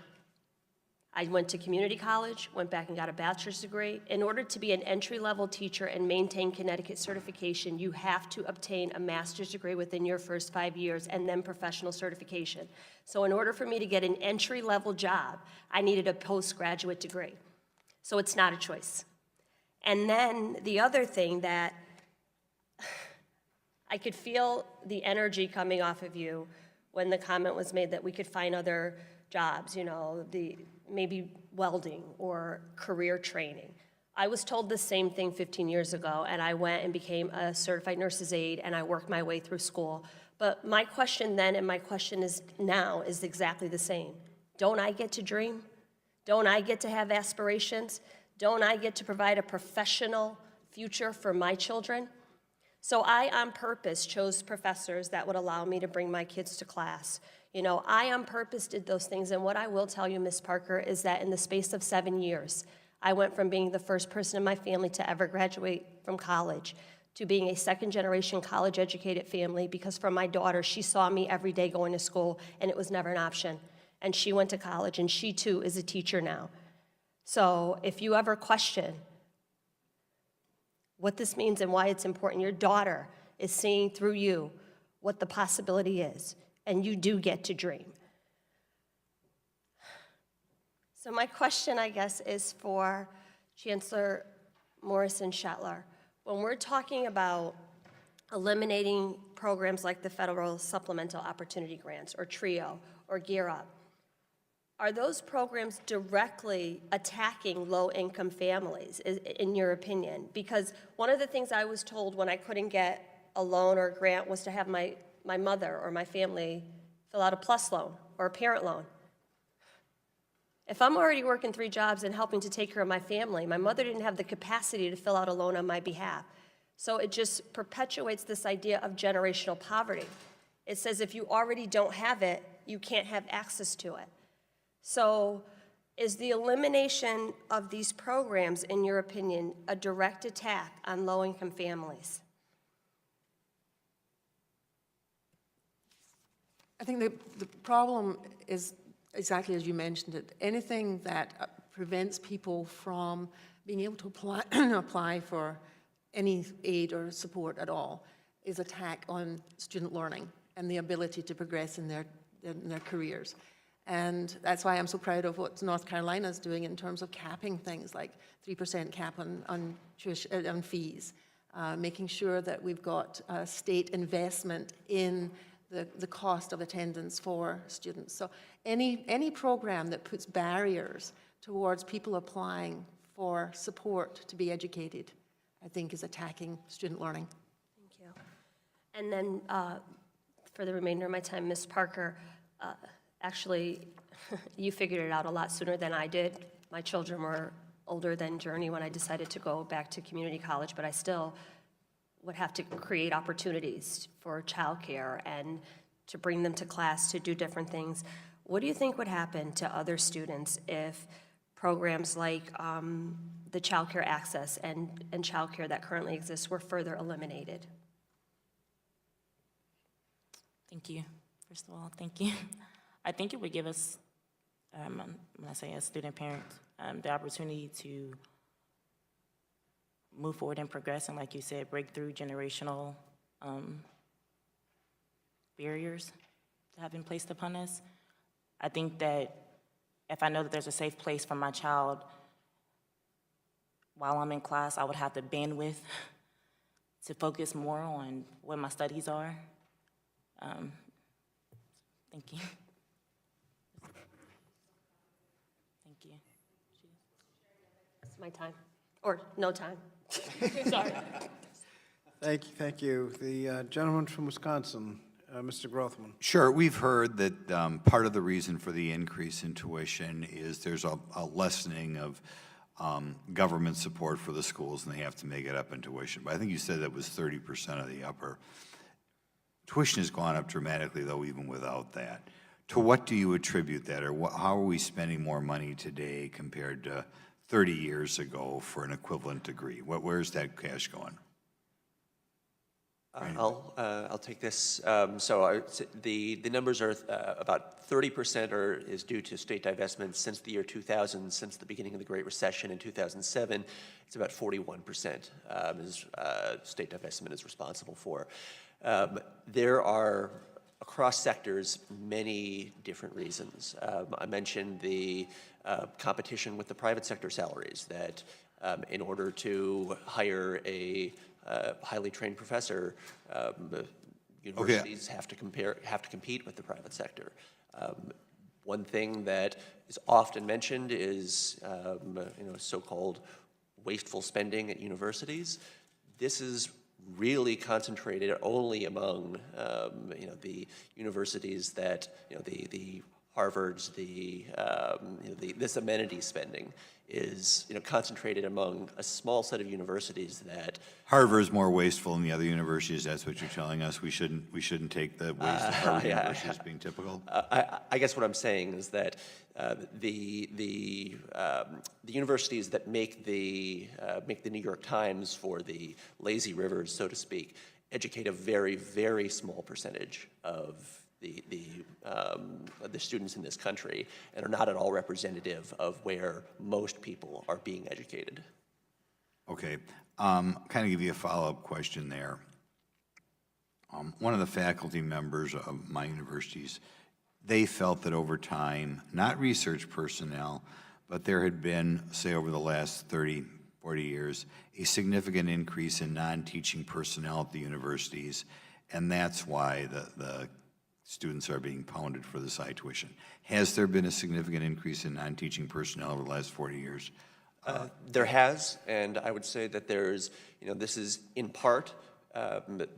I went to community college, went back and got a bachelor's degree. In order to be an entry-level teacher and maintain Connecticut certification, you have to obtain a master's degree within your first 5 years and then professional certification. So in order for me to get an entry-level job, I needed a postgraduate degree. So it's not a choice. And then the other thing that I could feel the energy coming off of you when the comment was made that we could find other jobs, you know, maybe welding or career training. I was told the same thing 15 years ago, and I went and became a certified nurse's aide, and I worked my way through school. But my question then and my question is now is exactly the same. Don't I get to dream? Don't I get to have aspirations? Don't I get to provide a professional future for my children? So I, on purpose, chose professors that would allow me to bring my kids to class. You know, I, on purpose, did those things. And what I will tell you, Ms. Parker, is that in the space of 7 years, I went from being the first person in my family to ever graduate from college to being a second-generation college-educated family because from my daughter, she saw me every day going to school, and it was never an option. And she went to college, and she, too, is a teacher now. So if you ever question what this means and why it's important, your daughter is seeing through you what the possibility is, and you do get to dream. So my question, I guess, is for Chancellor Morrison-Shetler. When we're talking about eliminating programs like the Federal Supplemental Opportunity Grants or TRIO or Gear Up, are those programs directly attacking low-income families, in your opinion? Because one of the things I was told when I couldn't get a loan or a grant was to have my mother or my family fill out a PLUS loan or a parent loan. If I'm already working 3 jobs and helping to take care of my family, my mother didn't have the capacity to fill out a loan on my behalf. So it just perpetuates this idea of generational poverty. It says if you already don't have it, you can't have access to it. So is the elimination of these programs, in your opinion, a direct attack on low-income families? I think the problem is exactly as you mentioned it. Anything that prevents people from being able to apply for any aid or support at all is attack on student learning and the ability to progress in their careers. And that's why I'm so proud of what North Carolina is doing in terms of capping things like 3% cap on fees, making sure that we've got state investment in the cost of attendance for students. So any program that puts barriers towards people applying for support to be educated, I think is attacking student learning. Thank you. And then for the remainder of my time, Ms. Parker, actually, you figured it out a lot sooner than I did. My children were older than Journey when I decided to go back to community college, but I still would have to create opportunities for childcare and to bring them to class to do different things. What do you think would happen to other students if programs like the childcare access and childcare that currently exists were further eliminated? Thank you. First of all, thank you. I think it would give us, when I say as student parents, the opportunity to move forward and progress, and like you said, break through generational barriers that have been placed upon us. I think that if I know that there's a safe place for my child while I'm in class, I would have the bandwidth to focus more on what my studies are. Thank you. Thank you. It's my time, or no time. Sorry. Thank you. The gentleman from Wisconsin, Mr. Grothman. Sure. We've heard that part of the reason for the increase in tuition is there's a lessening of government support for the schools, and they have to make it up in tuition. But I think you said that was 30% of the upper. Tuition has gone up dramatically, though, even without that. To what do you attribute that, or how are we spending more money today compared to 30 years ago for an equivalent degree? Where's that cash going? I'll take this. The numbers are about 30% is due to state divestments since the year 2000, since the beginning of the Great Recession in 2007. It's about 41% state divestment is responsible for. There are, across sectors, many different reasons. I mentioned the competition with the private sector salaries, that in order to hire a highly trained professor, universities have to compete with the private sector. One thing that is often mentioned is so-called wasteful spending at universities. This is really concentrated only among the universities that the Harvards, this amenity spending is concentrated among a small set of universities that Harvard's more wasteful than the other universities. That's what you're telling us. We shouldn't take the waste of Harvard University as being typical. I guess what I'm saying is that the universities that make the New York Times for the lazy rivers, so to speak, educate a very, very small percentage of the students in this country, and are not at all representative of where most people are being educated. Okay, kind of give you a follow-up question there. One of the faculty members of my universities, they felt that over time, not research personnel, but there had been, say over the last 30, 40 years, a significant increase in non-teaching personnel at the universities, and that's why the students are being pounded for this high tuition. Has there been a significant increase in non-teaching personnel over the last 40 years? There has, and I would say that there's, this is in part,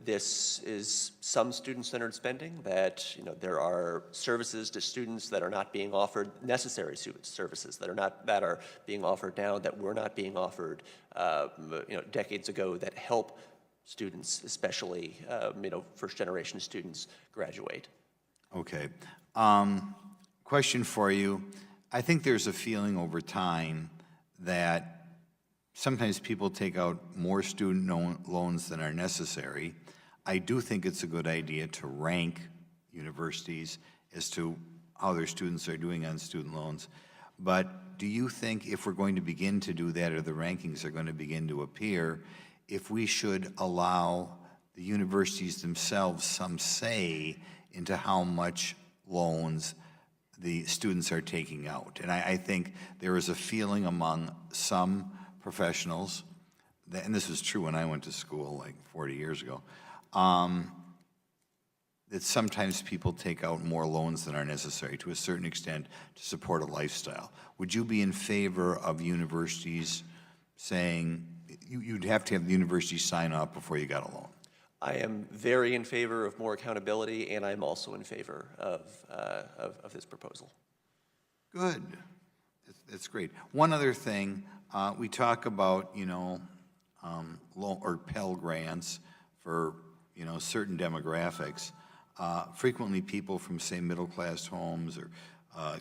this is some student-centered spending, that, there are services to students that are not being offered, necessary services that are being offered now that were not being offered, decades ago, that help students, especially, first-generation students, graduate. Okay. Question for you. I think there's a feeling over time that sometimes people take out more student loans than are necessary. I do think it's a good idea to rank universities as to how their students are doing on student loans. But do you think if we're going to begin to do that, or the rankings are going to begin to appear, if we should allow the universities themselves some say into how much loans the students are taking out? And I think there is a feeling among some professionals, that, and this was true when I went to school like 40 years ago, that sometimes people take out more loans than are necessary to a certain extent to support a lifestyle. Would you be in favor of universities saying, you'd have to have the university sign up before you got a loan? I am very in favor of more accountability, and I'm also in favor of this proposal. Good. That's great. One other thing, we talk about, loan or Pell Grants for, certain demographics. Frequently people from, say, middle-class homes or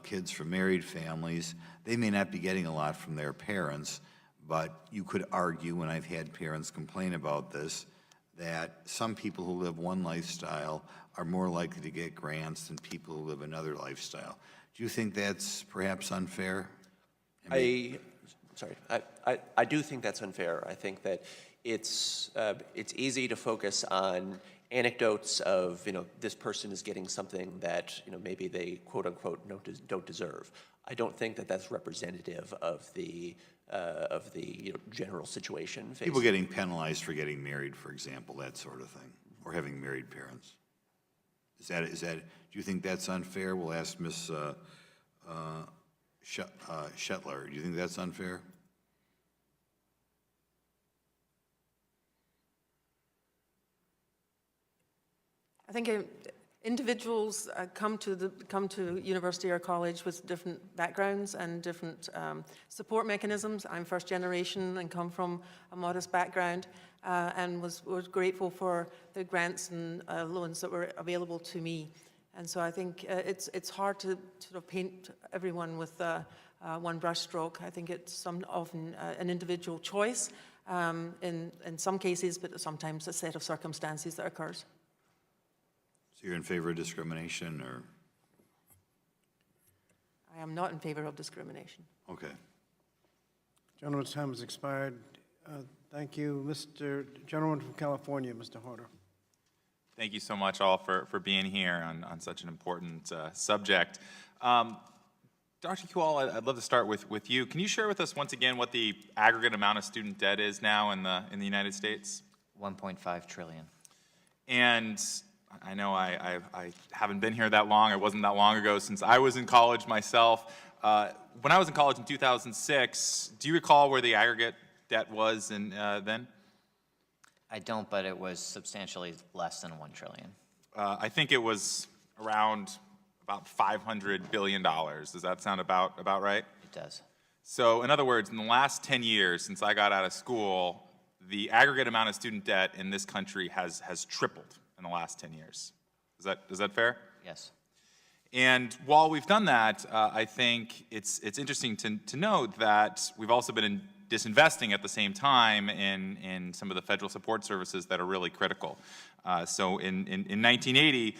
kids from married families, they may not be getting a lot from their parents, but you could argue, and I've had parents complain about this, that some people who live one lifestyle are more likely to get grants than people who live another lifestyle. Do you think that's perhaps unfair? I do think that's unfair. I think that it's easy to focus on anecdotes of, this person is getting something that, maybe they quote unquote don't deserve. I don't think that that's representative of the general situation. People getting penalized for getting married, for example, that sort of thing, or having married parents. Is that? Do you think that's unfair? We'll ask Ms. Shetler. Do you think that's unfair? I think individuals come to university or college with different backgrounds and different support mechanisms. I'm first generation and come from a modest background, and was grateful for the grants and loans that were available to me. And so I think it's hard to sort of paint everyone with one brush stroke. I think it's often an individual choice in some cases, but sometimes a set of circumstances that occurs. So you're in favor of discrimination, or? I am not in favor of discrimination. Okay. Gentleman's time has expired. Thank you. Gentleman from California, Mr. Harder. Thank you so much all for being here on such an important subject. Dr. Kual, I'd love to start with you. Can you share with us once again what the aggregate amount of student debt is now in the United States? 1.5 trillion. And I know I haven't been here that long. It wasn't that long ago since I was in college myself. When I was in college in 2006, do you recall where the aggregate debt was then? I don't, but it was substantially less than 1 trillion. I think it was around about $500 billion. Does that sound about right? It does. So in other words, in the last 10 years since I got out of school, the aggregate amount of student debt in this country has tripled in the last 10 years. Is that fair? Yes. And while we've done that, I think it's interesting to note that we've also been disinvesting at the same time in some of the federal support services that are really critical. So in 1980,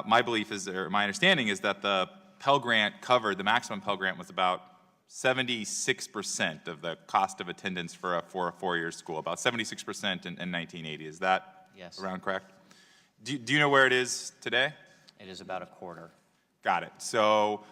my belief is, or my understanding is that the Pell Grant covered, the maximum Pell Grant was about 76% of the cost of attendance for a four-year school, about 76% in 1980. Is that around correct? Do you know where it is today? It is about a quarter. Got it. So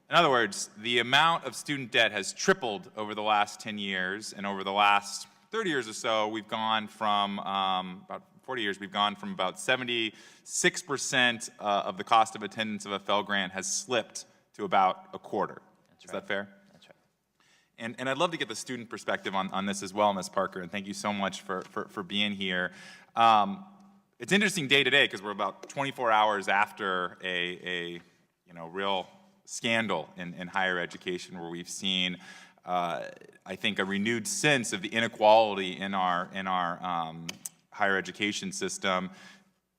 in other words, the amount of student debt has tripled over the last 10 years, and over the last 30 years or so, we've gone from about 40 years, we've gone from about 76% of the cost of attendance of a Pell Grant has slipped to about a quarter. Is that fair? That's right. And I'd love to get the student perspective on this as well, Ms. Parker, and thank you so much for being here. It's interesting day to day because we're about 24 hours after a real scandal in higher education, where we've seen, I think, a renewed sense of the inequality in our higher education system.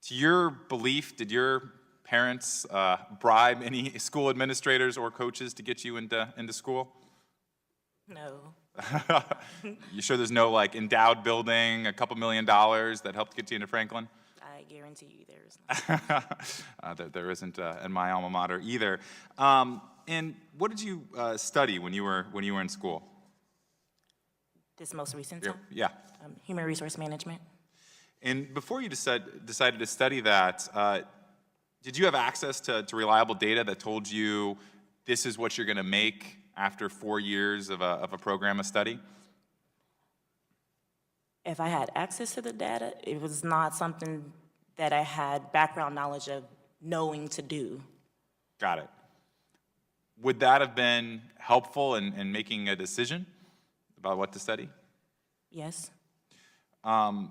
To your belief, did your parents bribe any school administrators or coaches to get you into school? No. You sure there's no endowed building, a couple $1 million that helped get you into Franklin? I guarantee you there is not. There isn't in my alma mater either. And what did you study when you were in school? This most recent time? Yeah. Human resource management. And before you decided to study that, did you have access to reliable data that told you this is what you're going to make after 4 years of a program of study? If I had access to the data, it was not something that I had background knowledge of knowing to do. Got it. Would that have been helpful in making a decision about what to study? Yes. And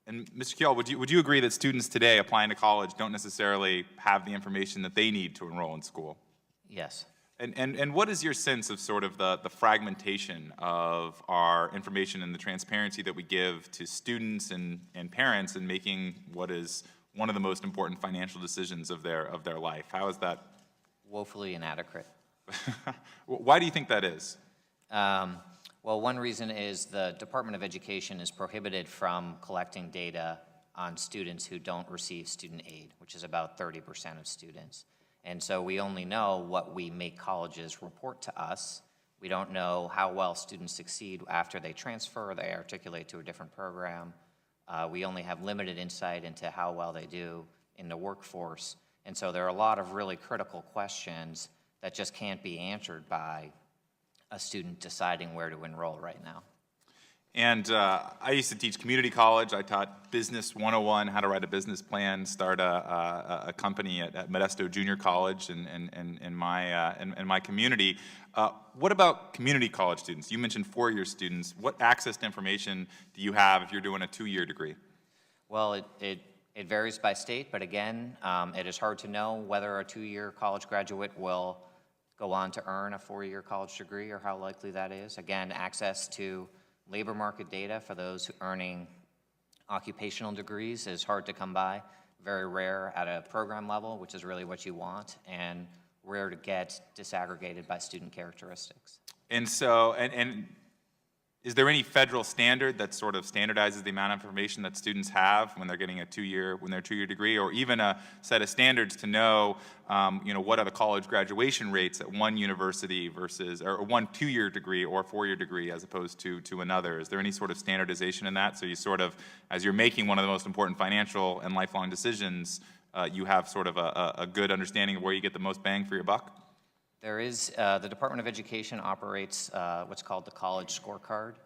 Mr. Kual, would you agree that students today applying to college don't necessarily have the information that they need to enroll in school? Yes. And what is your sense of sort of the fragmentation of our information and the transparency that we give to students and parents in making what is one of the most important financial decisions of their life? How is that? Woefully inadequate. Why do you think that is? Well, one reason is the Department of Education is prohibited from collecting data on students who don't receive student aid, which is about 30% of students. And so we only know what we make colleges report to us. We don't know how well students succeed after they transfer, they articulate to a different program. We only have limited insight into how well they do in the workforce. And so there are a lot of really critical questions that just can't be answered by a student deciding where to enroll right now. And I used to teach community college. I taught Business 101, how to write a business plan, start a company at Modesto Junior College in my community. What about community college students? You mentioned four-year students. What access to information do you have if you're doing a two-year degree? Well, it It varies by state, but again, it is hard to know whether a 2-year college graduate will go on to earn a 4-year college degree or how likely that is. Again, access to labor market data for those who earning occupational degrees is hard to come by, very rare at a program level, which is really what you want, and rare to get disaggregated by student characteristics. And so, and is there any federal standard that sort of standardizes the amount of information that students have when they're getting a 2-year degree, or even a set of standards to know, what are the college graduation rates at one university versus, or one 2-year degree or 4-year degree as opposed to another? Is there any sort of standardization in that? So you sort of, as you're making one of the most important financial and lifelong decisions, you have sort of a good understanding of where you get the most bang for your buck? There is, the Department of Education operates what's called the College Scorecard.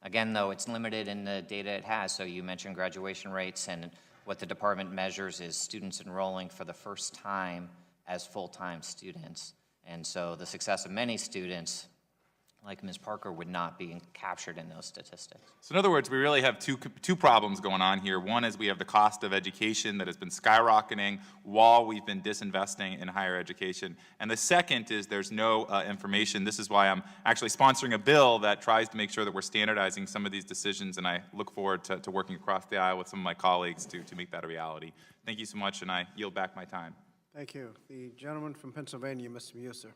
Again, though, it's limited in the data it has. So you mentioned graduation rates, and what the department measures is students enrolling for the first time as full-time students. And so the success of many students, like Ms. Parker, would not be captured in those statistics. So in other words, we really have two problems going on here. One is we have the cost of education that has been skyrocketing while we've been disinvesting in higher education. And the second is there's no information. This is why I'm actually sponsoring a bill that tries to make sure that we're standardizing some of these decisions, and I look forward to working across the aisle with some of my colleagues to make that a reality. Thank you so much, and I yield back my time. Thank you. The gentleman from Pennsylvania, Mr. Muser.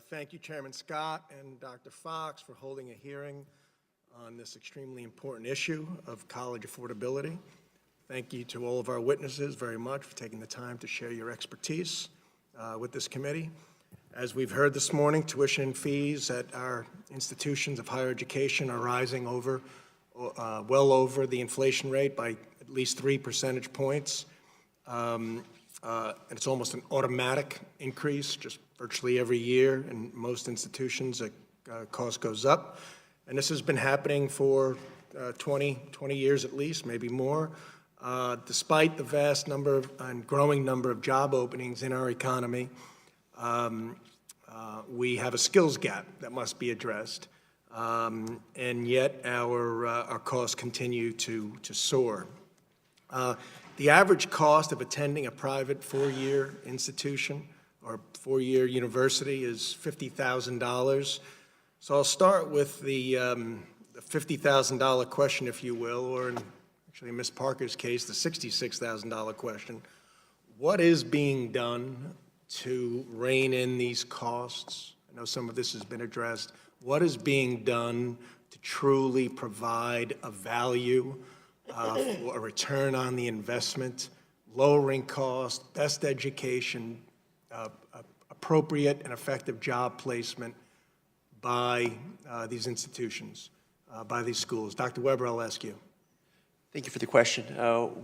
Thank you, Chairman Scott and Dr. Fox, for holding a hearing on this extremely important issue of college affordability. Thank you to all of our witnesses very much for taking the time to share your expertise with this committee. As we've heard this morning, tuition fees at our institutions of higher education are rising well over the inflation rate by at least 3 percentage points. And it's almost an automatic increase, just virtually every year. In most institutions, the cost goes up. And this has been happening for 20 years at least, maybe more. Despite the vast number and growing number of job openings in our economy, we have a skills gap that must be addressed. And yet our costs continue to soar. The average cost of attending a private 4-year institution or 4-year university is $50,000. So I'll start with the $50,000 question, if you will, or in actually in Ms. Parker's case, the $66,000 question. What is being done to rein in these costs? I know some of this has been addressed. What is being done to truly provide a value, a return on the investment, lowering cost, best education, appropriate and effective job placement by these institutions, by these schools? Dr. Weber, I'll ask you. Thank you for the question.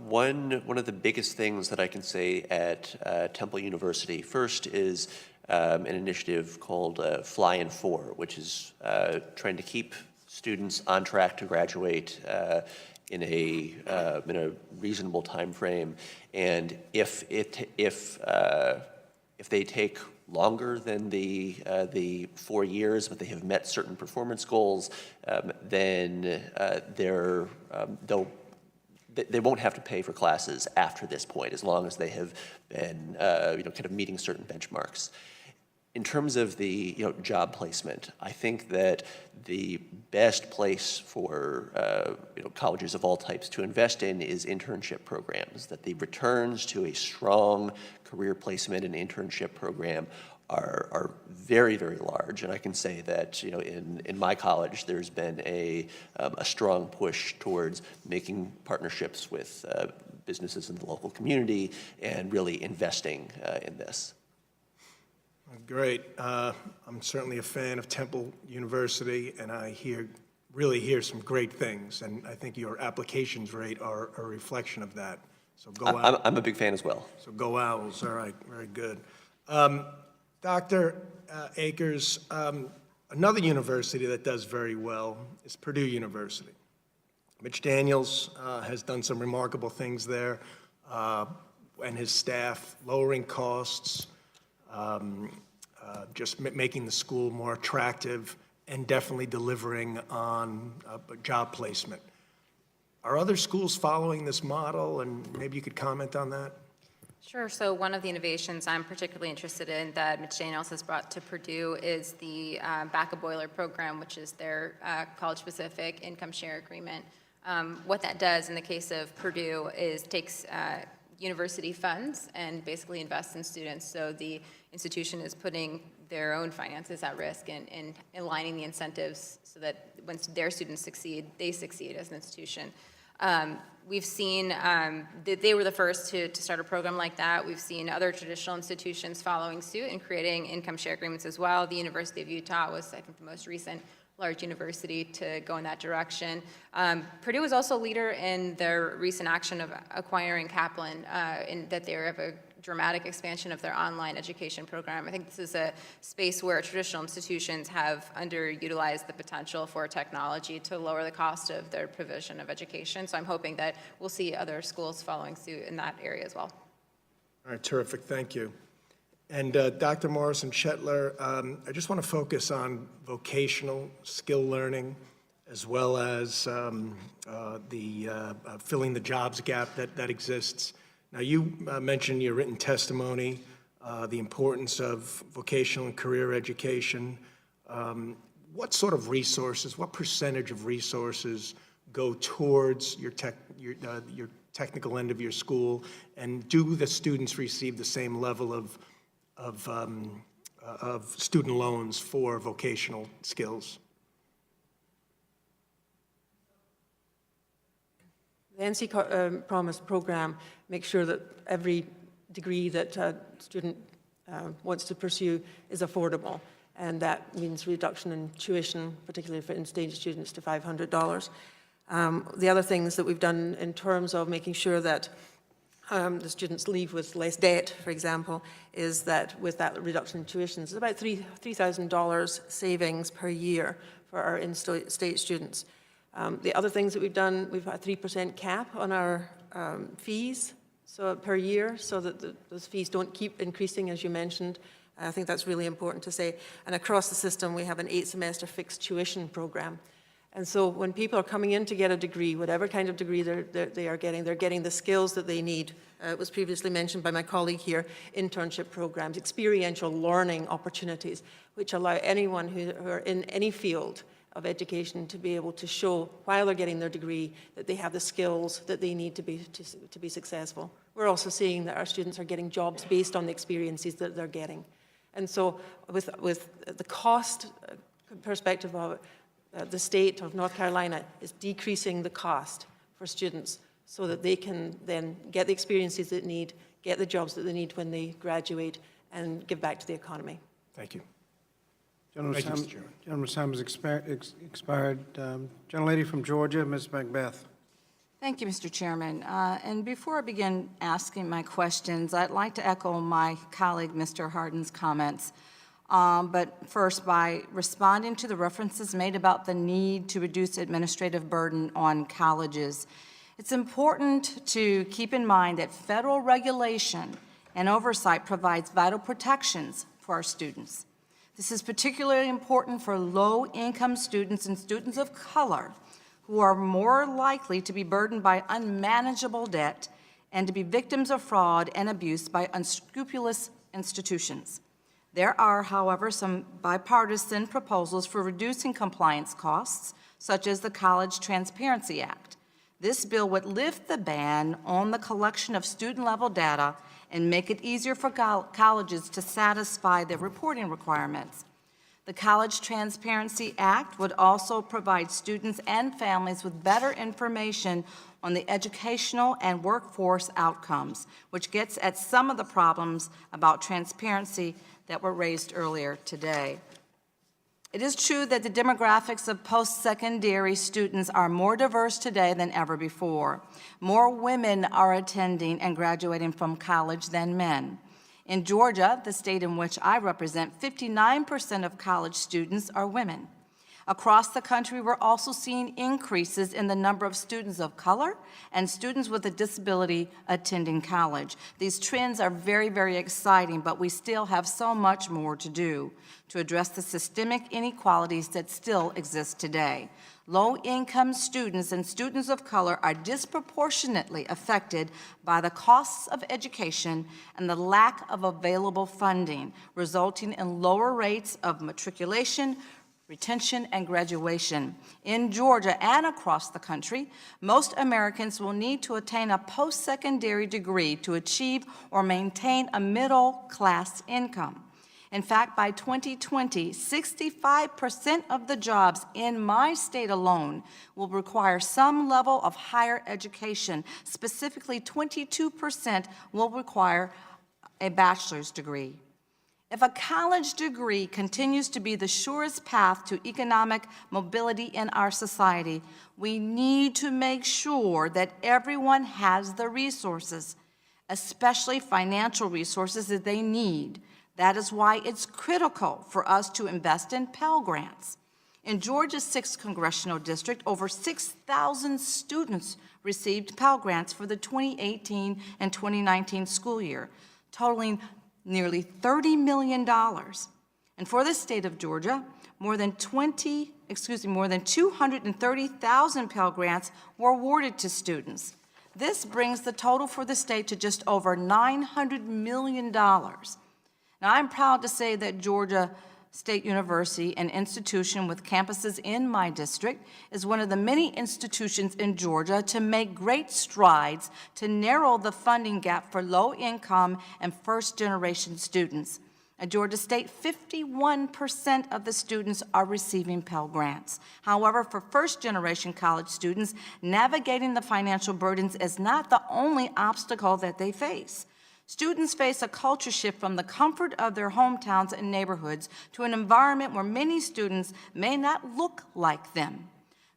One of the biggest things that I can say at Temple University first is an initiative called Fly in 4, which is trying to keep students on track to graduate in a reasonable time frame. And if they take longer than the 4 years, but they have met certain performance goals, then they won't have to pay for classes after this point, as long as they have been kind of meeting certain benchmarks. In terms of the job placement, I think that the best place for colleges of all types to invest in is internship programs, that the returns to a strong career placement and internship program are very, very large. And I can say that in my college, there's been a strong push towards making partnerships with businesses in the local community and really investing in this. Great. I'm certainly a fan of Temple University, and I really hear some great things, and I think your applications rate are a reflection of that. So go Owls. I'm a big fan as well. So go Owls. All right, very good. Dr. Akers, another university that does very well is Purdue University. Mitch Daniels has done some remarkable things there, and his staff, lowering costs, just making the school more attractive, and definitely delivering on job placement. Are other schools following this model, and maybe you could comment on that? Sure. So one of the innovations I'm particularly interested in that Ms. Jane has brought to Purdue is the Back a Boiler program, which is their college-specific income share agreement. What that does in the case of Purdue is takes university funds and basically invests in students. So the institution is putting their own finances at risk and aligning the incentives so that when their students succeed, they succeed as an institution. We've seen that they were the first to start a program like that. We've seen other traditional institutions following suit and creating income share agreements as well. The University of Utah was, I think, the most recent large university to go in that direction. Purdue was also a leader in their recent action of acquiring Kaplan, in that they have a dramatic expansion of their online education program. I think this is a space where traditional institutions have underutilized the potential for technology to lower the cost of their provision of education. So I'm hoping that we'll see other schools following suit in that area as well. All right, terrific, thank you. And Dr. Morrison-Shetler, I just want to focus on vocational skill learning as well as filling the jobs gap that exists. Now, you mentioned in your written testimony the importance of vocational and career education. What sort of resources, what percentage of resources go towards your technical end of your school, and do the students receive the same level of student loans for vocational skills? The NC Promise program makes sure that every degree that a student wants to pursue is affordable, and that means reduction in tuition, particularly for in-state students, to $500. The other things that we've done in terms of making sure that the students leave with less debt, for example, is that with that reduction in tuition, it's about $3,000 savings per year for our in-state students. The other things that we've done, we've had a 3% cap on our fees per year, so that those fees don't keep increasing, as you mentioned. I think that's really important to say. And across the system, we have an 8-semester fixed tuition program. And so when people are coming in to get a degree, whatever kind of degree they are getting, they're getting the skills that they need. It was previously mentioned by my colleague here, internship programs, experiential learning opportunities, which allow anyone who are in any field of education to be able to show, while they're getting their degree, that they have the skills that they need to be successful. We're also seeing that our students are getting jobs based on the experiences that they're getting. And so with the cost perspective of it, the state of North Carolina is decreasing the cost for students so that they can then get the experiences they need, get the jobs that they need when they graduate, and give back to the economy. Thank you. Gentleman's time has expired. Gentlelady from Georgia, Ms. Macbeth. Thank you, Mr. Chairman. And before I begin asking my questions, I'd like to echo my colleague, Mr. Hardin's comments. But first, by responding to the references made about the need to reduce administrative burden on colleges, it's important to keep in mind that federal regulation and oversight provides vital protections for our students. This is particularly important for low-income students and students of color who are more likely to be burdened by unmanageable debt and to be victims of fraud and abuse by unscrupulous institutions. There are, however, some bipartisan proposals for reducing compliance costs, such as the College Transparency Act. This bill would lift the ban on the collection of student-level data and make it easier for colleges to satisfy their reporting requirements. The College Transparency Act would also provide students and families with better information on the educational and workforce outcomes, which gets at some of the problems about transparency that were raised earlier today. It is true that the demographics of post-secondary students are more diverse today than ever before. More women are attending and graduating from college than men. In Georgia, the state in which I represent, 59% of college students are women. Across the country, we're also seeing increases in the number of students of color and students with a disability attending college. These trends are very, very exciting, but we still have so much more to do to address the systemic inequalities that still exist today. Low-income students and students of color are disproportionately affected by the costs of education and the lack of available funding, resulting in lower rates of matriculation, retention, and graduation. In Georgia and across the country, most Americans will need to attain a post-secondary degree to achieve or maintain a middle-class income. In fact, by 2020, 65% of the jobs in my state alone will require some level of higher education. Specifically, 22% will require a bachelor's degree. If a college degree continues to be the surest path to economic mobility in our society, we need to make sure that everyone has the resources, especially financial resources that they need. That is why it's critical for us to invest in Pell Grants. In Georgia's 6th Congressional District, over 6,000 students received Pell Grants for the 2018 and 2019 school year, totaling nearly $30 million. And for the state of Georgia, more than 230,000 Pell Grants were awarded to students. This brings the total for the state to just over $900 million. Now, I'm proud to say that Georgia State University, an institution with campuses in my district, is one of the many institutions in Georgia to make great strides to narrow the funding gap for low-income and first-generation students. At Georgia State, 51% of the students are receiving Pell Grants. However, for first-generation college students, navigating the financial burdens is not the only obstacle that they face. Students face a culture shift from the comfort of their hometowns and neighborhoods to an environment where many students may not look like them,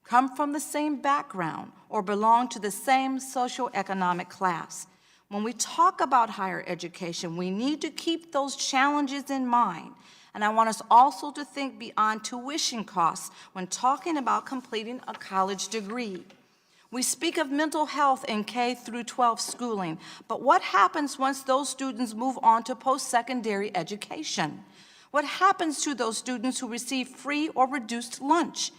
come from the same background, or belong to the same socioeconomic class. When we talk about higher education, we need to keep those challenges in mind. And I want us also to think beyond tuition costs when talking about completing a college degree. We speak of mental health in K through 12 schooling, but what happens once those students move on to post-secondary education? What happens to those students who receive free or reduced lunch?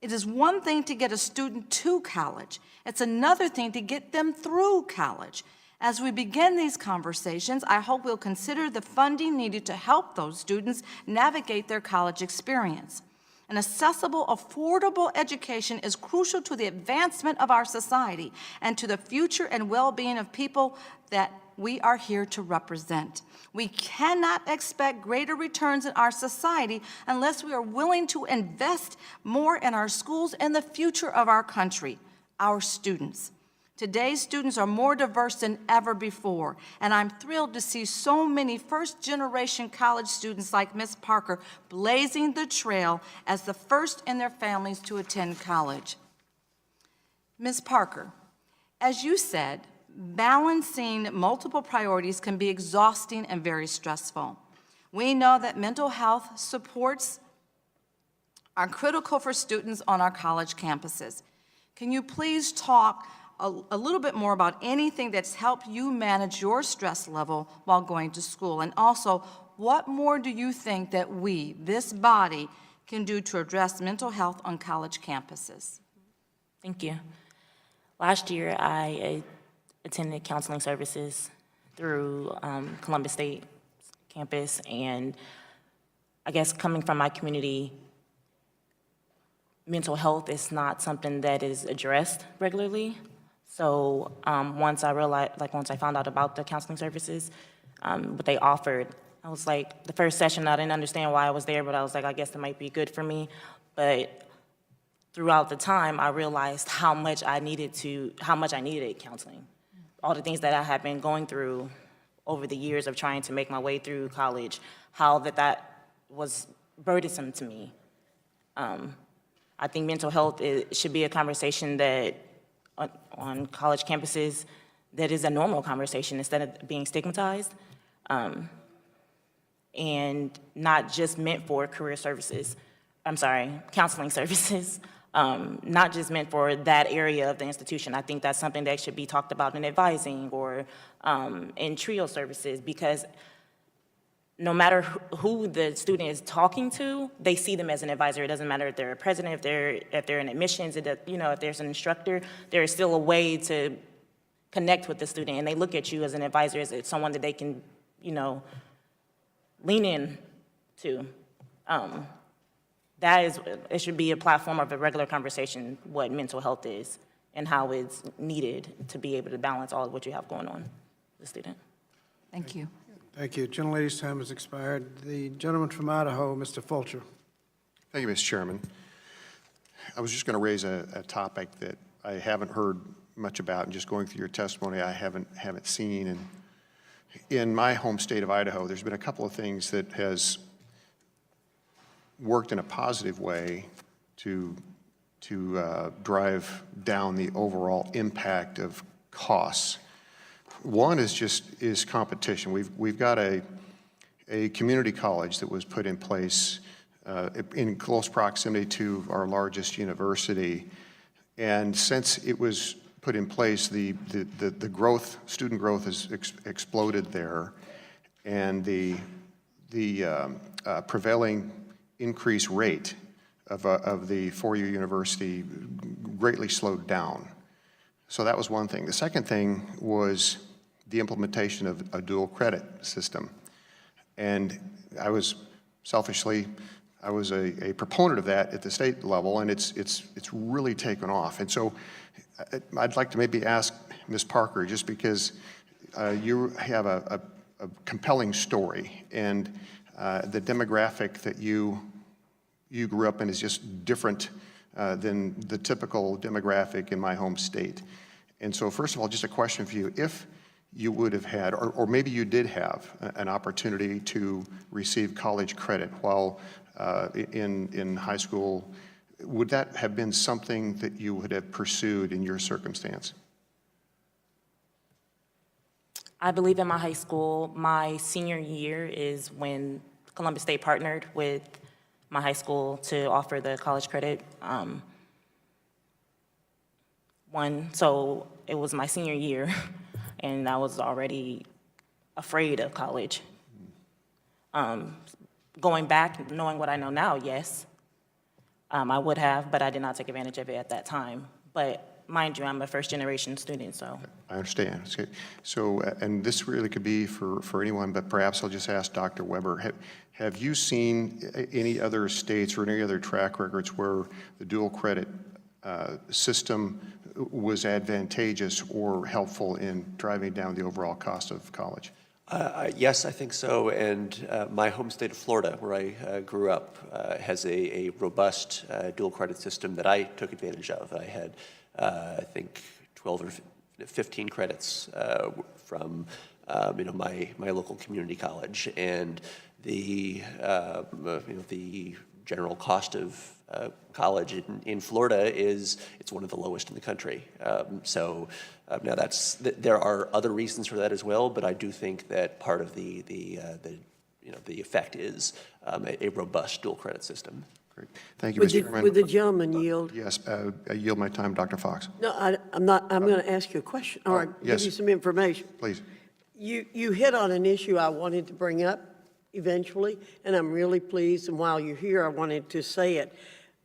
It is one thing to get a student to college. It's another thing to get them through college. As we begin these conversations, I hope we'll consider the funding needed to help those students navigate their college experience. An accessible, affordable education is crucial to the advancement of our society and to the future and well-being of people that we are here to represent. We cannot expect greater returns in our society unless we are willing to invest more in our schools and the future of our country, our students. Today's students are more diverse than ever before, and I'm thrilled to see so many first-generation college students like Ms. Parker blazing the trail as the first in their families to attend college. Ms. Parker, as you said, balancing multiple priorities can be exhausting and very stressful. We know that mental health supports are critical for students on our college campuses. Can you please talk a little bit more about anything that's helped you manage your stress level while going to school? And also, what more do you think that we, this body, can do to address mental health on college campuses? Thank you. Last year, I attended counseling services through Columbus State campus, and I guess coming from my community, mental health is not something that is addressed regularly. So once I found out about the counseling services, what they offered, I was like, the first session, I didn't understand why I was there, but I was like, I guess it might be good for me. But throughout the time, I realized how much I needed counseling. All the things that I had been going through over the years of trying to make my way through college, how that was burdensome to me. I think mental health should be a conversation that on college campuses that is a normal conversation instead of being stigmatized, and not just meant for career services counseling services, not just meant for that area of the institution. I think that's something that should be talked about in advising or in trio services, because no matter who the student is talking to, they see them as an advisor. It doesn't matter if they're a president, if they're in admissions, if there's an instructor, there is still a way to connect with the student, and they look at you as an advisor, as someone that they can, lean in to. It should be a platform of a regular conversation, what mental health is and how it's needed to be able to balance all of what you have going on with the student. Thank you. Thank you. Gentlelady's time has expired. The gentleman from Idaho, Mr. Fulcher. Thank you, Mr. Chairman. I was just going to raise a topic that I haven't heard much about, and just going through your testimony, I haven't seen. And in my home state of Idaho, there's been a couple of things that has worked in a positive way to drive down the overall impact of costs. One is competition. We've got a community college that was put in place in close proximity to our largest university, and since it was put in place, the student growth has exploded there, and the prevailing increase rate of the four-year university greatly slowed down. So that was one thing. The second thing was the implementation of a dual credit system. And I was a proponent of that at the state level, and it's really taken off. And so I'd like to maybe ask Ms. Parker, just because you have a compelling story, and the demographic that you grew up in is just different than the typical demographic in my home state. And so first of all, just a question for you. If you would have had, or maybe you did have, an opportunity to receive college credit while in high school, would that have been something that you would have pursued in your circumstance? I believe in my high school, my senior year is when Columbus State partnered with my high school to offer the college credit. So it was my senior year, and I was already afraid of college. Going back, knowing what I know now, yes, I would have, but I did not take advantage of it at that time. But mind you, I'm a first-generation student, so. I understand. Okay. So, and this really could be for anyone, but perhaps I'll just ask Dr. Weber, have you seen any other states or any other track records where the dual credit system was advantageous or helpful in driving down the overall cost of college? Yes, I think so. And my home state of Florida, where I grew up, has a robust dual credit system that I took advantage of. I had, I think, 12 or 15 credits from my local community college, and the general cost of college in Florida it's one of the lowest in the country. Now there are other reasons for that as well, but I do think that part of the effect is a robust dual credit system. Great. Thank you, Mr. Chairman. Would the gentleman yield? Yes, I yield my time, Dr. Fox. No, I'm not. I'm going to ask you a question, or yes. give you some information. Please. You hit on an issue I wanted to bring up eventually, and I'm really pleased, and while you're here, I wanted to say it.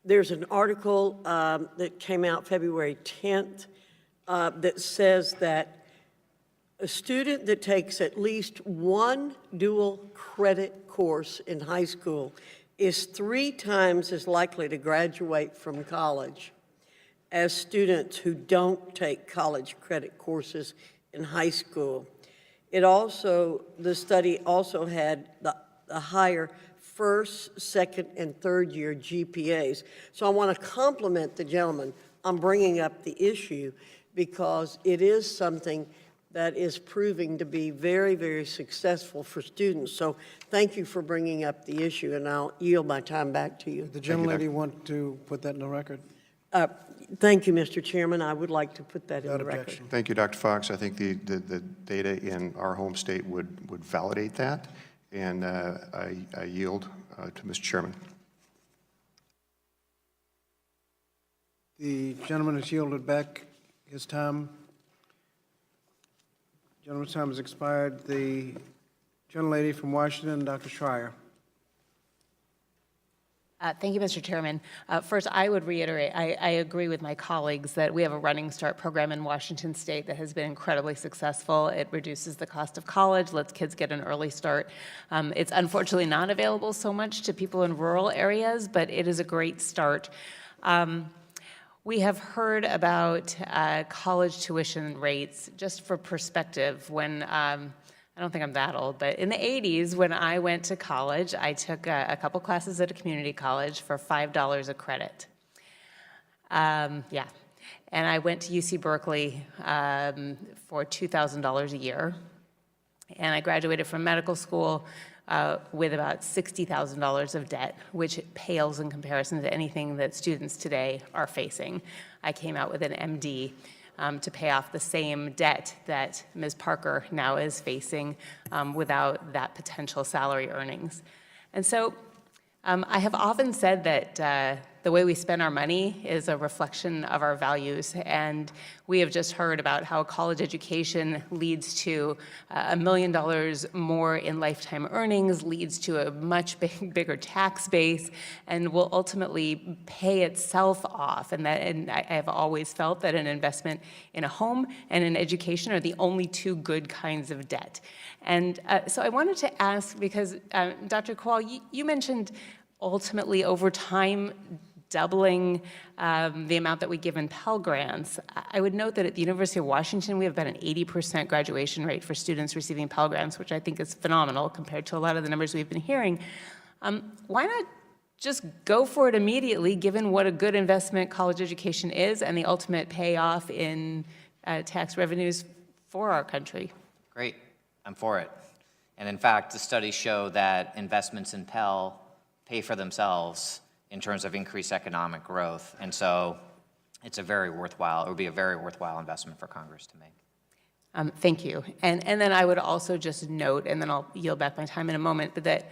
There's an article that came out February 10th that says that a student that takes at least one dual credit course in high school is 3 times as likely to graduate from college as students who don't take college credit courses in high school. The study also had the higher first, second, and third year GPAs. So I want to compliment the gentleman on bringing up the issue, because it is something that is proving to be very, very successful for students. So thank you for bringing up the issue, and I'll yield my time back to you. The gentlelady want to put that in the record? Thank you, Mr. Chairman. I would like to put that in the record. Thank you, Dr. Fox. I think the data in our home state would validate that, and I yield to Mr. Chairman. The gentleman has yielded back his time. Gentleman's time has expired. The gentlelady from Washington, Dr. Schreier. Thank you, Mr. Chairman. First, I would reiterate, I agree with my colleagues that we have a Running Start program in Washington State that has been incredibly successful. It reduces the cost of college, lets kids get an early start. It's unfortunately not available so much to people in rural areas, but it is a great start. We have heard about college tuition rates. Just for perspective, when I don't think I'm that old, but in the 80s, when I went to college, I took a couple classes at a community college for $5 a credit. Yeah. And I went to UC Berkeley for $2,000 a year. And I graduated from medical school with about $60,000 of debt, which pales in comparison to anything that students today are facing. I came out with an MD to pay off the same debt that Ms. Parker now is facing without that potential salary earnings. And so I have often said that the way we spend our money is a reflection of our values, and we have just heard about how college education leads to $1 million more in lifetime earnings, leads to a much bigger tax base, and will ultimately pay itself off. And I have always felt that an investment in a home and in education are the only two good kinds of debt. And so I wanted to ask, because Dr. Kowal, you mentioned ultimately over time doubling the amount that we give in Pell Grants. I would note that at the University of Washington, we have about an 80% graduation rate for students receiving Pell Grants, which I think is phenomenal compared to a lot of the numbers we've been hearing. Why not just go for it immediately, given what a good investment college education is and the ultimate payoff in tax revenues for our country? Great, I'm for it. And in fact, the studies show that investments in Pell pay for themselves in terms of increased economic growth. And so it's a very worthwhile, it would be a very worthwhile investment for Congress to make. Thank you. And then I would also just note, and then I'll yield back my time in a moment, but that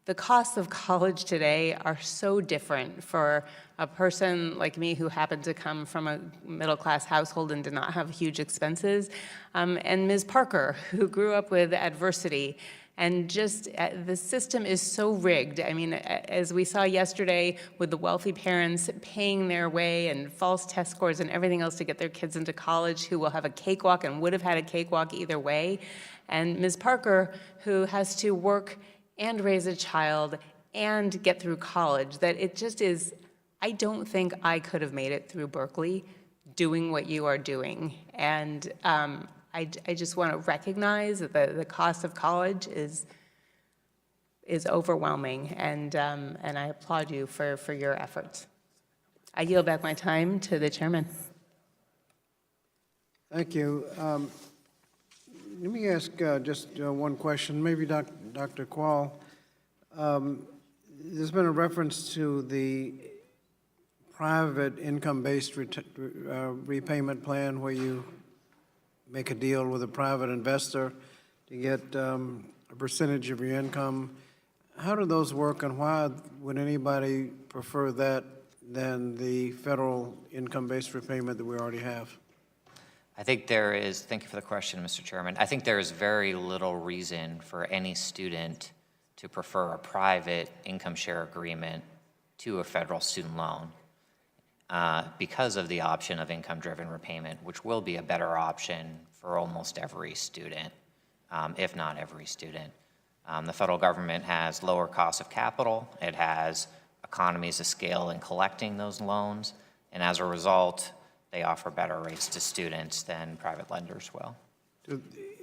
the costs of college today are so different for a person like me who happened to come from a middle-class household and did not have huge expenses, and Ms. Parker, who grew up with adversity. And just the system is so rigged. I mean, as we saw yesterday with the wealthy parents paying their way and false test scores and everything else to get their kids into college, who will have a cakewalk and would have had a cakewalk either way. And Ms. Parker, who has to work and raise a child and get through college, that it just is, I don't think I could have made it through Berkeley doing what you are doing. And I just want to recognize that the cost of college is overwhelming, and I applaud you for your efforts. I yield back my time to the chairman. Thank you. Let me ask just one question, maybe Dr. Kowal. There's been a reference to the private income-based repayment plan where you make a deal with a private investor to get a percentage of your income. How do those work, and why would anybody prefer that than the federal income-based repayment that we already have? I think there is, thank you for the question, Mr. Chairman. I think there is very little reason for any student to prefer a private income share agreement to a federal student loan because of the option of income-driven repayment, which will be a better option for almost every student, if not every student. The federal government has lower costs of capital. It has economies of scale in collecting those loans, and as a result, they offer better rates to students than private lenders will.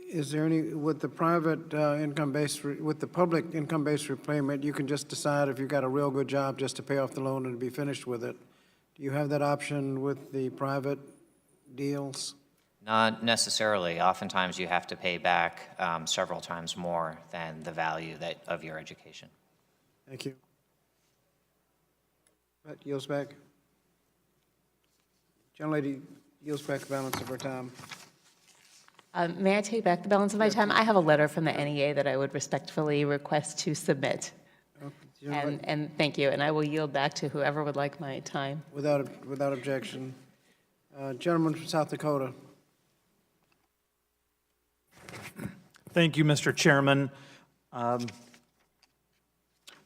Is there any, with the private income-based, with the public income-based repayment, you can just decide if you got a real good job just to pay off the loan and be finished with it. Do you have that option with the private deals? Not necessarily. Oftentimes you have to pay back several times more than the value of your education. Thank you. That yields back. Gentlelady yields back the balance of her time. May I take back the balance of my time? I have a letter from the NEA that I would respectfully request to submit. And thank you, and I will yield back to whoever would like my time. Without objection. Gentleman from South Dakota. Thank you, Mr. Chairman.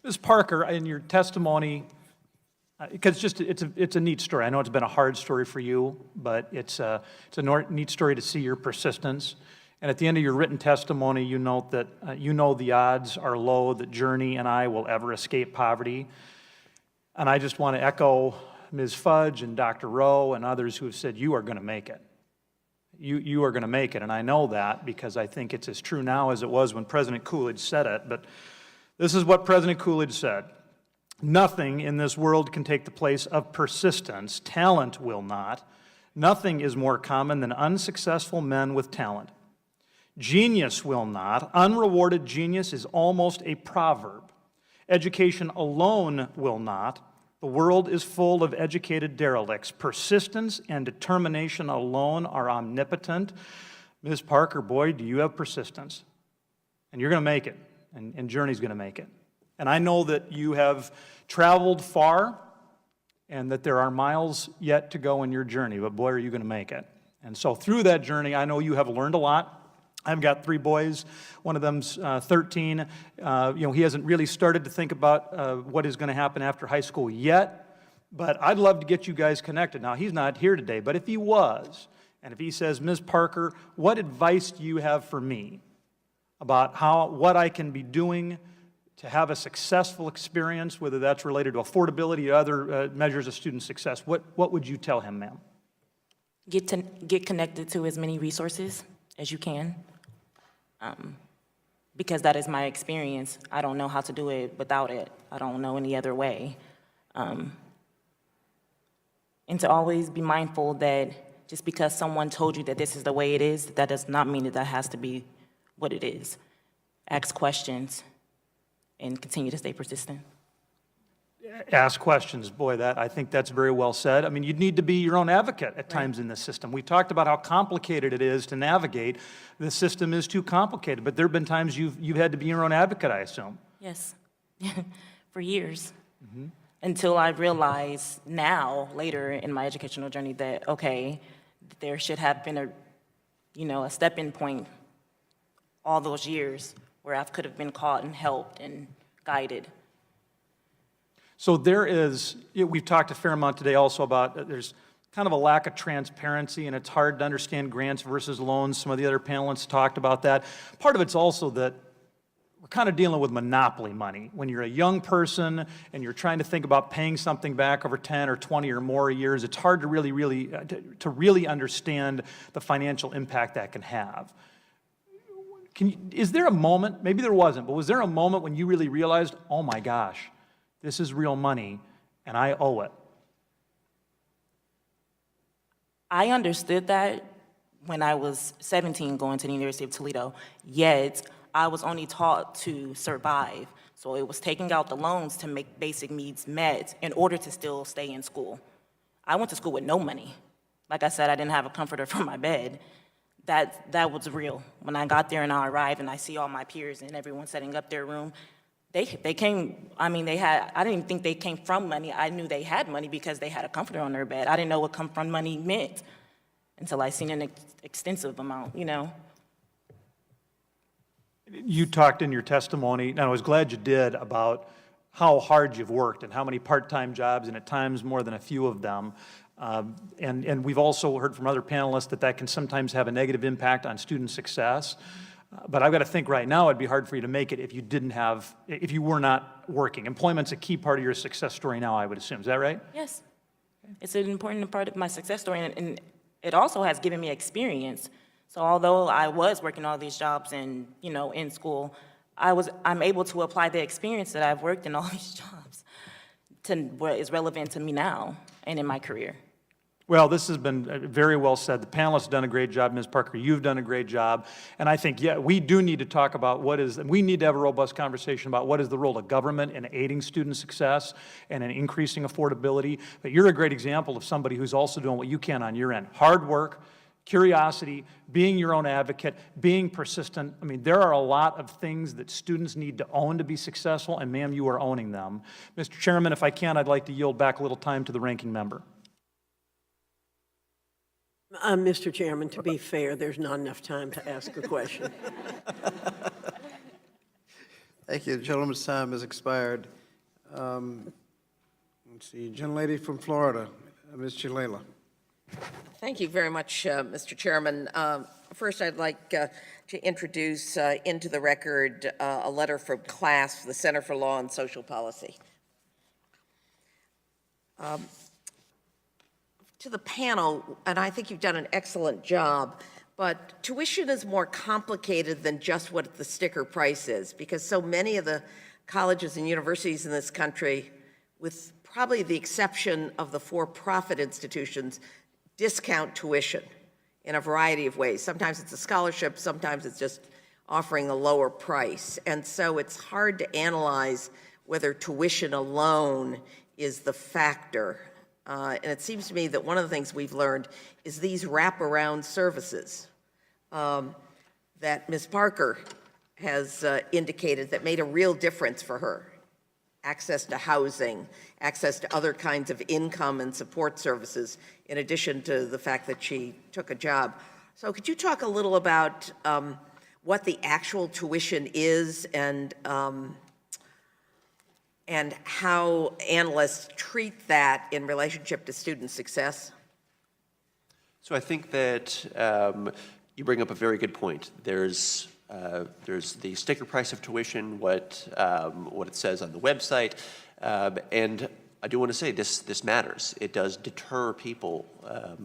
Ms. Parker, in your testimony, because it's a neat story. I know it's been a hard story for you, but it's a neat story to see your persistence. And at the end of your written testimony, you note that you know the odds are low that Journey and I will ever escape poverty. And I just want to echo Ms. Fudge and Dr. Rowe and others who have said, you are going to make it. You are going to make it, and I know that because I think it's as true now as it was when President Coolidge said it. But this is what President Coolidge said: nothing in this world can take the place of persistence. Talent will not. Nothing is more common than unsuccessful men with talent. Genius will not. Unrewarded genius is almost a proverb. Education alone will not. The world is full of educated derelicts. Persistence and determination alone are omnipotent. Ms. Parker, boy, do you have persistence. And you're going to make it, and Journey's going to make it. And I know that you have traveled far and that there are miles yet to go in your journey, but boy, are you going to make it. And so through that journey, I know you have learned a lot. I've got 3 boys. One of them's 13. He hasn't really started to think about what is going to happen after high school yet, but I'd love to get you guys connected. Now, he's not here today, but if he was, and if he says, Ms. Parker, what advice do you have for me about what I can be doing to have a successful experience, whether that's related to affordability or other measures of student success? What would you tell him, ma'am? Get connected to as many resources as you can. Because that is my experience. I don't know how to do it without it. I don't know any other way. And to always be mindful that just because someone told you that this is the way it is, that does not mean that that has to be what it is. Ask questions and continue to stay persistent. Ask questions. Boy, I think that's very well said. I mean, you'd need to be your own advocate at times in this system. We talked about how complicated it is to navigate. The system is too complicated, but there have been times you've had to be your own advocate, I assume. Yes, for years. Mm-hmm. Until I realized now, later in my educational journey, that, okay, there should have been a stepping point all those years where I could have been caught and helped and guided. So we've talked a fair amount today also about there's kind of a lack of transparency, and it's hard to understand grants versus loans. Some of the other panelists talked about that. Part of it's also that we're kind of dealing with monopoly money. When you're a young person and you're trying to think about paying something back over 10 or 20 or more years, it's hard to really understand the financial impact that can have. Is there a moment, maybe there wasn't, but was there a moment when you really realized, oh my gosh, this is real money, and I owe it? I understood that when I was 17 going to the University of Toledo, yet I was only taught to survive. So it was taking out the loans to make basic needs met in order to still stay in school. I went to school with no money. Like I said, I didn't have a comforter for my bed. That was real. When I got there and I arrived and I see all my peers and everyone setting up their room, they came, I didn't even think they came from money. I knew they had money because they had a comforter on their bed. I didn't know what come from money meant until I seen an extensive amount, You talked in your testimony, and I was glad you did, about how hard you've worked and how many part-time jobs, and at times more than a few of them. And we've also heard from other panelists that can sometimes have a negative impact on student success. But I've got to think right now it'd be hard for you to make it if you were not working. Employment's a key part of your success story now, I would assume. Is that right? Yes. It's an important part of my success story, and it also has given me experience. So although I was working all these jobs and, in school, I'm able to apply the experience that I've worked in all these jobs to what is relevant to me now and in my career. Well, this has been very well said. The panelists have done a great job. Ms. Parker, you've done a great job. And I think, we do need to talk about we need to have a robust conversation about what is the role of government in aiding student success and in increasing affordability. But you're a great example of somebody who's also doing what you can on your end. Hard work, Curiosity, being your own advocate, being persistent. I mean, there are a lot of things that students need to own to be successful, and ma'am, you are owning them. Mr. Chairman, if I can, I'd like to yield back a little time to the ranking member. Mr. Chairman, to be fair, there's not enough time to ask a question. Thank you. The gentleman's time has expired. Let's see, gentlelady from Florida, Ms. Chalala. Thank you very much, Mr. Chairman. First, I'd like to introduce into the record a letter from CLASS, the Center for Law and Social Policy. To the panel, and I think you've done an excellent job, but tuition is more complicated than just what the sticker price is, because so many of the colleges and universities in this country, with probably the exception of the for-profit institutions, discount tuition in a variety of ways. Sometimes it's a scholarship, sometimes it's just offering a lower price. And so it's hard to analyze whether tuition alone is the factor. And it seems to me that one of the things we've learned is these wraparound services that Ms. Parker has indicated that made a real difference for her. Access to housing, access to other kinds of income and support services, in addition to the fact that she took a job. So could you talk a little about what the actual tuition is and how analysts treat that in relationship to student success? So I think that you bring up a very good point. There's the sticker price of tuition, what it says on the website, and I do want to say this matters. It does deter people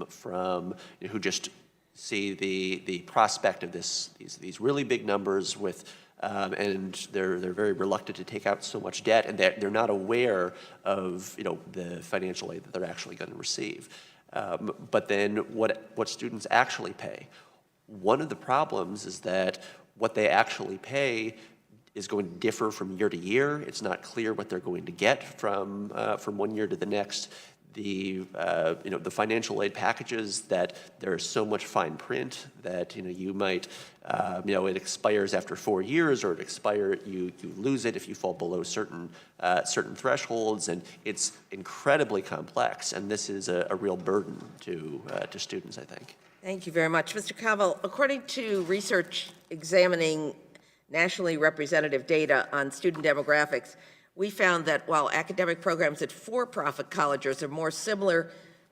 from who just see the prospect of these really big numbers with, and they're very reluctant to take out so much debt, and they're not aware of the financial aid that they're actually going to receive. But then what students actually pay. One of the problems is that what they actually pay is going to differ from year to year. It's not clear what they're going to get from 1 year to the next. The financial aid packages, that there's so much fine print that you might it expires after 4 years, or you lose it if you fall below certain thresholds, and it's incredibly complex. And this is a real burden to students, I think. Thank you very much. Mr. Cavell, according to research examining nationally representative data on student demographics, we found that while academic programs at for-profit colleges are more similar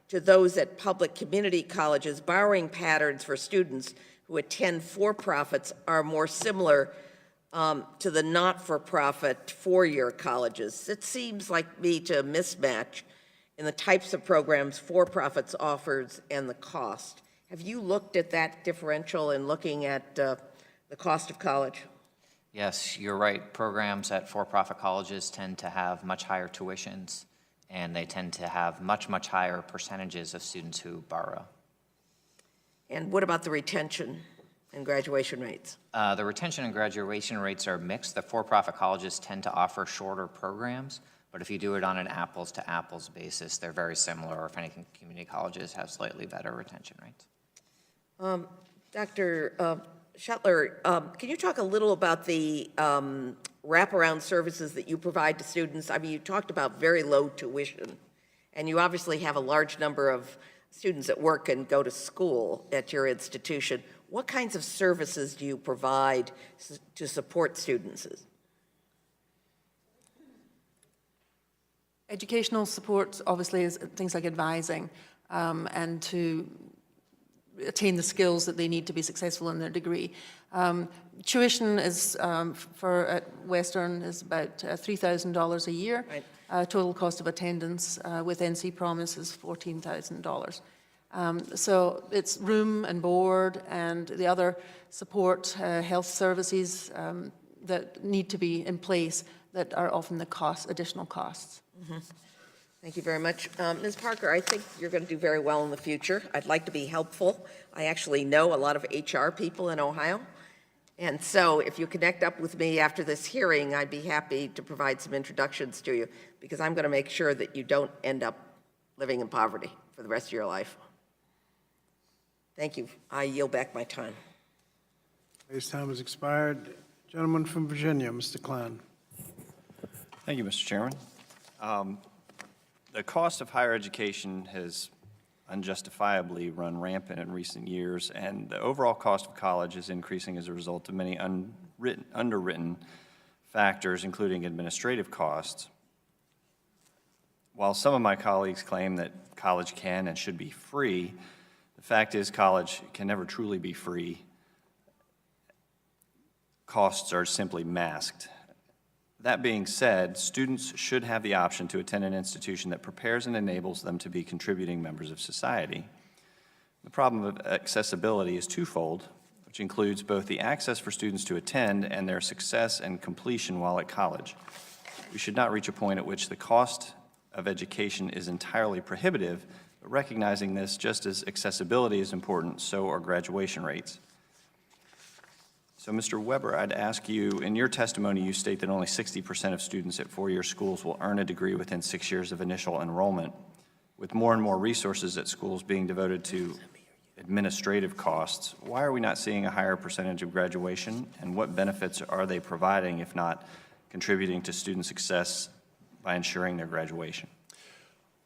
to those at public community colleges, borrowing patterns for students who attend for-profits are more similar to the not-for-profit four-year colleges. It seems like me to a mismatch in the types of programs for-profits offers and the cost. Have you looked at that differential in looking at the cost of college? Yes, you're right. Programs at for-profit colleges tend to have much higher tuitions, and they tend to have much, much higher percentages of students who borrow. And what about the retention and graduation rates? The retention and graduation rates are mixed. The for-profit colleges tend to offer shorter programs, but if you do it on an apples-to-apples basis, they're very similar, or if anything, community colleges have slightly better retention rates. Dr. Shetler, can you talk a little about the wraparound services that you provide to students? I mean, you talked about very low tuition, and you obviously have a large number of students that work and go to school at your institution. What kinds of services do you provide to support students? Educational support, obviously, is things like advising and to attain the skills that they need to be successful in their degree. Tuition is at Western is about $3,000 a year. Right. Total cost of attendance with NC Promise is $14,000. So it's room and board and the other support, health services that need to be in place that are often the additional costs. Mm-hmm. Thank you very much. Ms. Parker, I think you're going to do very well in the future. I'd like to be helpful. I actually know a lot of HR people in Ohio. And so if you connect up with me after this hearing, I'd be happy to provide some introductions to you, because I'm going to make sure that you don't end up living in poverty for the rest of your life. Thank you. I yield back my time. His time has expired. Gentleman from Virginia, Mr. Klein. Thank you, Mr. Chairman. The cost of higher education has unjustifiably run rampant in recent years, and the overall cost of college is increasing as a result of many underwritten factors, including administrative costs. While some of my colleagues claim that college can and should be free, the fact is college can never truly be free. Costs are simply masked. That being said, students should have the option to attend an institution that prepares and enables them to be contributing members of society. The problem of accessibility is twofold, which includes both the access for students to attend and their success and completion while at college. We should not reach a point at which the cost of education is entirely prohibitive, but recognizing this, just as accessibility is important, so are graduation rates. So, Mr. Weber, I'd ask you, in your testimony, you state that only 60% of students at four-year schools will earn a degree within 6 years of initial enrollment. With more and more resources at schools being devoted to administrative costs, why are we not seeing a higher percentage of graduation, and what benefits are they providing, if not contributing to student success by ensuring their graduation?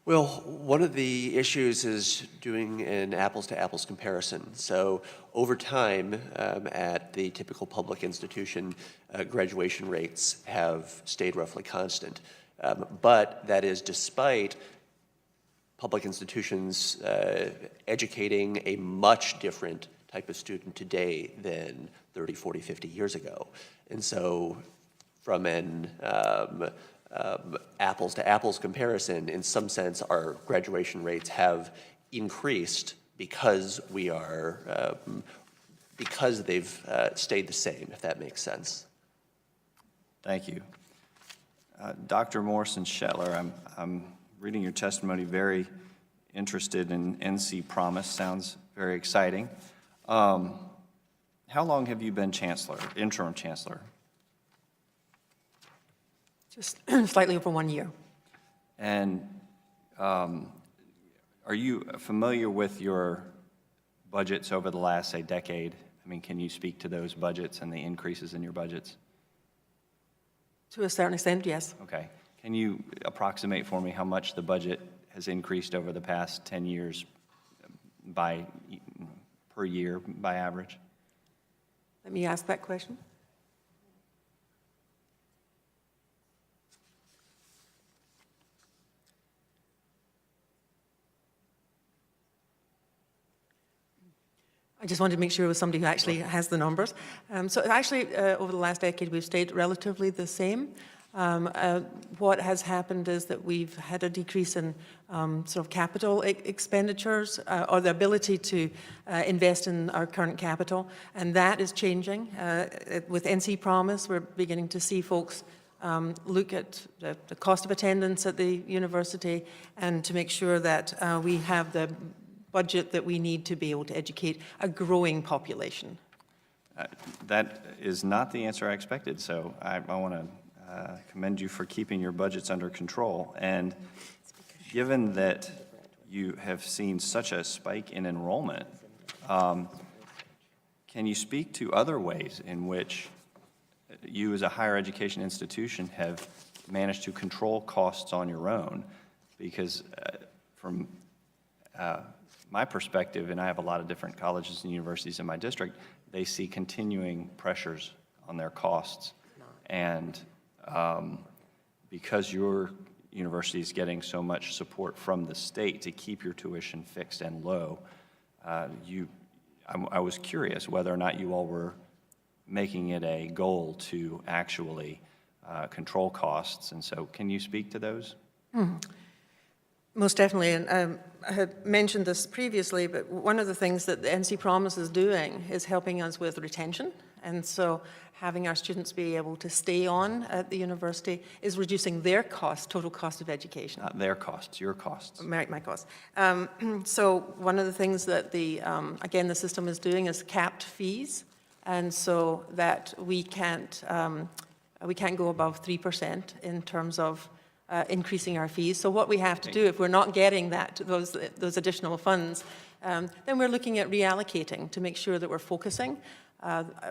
Well, one of the issues is doing an apples-to-apples comparison. So over time, at the typical public institution, graduation rates have stayed roughly constant. But that is despite public institutions educating a much different type of student today than 30, 40, 50 years ago. And so from an apples-to-apples comparison, in some sense, our graduation rates have increased because because they've stayed the same, if that makes sense. Thank you. Dr. Morrison-Shetler, I'm reading your testimony, very interested in NC Promise. Sounds very exciting. How long have you been chancellor, interim chancellor? Just slightly over 1 year. And are you familiar with your budgets over the last, say, decade? I mean, can you speak to those budgets and the increases in your budgets? To a certain extent, yes. Okay. Can you approximate for me how much the budget has increased over the past 10 years per year by average? Let me ask that question. I just wanted to make sure it was somebody who actually has the numbers. So actually, over the last decade, we've stayed relatively the same. What has happened is that we've had a decrease in sort of capital expenditures or the ability to invest in our current capital, and that is changing. With NC Promise, we're beginning to see folks look at the cost of attendance at the university and to make sure that we have the budget that we need to be able to educate a growing population. That is not the answer I expected, so I want to commend you for keeping your budgets under control. And given that you have seen such a spike in enrollment, can you speak to other ways in which you as a higher education institution have managed to control costs on your own? Because from my perspective, and I have a lot of different colleges and universities in my district, they see continuing pressures on their costs. And because your university is getting so much support from the state to keep your tuition fixed and low, I was curious whether or not you all were making it a goal to actually control costs. And so can you speak to those? Most definitely, and I had mentioned this previously, but one of the things that the NC Promise is doing is helping us with retention, and so having our students be able to stay on at the university is reducing their cost, total cost of education. Not their costs, your costs. My costs. So one of the things that again, the system is doing is capped fees, and so that we can't go above 3% in terms of increasing our fees. So what we have to do, if we're not getting those additional funds, then we're looking at reallocating to make sure that we're focusing.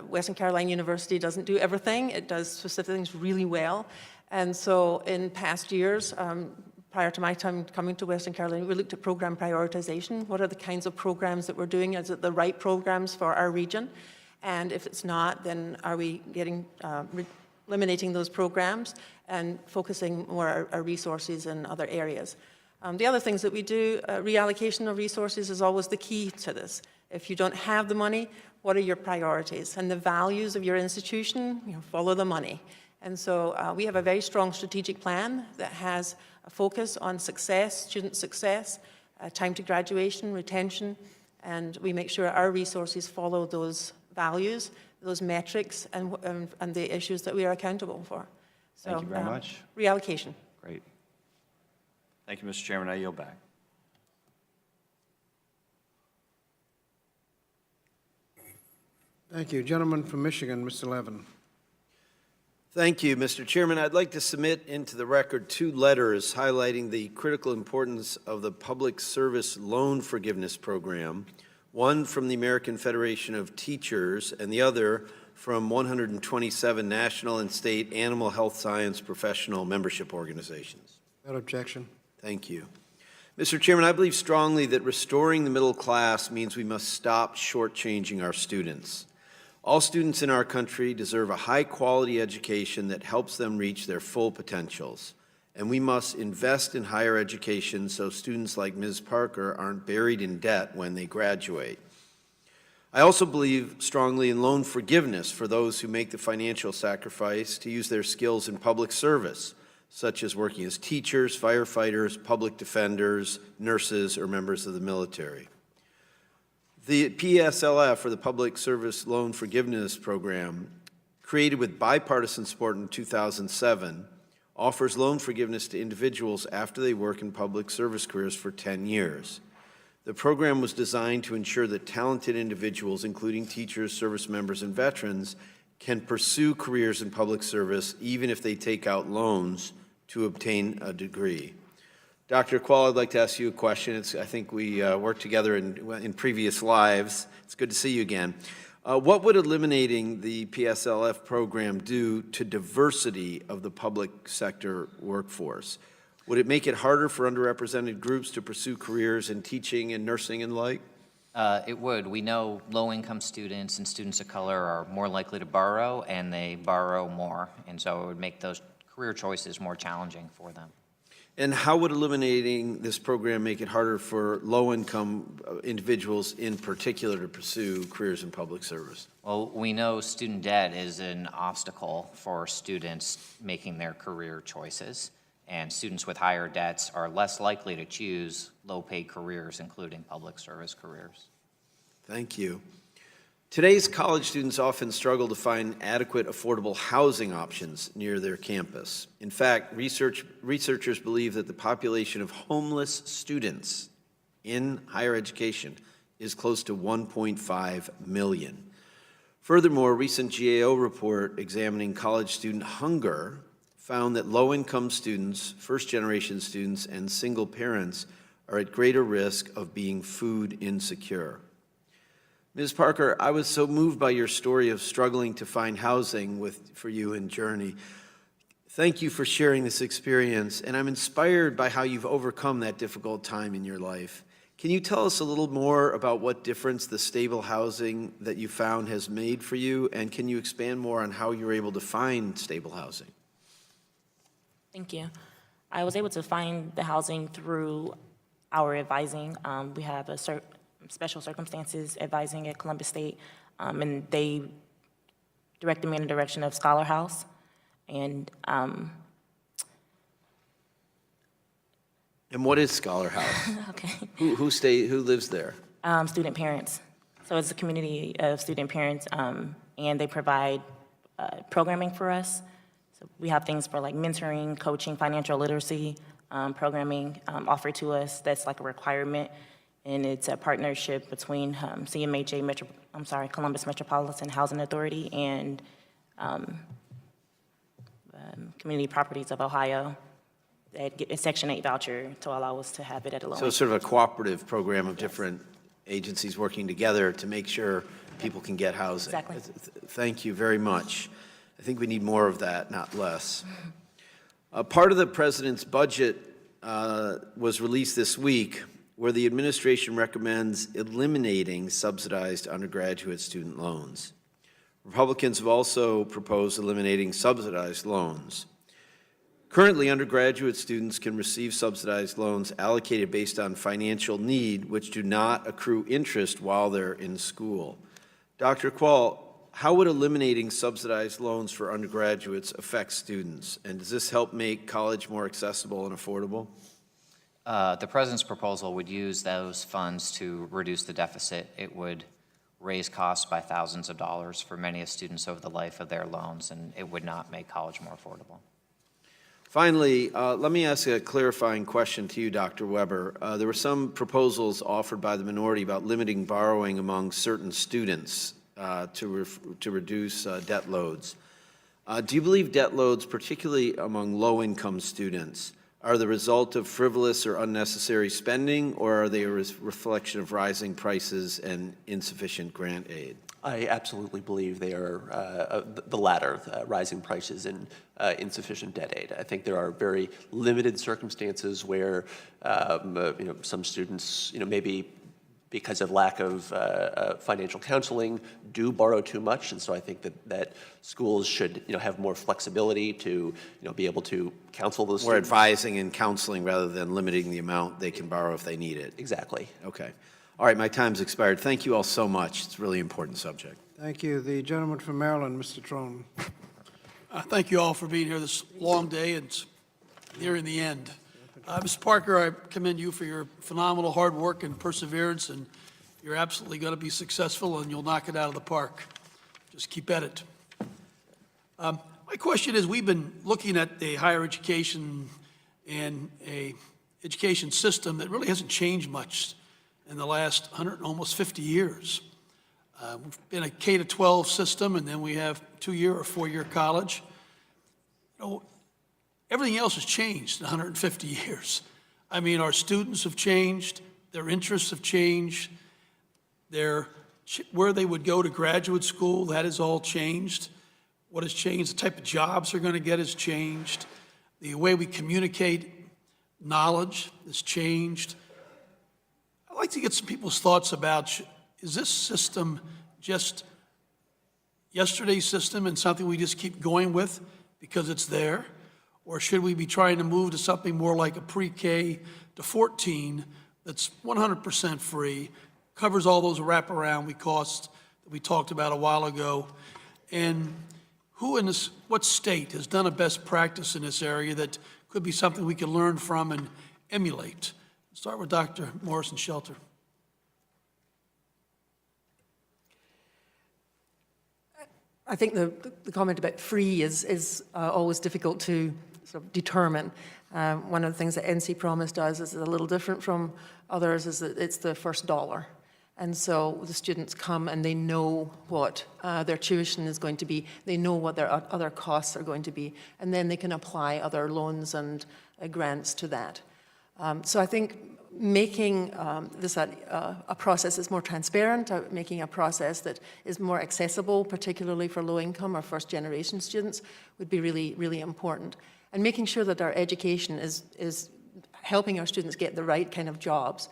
Western Carolina University doesn't do everything. It does specific things really well. And so in past years, prior to my time coming to Western Carolina, we looked at program prioritization. What are the kinds of programs that we're doing? Is it the right programs for our region? And if it's not, then are we eliminating those programs and focusing more our resources in other areas? The other things that we do, reallocation of resources is always the key to this. If you don't have the money, what are your priorities? And the values of your institution, follow the money. And so we have a very strong strategic plan that has a focus on success, student success, time to graduation, retention, and we make sure our resources follow those values, those metrics, and the issues that we are accountable for. So, Thank you very much. Reallocation. Great. Thank you, Mr. Chairman. I yield back. Thank you. Gentleman from Michigan, Mr. Levin. Thank you, Mr. Chairman. I'd like to submit into the record 2 letters highlighting the critical importance of the Public Service Loan Forgiveness Program, one from the American Federation of Teachers and the other from 127 national and state animal health science professional membership organizations. Without objection. Thank you. Mr. Chairman, I believe strongly that restoring the middle class means we must stop shortchanging our students. All students in our country deserve a high-quality education that helps them reach their full potentials, and we must invest in higher education so students like Ms. Parker aren't buried in debt when they graduate. I also believe strongly in loan forgiveness for those who make the financial sacrifice to use their skills in public service, such as working as teachers, firefighters, public defenders, nurses, or members of the military. The PSLF, or the Public Service Loan Forgiveness Program, created with bipartisan support in 2007, offers loan forgiveness to individuals after they work in public service careers for 10 years. The program was designed to ensure that talented individuals, including teachers, service members, and veterans, can pursue careers in public service even if they take out loans to obtain a degree. Dr. Quall, I'd like to ask you a question. I think we worked together in previous lives. It's good to see you again. What would eliminating the PSLF program do to diversity of the public sector workforce? Would it make it harder for underrepresented groups to pursue careers in teaching and nursing and the like? It would. We know low-income students and students of color are more likely to borrow, and they borrow more. And so it would make those career choices more challenging for them. And how would eliminating this program make it harder for low-income individuals in particular to pursue careers in public service? Well, we know student debt is an obstacle for students making their career choices, and students with higher debts are less likely to choose low-paid careers, including public service careers. Thank you. Today's college students often struggle to find adequate, affordable housing options near their campus. In fact, researchers believe that the population of homeless students in higher education is close to 1.5 million. Furthermore, a recent GAO report examining college student hunger found that low-income students, first-generation students, and single parents are at greater risk of being food insecure. Ms. Parker, I was so moved by your story of struggling to find housing for you in Journey. Thank you for sharing this experience, and I'm inspired by how you've overcome that difficult time in your life. Can you tell us a little more about what difference the stable housing that you found has made for you, and can you expand more on how you were able to find stable housing? Thank you. I was able to find the housing through our advising. We have a special circumstances advising at Columbus State, and they directed me in the direction of Scholar House. And what is Scholar House? Okay. Who lives there? Student parents. So it's a community of student parents, and they provide programming for us. So we have things for like mentoring, coaching, financial literacy programming offered to us. That's like a requirement. And it's a partnership between CMHA, Columbus Metropolitan Housing Authority and Community Properties of Ohio. a Section 8 voucher to allow us to have it at a low So it's sort of a cooperative program of different agencies working together to make sure people can get housing. Exactly. Thank you very much. I think we need more of that, not less. Part of the president's budget was released this week, where the administration recommends eliminating subsidized undergraduate student loans. Republicans have also proposed eliminating subsidized loans. Currently, undergraduate students can receive subsidized loans allocated based on financial need, which do not accrue interest while they're in school. Dr. Quall, how would eliminating subsidized loans for undergraduates affect students? And does this help make college more accessible and affordable? The president's proposal would use those funds to reduce the deficit. It would raise costs by thousands of dollars for many students over the life of their loans, and it would not make college more affordable. Finally, let me ask a clarifying question to you, Dr. Weber. There were some proposals offered by the minority about limiting borrowing among certain students to reduce debt loads. Do you believe debt loads, particularly among low-income students, are the result of frivolous or unnecessary spending, or are they a reflection of rising prices and insufficient grant aid? I absolutely believe they are the latter, rising prices and insufficient debt aid. I think there are very limited circumstances where some students, maybe because of lack of financial counseling, do borrow too much, and so I think that schools should have more flexibility to be able to counsel those More students. advising and counseling rather than limiting the amount they can borrow if they need it. Exactly. Okay. All right, my time's expired. Thank you all so much. It's a really important subject. Thank you. The gentleman from Maryland, Mr. Trone. Thank you all for being here this long day. It's nearing the end. Mr. Parker, I commend you for your phenomenal hard work and perseverance, and you're absolutely going to be successful, and you'll knock it out of the park. Just keep at it. My question is, we've been looking at the higher education and a education system that really hasn't changed much in the last 100, almost 50 years. We've been a K-12 system, and then we have 2-year or 4-year college. Everything else has changed in 150 years. I mean, our students have changed, their interests have changed, where they would go to graduate school, that has all changed. What has changed, the type of jobs they're going to get has changed. The way we communicate knowledge has changed. I'd like to get some people's thoughts about, is this system just yesterday's system and something we just keep going with because it's there? Or should we be trying to move to something more like a pre-K to 14 that's 100% free, covers all those wraparound costs that we talked about a while ago? And who in this, what state has done a best practice in this area that could be something we can learn from and emulate? Start with Dr. Morrison-Shelter. I think the comment about free is always difficult to sort of determine. One of the things that NC Promise does is a little different from others, is that it's the first dollar. And so the students come and they know what their tuition is going to be, they know what their other costs are going to be, and then they can apply other loans and grants to that. So I think making this a process that's more transparent, making a process that is more accessible, particularly for low-income or first-generation students, would be really, really important. And making sure that our education is helping our students get the right kind of jobs.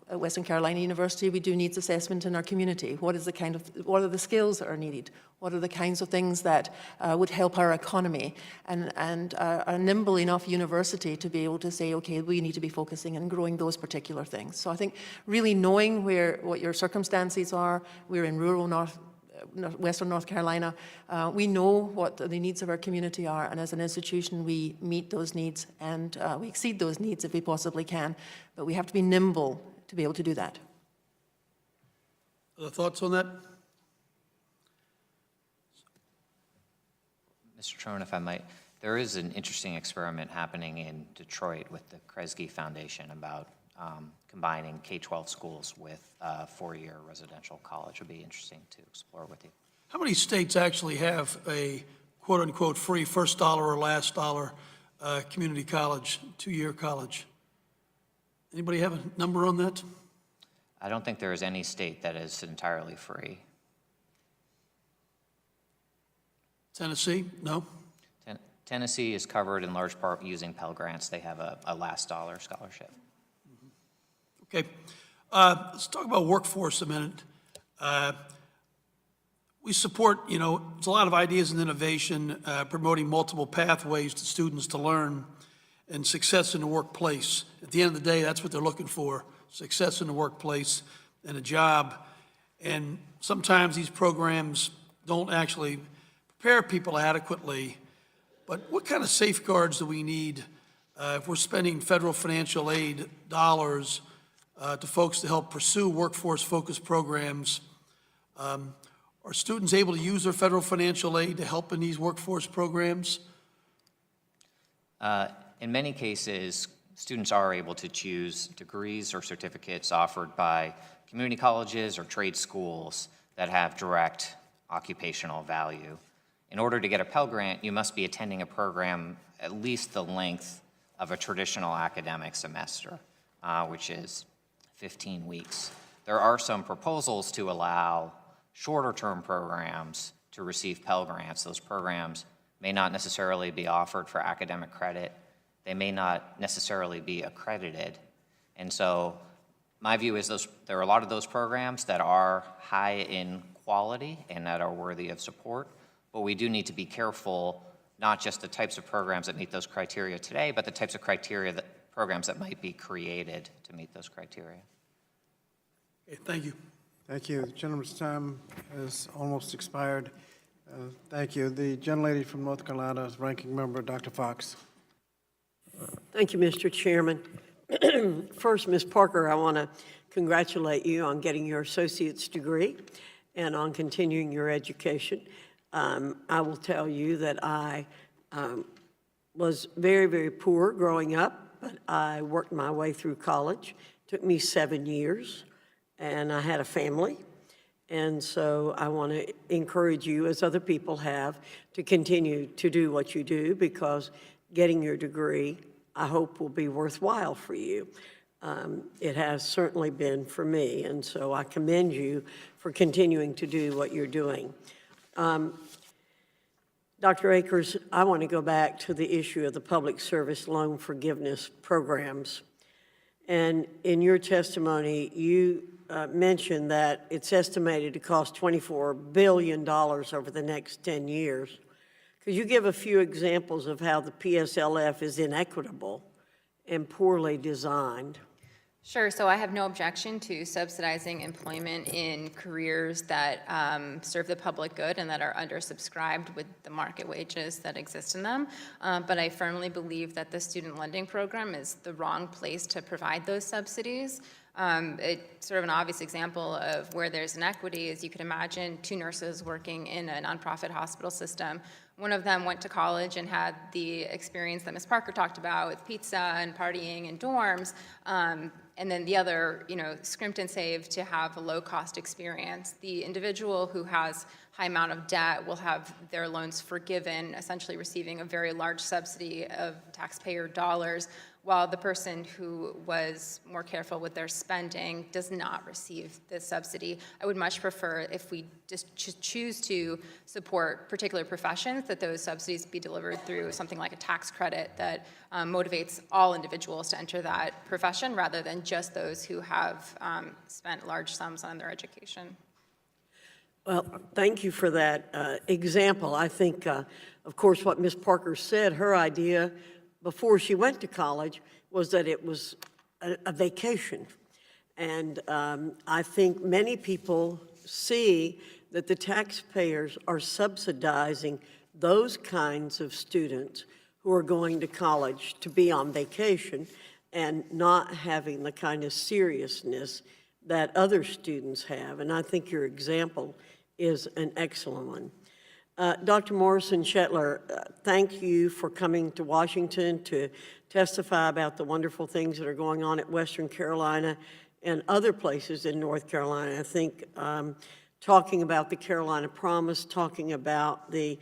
At Western Carolina University, we do needs assessment in our community. What are the skills that are needed? What are the kinds of things that would help our economy? And a nimble enough university to be able to say, okay, we need to be focusing on growing those particular things. So I think really knowing what your circumstances are. We're in rural Western North Carolina. We know what the needs of our community are, and as an institution, we meet those needs, and we exceed those needs if we possibly can, but we have to be nimble to be able to do that. Other thoughts on that? Mr. Trone, if I might, there is an interesting experiment happening in Detroit with the Kresge Foundation about combining K-12 schools with a 4-year residential college. It would be interesting to explore with you. How many states actually have a quote-unquote free first dollar or last dollar community college, two-year college? Anybody have a number on that? I don't think there is any state that is entirely free. Tennessee? No? Tennessee is covered in large part using Pell Grants. They have a last dollar scholarship. Okay. Let's talk about workforce a minute. We support, there's a lot of ideas and innovation, promoting multiple pathways to students to learn and success in the workplace. At the end of the day, that's what they're looking for, success in the workplace and a job. And sometimes these programs don't actually prepare people adequately. But what kind of safeguards do we need if we're spending federal financial aid dollars to folks to help pursue workforce-focused programs? Are students able to use their federal financial aid to help in these workforce programs? In many cases, students are able to choose degrees or certificates offered by community colleges or trade schools that have direct occupational value. In order to get a Pell Grant, you must be attending a program at least the length of a traditional academic semester, which is 15 weeks. There are some proposals to allow shorter-term programs to receive Pell Grants. Those programs may not necessarily be offered for academic credit. They may not necessarily be accredited. And so my view is there are a lot of those programs that are high in quality and that are worthy of support, but we do need to be careful, not just the types of programs that meet those criteria today, but the types of programs that might be created to meet those criteria. Okay, thank you. Thank you. The gentleman's time has almost expired. Thank you. The gentlelady from North Carolina is Ranking Member Dr. Fox. Thank you, Mr. Chairman. First, Ms. Parker, I want to congratulate you on getting your associate's degree and on continuing your education. I will tell you that I was very, very poor growing up, but I worked my way through college. It took me 7 years, and I had a family. And so I want to encourage you, as other people have, to continue to do what you do, because getting your degree, I hope, will be worthwhile for you. It has certainly been for me, and so I commend you for continuing to do what you're doing. Dr. Akers, I want to go back to the issue of the public service loan forgiveness programs. And in your testimony, you mentioned that it's estimated to cost $24 billion over the next 10 years. Could you give a few examples of how the PSLF is inequitable and poorly designed? Sure, so I have no objection to subsidizing employment in careers that serve the public good and that are undersubscribed with the market wages that exist in them. But I firmly believe that the student lending program is the wrong place to provide those subsidies. It's sort of an obvious example of where there's inequity is you could imagine two nurses working in a nonprofit hospital system. One of them went to college and had the experience that Ms. Parker talked about with pizza and partying in dorms, and then the other, scrimped and saved to have a low-cost experience. The individual who has high amount of debt will have their loans forgiven, essentially receiving a very large subsidy of taxpayer dollars, while the person who was more careful with their spending does not receive this subsidy. I would much prefer if we just choose to support particular professions that those subsidies be delivered through something like a tax credit that motivates all individuals to enter that profession rather than just those who have spent large sums on their education. Well, thank you for that example. I think, of course, what Ms. Parker said, her idea before she went to college was that it was a vacation. And I think many people see that the taxpayers are subsidizing those kinds of students who are going to college to be on vacation and not having the kind of seriousness that other students have. And I think your example is an excellent one. Dr. Morrison-Shetler, thank you for coming to Washington to testify about the wonderful things that are going on at Western Carolina and other places in North Carolina. I think talking about the Carolina Promise, talking about the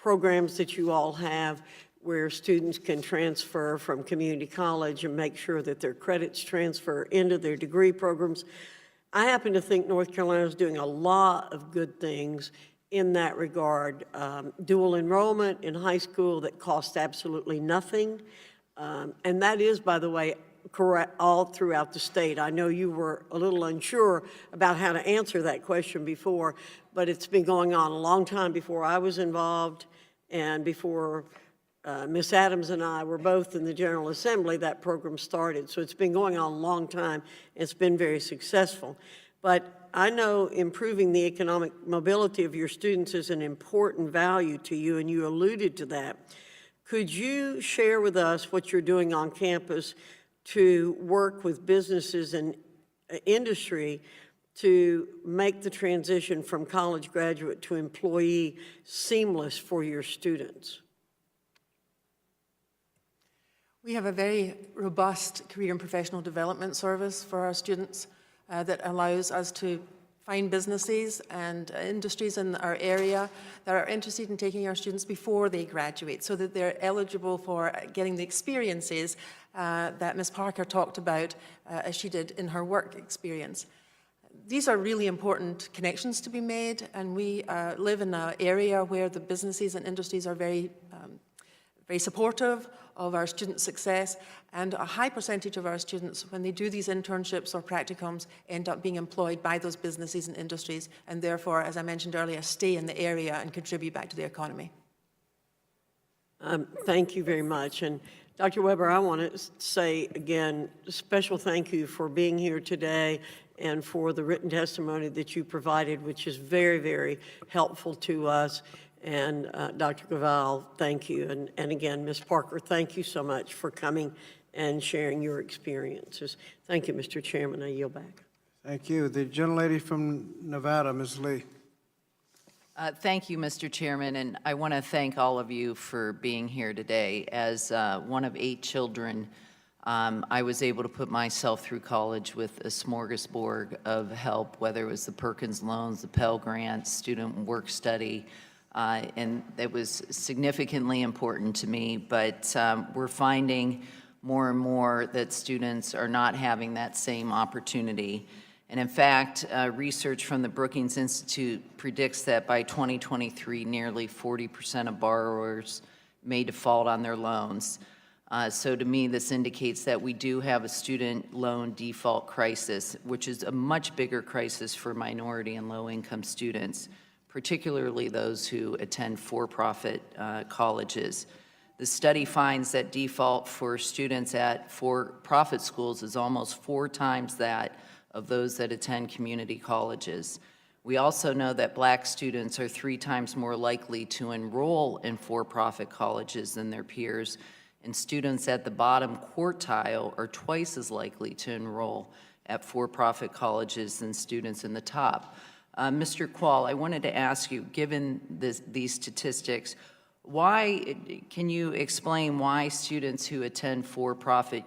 programs that you all have where students can transfer from community college and make sure that their credits transfer into their degree programs. I happen to think North Carolina is doing a lot of good things in that regard. Dual enrollment in high school that costs absolutely nothing. And that is, by the way, correct all throughout the state. I know you were a little unsure about how to answer that question before, but it's been going on a long time before I was involved and before Ms. Adams and I were both in the General Assembly, that program started. So it's been going on a long time. It's been very successful. But I know improving the economic mobility of your students is an important value to you, and you alluded to that. Could you share with us what you're doing on campus to work with businesses and industry to make the transition from college graduate to employee seamless for your students? We have a very robust career and professional development service for our students that allows us to find businesses and industries in our area that are interested in taking our students before they graduate so that they're eligible for getting the experiences that Ms. Parker talked about as she did in her work experience. These are really important connections to be made, and we live in an area where the businesses and industries are very supportive of our student success, and a high percentage of our students, when they do these internships or practicums, end up being employed by those businesses and industries, and therefore, as I mentioned earlier, stay in the area and contribute back to the economy. Thank you very much. And Dr. Weber, I want to say again, a special thank you for being here today and for the written testimony that you provided, which is very, very helpful to us. And Dr. Gaval, thank you. And again, Ms. Parker, thank you so much for coming and sharing your experiences. Thank you, Mr. Chairman. I yield back. Thank you. The gentlelady from Nevada, Ms. Lee. Thank you, Mr. Chairman, and I want to thank all of you for being here today. As one of 8 children, I was able to put myself through college with a smorgasbord of help, whether it was the Perkins loans, the Pell Grants, student work study, and it was significantly important to me, but we're finding more and more that students are not having that same opportunity. And in fact, research from the Brookings Institute predicts that by 2023, nearly 40% of borrowers may default on their loans. So to me, this indicates that we do have a student loan default crisis, which is a much bigger crisis for minority and low-income students, particularly those who attend for-profit colleges. The study finds that default for students at for-profit schools is almost 4 times that of those that attend community colleges. We also know that Black students are 3 times more likely to enroll in for-profit colleges than their peers, and students at the bottom quartile are twice as likely to enroll at for-profit colleges than students in the top. Mr. Quall, I wanted to ask you, given these statistics, can you explain why students who attend for-profit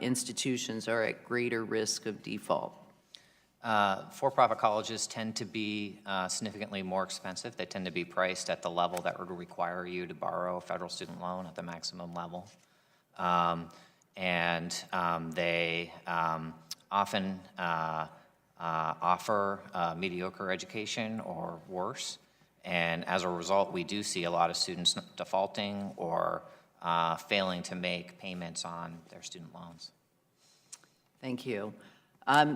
institutions are at greater risk of default? For-profit colleges tend to be significantly more expensive. They tend to be priced at the level that would require you to borrow a federal student loan at the maximum level. They often offer mediocre education or worse. And as a result, we do see a lot of students defaulting or failing to make payments on their student loans. Thank you.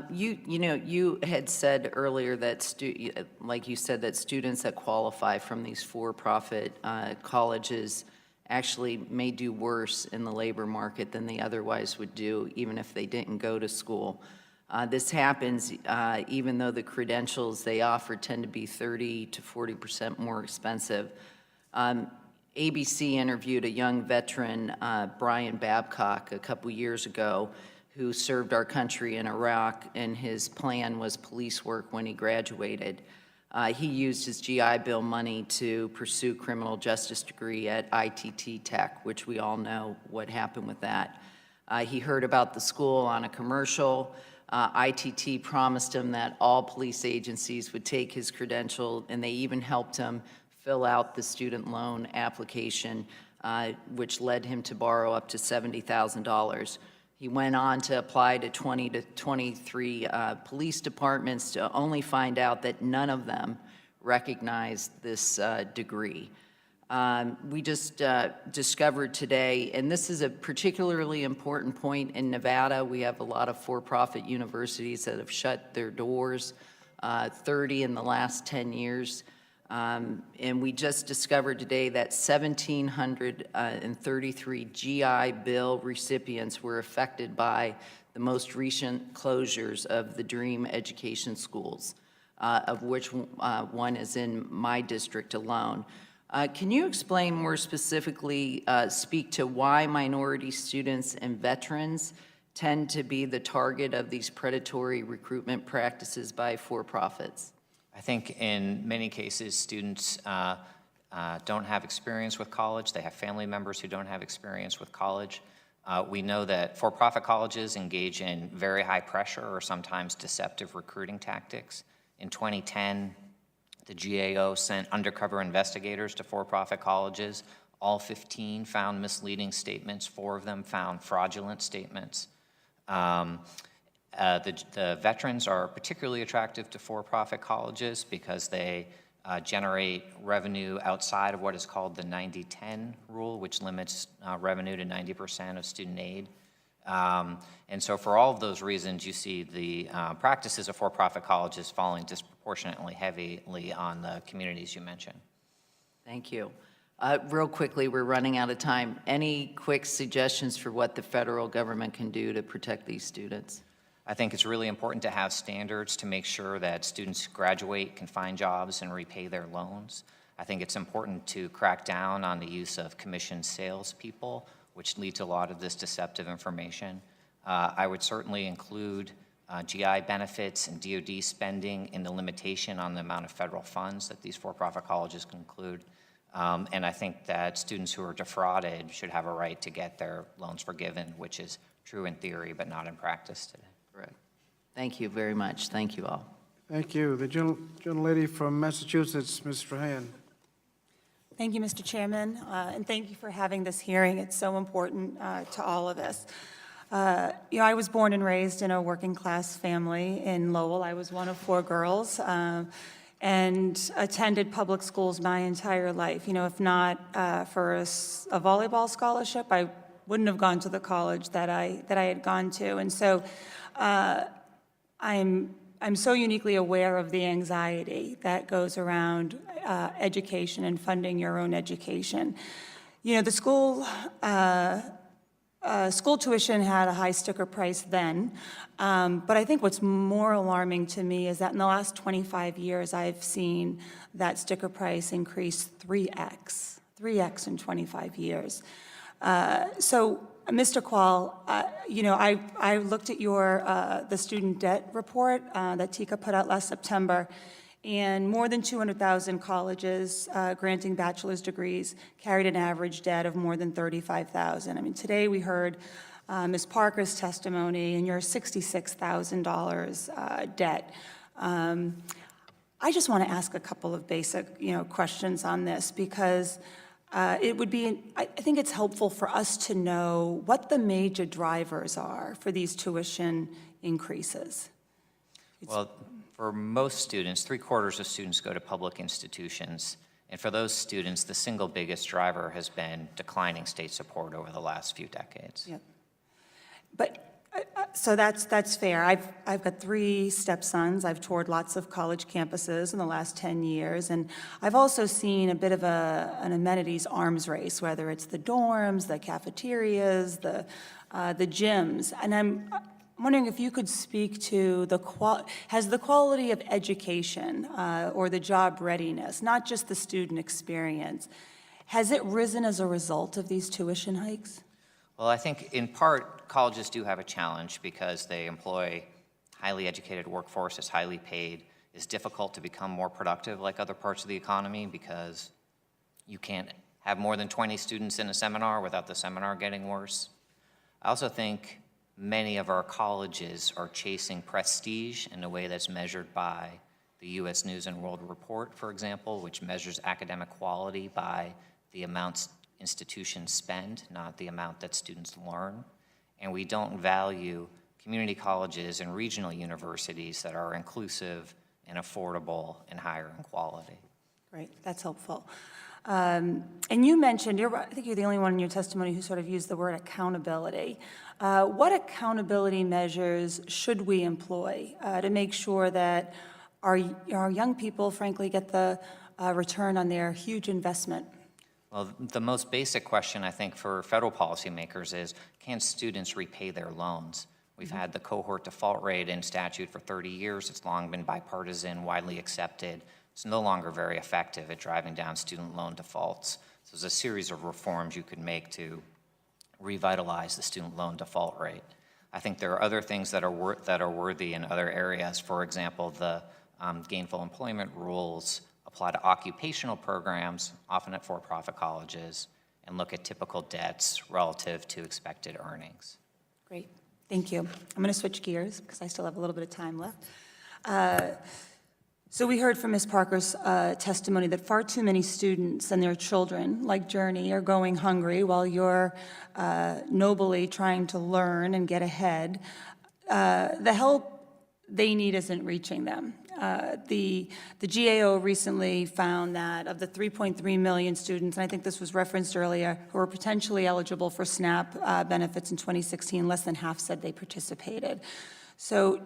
You had said earlier that, like you said, that students that qualify from these for-profit colleges actually may do worse in the labor market than they otherwise would do, even if they didn't go to school. This happens even though the credentials they offer tend to be 30 to 40% more expensive. ABC interviewed a young veteran, Brian Babcock, a couple years ago, who served our country in Iraq, and his plan was police work when he graduated. He used his GI Bill money to pursue criminal justice degree at ITT Tech, which we all know what happened with that. He heard about the school on a commercial. ITT promised him that all police agencies would take his credential, and they even helped him fill out the student loan application, which led him to borrow up to $70,000. He went on to apply to 20 to 23 police departments to only find out that none of them recognized this degree. We just discovered today, and this is a particularly important point in Nevada, we have a lot of for-profit universities that have shut their doors, 30 in the last 10 years. And we just discovered today that 1,733 GI Bill recipients were affected by the most recent closures of the Dream Education schools, of which one is in my district alone. Can you explain more specifically, speak to why minority students and veterans tend to be the target of these predatory recruitment practices by for-profits? I think in many cases, students don't have experience with college. They have family members who don't have experience with college. We know that for-profit colleges engage in very high pressure or sometimes deceptive recruiting tactics. In 2010, the GAO sent undercover investigators to for-profit colleges. All 15 found misleading statements. 4 of them found fraudulent statements. The veterans are particularly attractive to for-profit colleges because they generate revenue outside of what is called the 90-10 rule, which limits revenue to 90% of student aid. And so for all of those reasons, you see the practices of for-profit colleges falling disproportionately heavily on the communities you mentioned. Thank you. Real quickly, we're running out of time. Any quick suggestions for what the federal government can do to protect these students? I think it's really important to have standards to make sure that students graduate, can find jobs, and repay their loans. I think it's important to crack down on the use of commissioned salespeople, which lead to a lot of this deceptive information. I would certainly include GI benefits and DoD spending in the limitation on the amount of federal funds that these for-profit colleges can include. And I think that students who are defrauded should have a right to get their loans forgiven, which is true in theory, but not in practice today. Correct. Thank you very much. Thank you all. Thank you. The gentlelady from Massachusetts, Ms. Strahan. Thank you, Mr. Chairman, and thank you for having this hearing. It's so important to all of us. I was born and raised in a working-class family in Lowell. I was one of 4 girls and attended public schools my entire life. If not for a volleyball scholarship, I wouldn't have gone to the college that I had gone to. And so I'm so uniquely aware of the anxiety that goes around education and funding your own education. The school tuition had a high sticker price then, but I think what's more alarming to me is that in the last 25 years, I've seen that sticker price increase 3x in 25 years. So, Mr. Qual, I looked at the student debt report that TICA put out last September, and more than 200,000 colleges granting bachelor's degrees carried an average debt of more than $35,000. Today we heard Ms. Parker's testimony, and you're $66,000 debt. I just want to ask a couple of basic, questions on this because I think it's helpful for us to know what the major drivers are for these tuition increases. Well, for most students, 3/4 of students go to public institutions. And for those students, the single biggest driver has been declining state support over the last few decades. Yep. But so that's fair. I've got 3 stepsons. I've toured lots of college campuses in the last 10 years, and I've also seen a bit of an amenities arms race, whether it's the dorms, the cafeterias, the gyms. And I'm wondering if you could speak to has the quality of education or the job readiness, not just the student experience, has it risen as a result of these tuition hikes? Well, I think in part, colleges do have a challenge because they employ highly educated workforce, it's highly paid. It's difficult to become more productive like other parts of the economy because you can't have more than 20 students in a seminar without the seminar getting worse. I also think many of our colleges are chasing prestige in a way that's measured by The U.S. News and World Report, for example, which measures academic quality by the amounts institutions spend, not the amount that students learn. And we don't value community colleges and regional universities that are inclusive and affordable and higher in quality. Great, that's helpful. And you mentioned, I think you're the only one in your testimony who sort of used the word accountability. What accountability measures should we employ to make sure that our young people, frankly, get the return on their huge investment? Well, the most basic question, I think, for federal policymakers is, can students repay their loans? We've had the cohort default rate in statute for 30 years. It's long been bipartisan, widely accepted. It's no longer very effective at driving down student loan defaults. So there's a series of reforms you could make to revitalize the student loan default rate. I think there are other things that are worthy in other areas. For example, the gainful employment rules apply to occupational programs, often at for-profit colleges, and look at typical debts relative to expected earnings. Great, thank you. I'm going to switch gears because I still have a little bit of time left. So we heard from Ms. Parker's testimony that far too many students and their children, like Journey, are going hungry while you're nobly trying to learn and get ahead. The help they need isn't reaching them. The GAO recently found that of the 3.3 million students, and I think this was referenced earlier, who were potentially eligible for SNAP benefits in 2016, less than half said they participated. So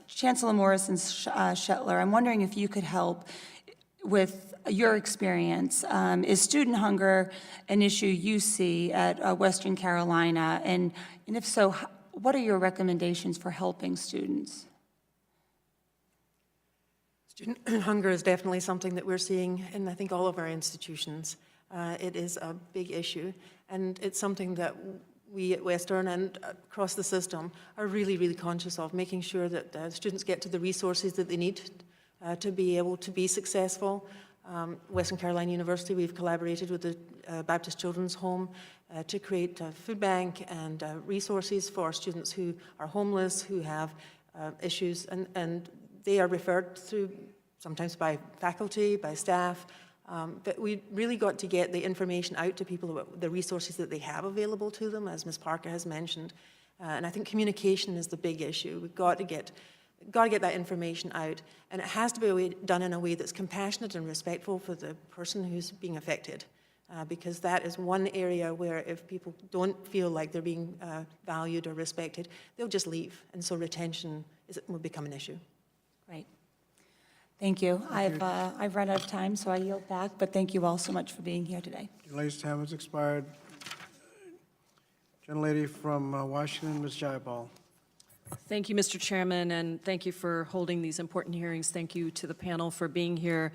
Chancellor Morrison-Shetler, I'm wondering if you could help with your experience. Is student hunger an issue you see at Western Carolina? And if so, what are your recommendations for helping students? Student hunger is definitely something that we're seeing in, I think, all of our institutions. It is a big issue, and it's something that we at Western and across the system are really, really conscious of, making sure that students get to the resources that they need to be able to be successful. Western Carolina University, we've collaborated with the Baptist Children's Home to create a food bank and resources for students who are homeless, who have issues, and they are referred through sometimes by faculty, by staff, but we really got to get the information out to people about the resources that they have available to them, as Ms. Parker has mentioned. And I think communication is the big issue. We've got to get that information out, and it has to be done in a way that's compassionate and respectful for the person who's being affected, because that is one area where if people don't feel like they're being valued or respected, they'll just leave, and so retention will become an issue. Great. Thank you. I've run out of time, so I yield back, but thank you all so much for being here today. Your ladies' time has expired. Gentlelady from Washington, Ms. Jayapal. Thank you, Mr. Chairman, and thank you for holding these important hearings. Thank you to the panel for being here.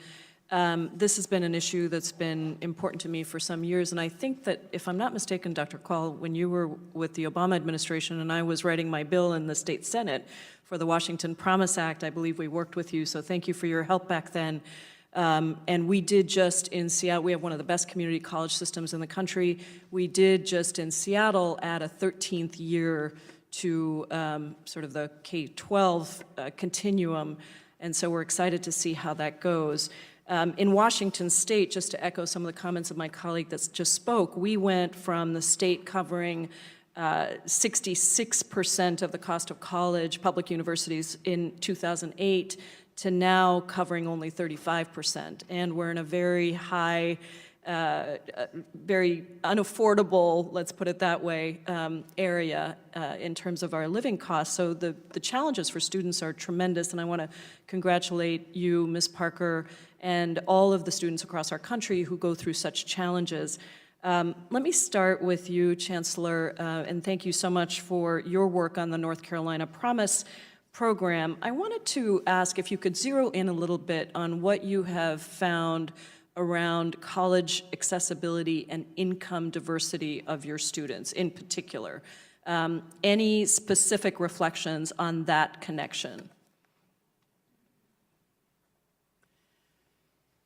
This has been an issue that's been important to me for some years, and I think that, if I'm not mistaken, Dr. Call, when you were with the Obama administration and I was writing my bill in the state Senate for the Washington Promise Act, I believe we worked with you, so thank you for your help back then. And we did just in Seattle, we have one of the best community college systems in the country. We did just in Seattle add a 13th year to sort of the K-12 continuum, and so we're excited to see how that goes. In Washington State, just to echo some of the comments of my colleague that just spoke, we went from the state covering 66% of the cost of college, public universities in 2008, to now covering only 35%. And we're in a very high, very unaffordable, let's put it that way, area in terms of our living costs. So the challenges for students are tremendous, and I want to congratulate you, Ms. Parker, and all of the students across our country who go through such challenges. Let me start with you, Chancellor, and thank you so much for your work on the North Carolina Promise program. I wanted to ask if you could zero in a little bit on what you have found around college accessibility and income diversity of your students in particular. Any specific reflections on that connection?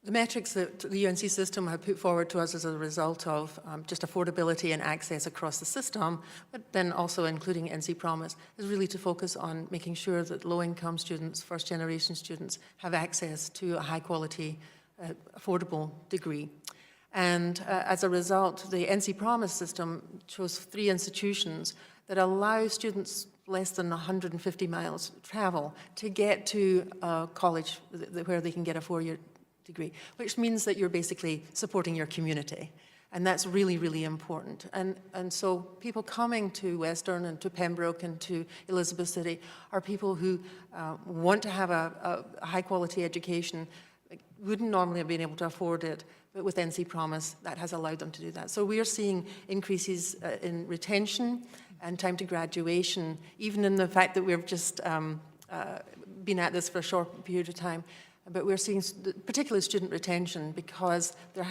The metrics that the UNC system have put forward to us as a result of just affordability and access across the system, but then also including NC Promise, is really to focus on making sure that low-income students, first-generation students, have access to a high-quality, affordable degree. And as a result, the NC Promise system chose 3 institutions that allow students less than 150 miles travel to get to a college where they can get a 4-year degree, which means that you're basically supporting your community. And that's really, really important. And so people coming to Western and to Pembroke and to Elizabeth City are people who want to have a high-quality education, wouldn't normally have been able to afford it, but with NC Promise, that has allowed them to do that. So we are seeing increases in retention and time to graduation, even in the fact that we've just been at this for a short period of time. But we're seeing particularly student retention because they're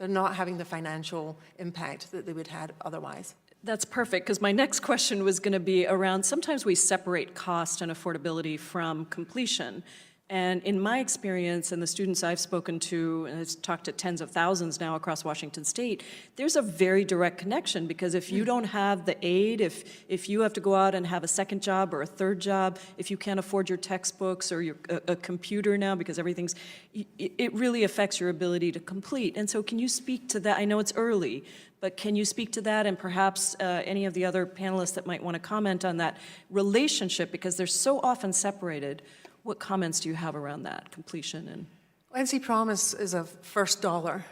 not having the financial impact that they would have otherwise. That's perfect, because my next question was going to be around, sometimes we separate cost and affordability from completion. And in my experience, and the students I've spoken to, and I've talked to tens of thousands now across Washington State, there's a very direct connection, because if you don't have the aid, if you have to go out and have a second job or a third job, if you can't afford your textbooks or a computer now, because everything's, it really affects your ability to complete. And so can you speak to that? I know it's early, but can you speak to that, and perhaps any of the other panelists that might want to comment on that relationship, because they're so often separated. What comments do you have around that, completion? And NC Promise is a first dollar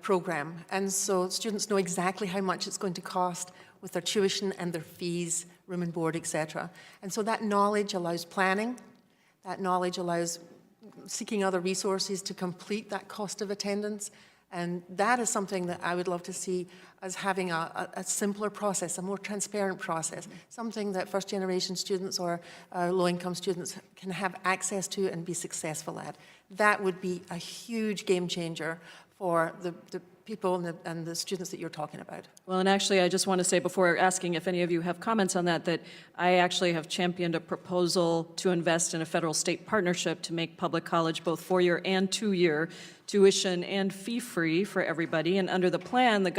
program, and so students know exactly how much it's going to cost with their tuition and their fees, room and board, etc. And so that knowledge allows planning, that knowledge allows seeking other resources to complete that cost of attendance, and that is something that I would love to see as having a simpler process, a more transparent process, something that first-generation students or low-income students can have access to and be successful at. That would be a huge game changer for the people and the students that you're talking about. well, and actually, I just want to say before asking if any of you have comments on that, that I actually have championed a proposal to invest in a federal-state partnership to make public college both 4-year and 2-year tuition and fee-free for everybody. And under the plan, the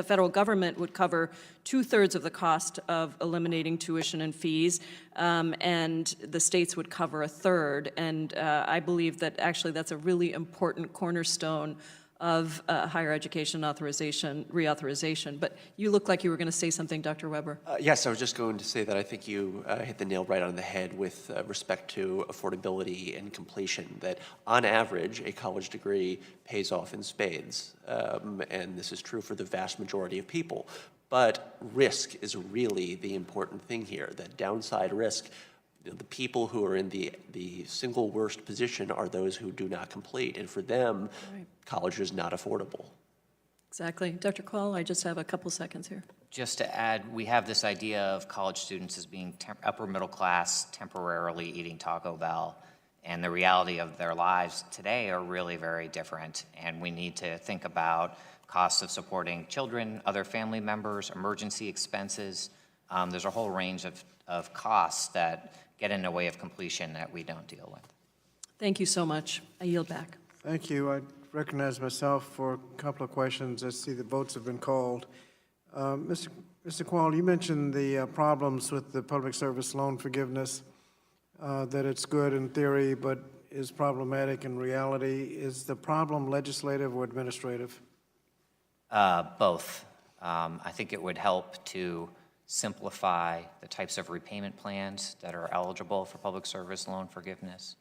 federal government would cover 2/3 of the cost of eliminating tuition and fees, and the states would cover 1/3. And I believe that actually that's a really important cornerstone of higher education reauthorization. But you look like you were going to say something, Dr. Weber. Yes, I was just going to say that I think you hit the nail right on the head with respect to affordability and completion, that on average, a college degree pays off in spades. And this is true for the vast majority of people. But risk is really the important thing here, that downside risk. The people who are in the single worst position are those who do not complete. And for them, Right. college is not affordable. Exactly. Dr. Quall, I just have a couple seconds here. Just to add, we have this idea of college students as being upper middle class, temporarily eating Taco Bell, and the reality of their lives today are really very different. And we need to think about costs of supporting children, other family members, emergency expenses. There's a whole range of costs that get in the way of completion that we don't deal with. Thank you so much. I yield back. Thank you. I recognize myself for a couple of questions. I see the votes have been called. Mr. Quall, you mentioned the problems with the public service loan forgiveness, that it's good in theory, but is problematic in reality. Is the problem legislative or administrative? Both. I think it would help to simplify the types of repayment plans that are eligible for public service loan forgiveness.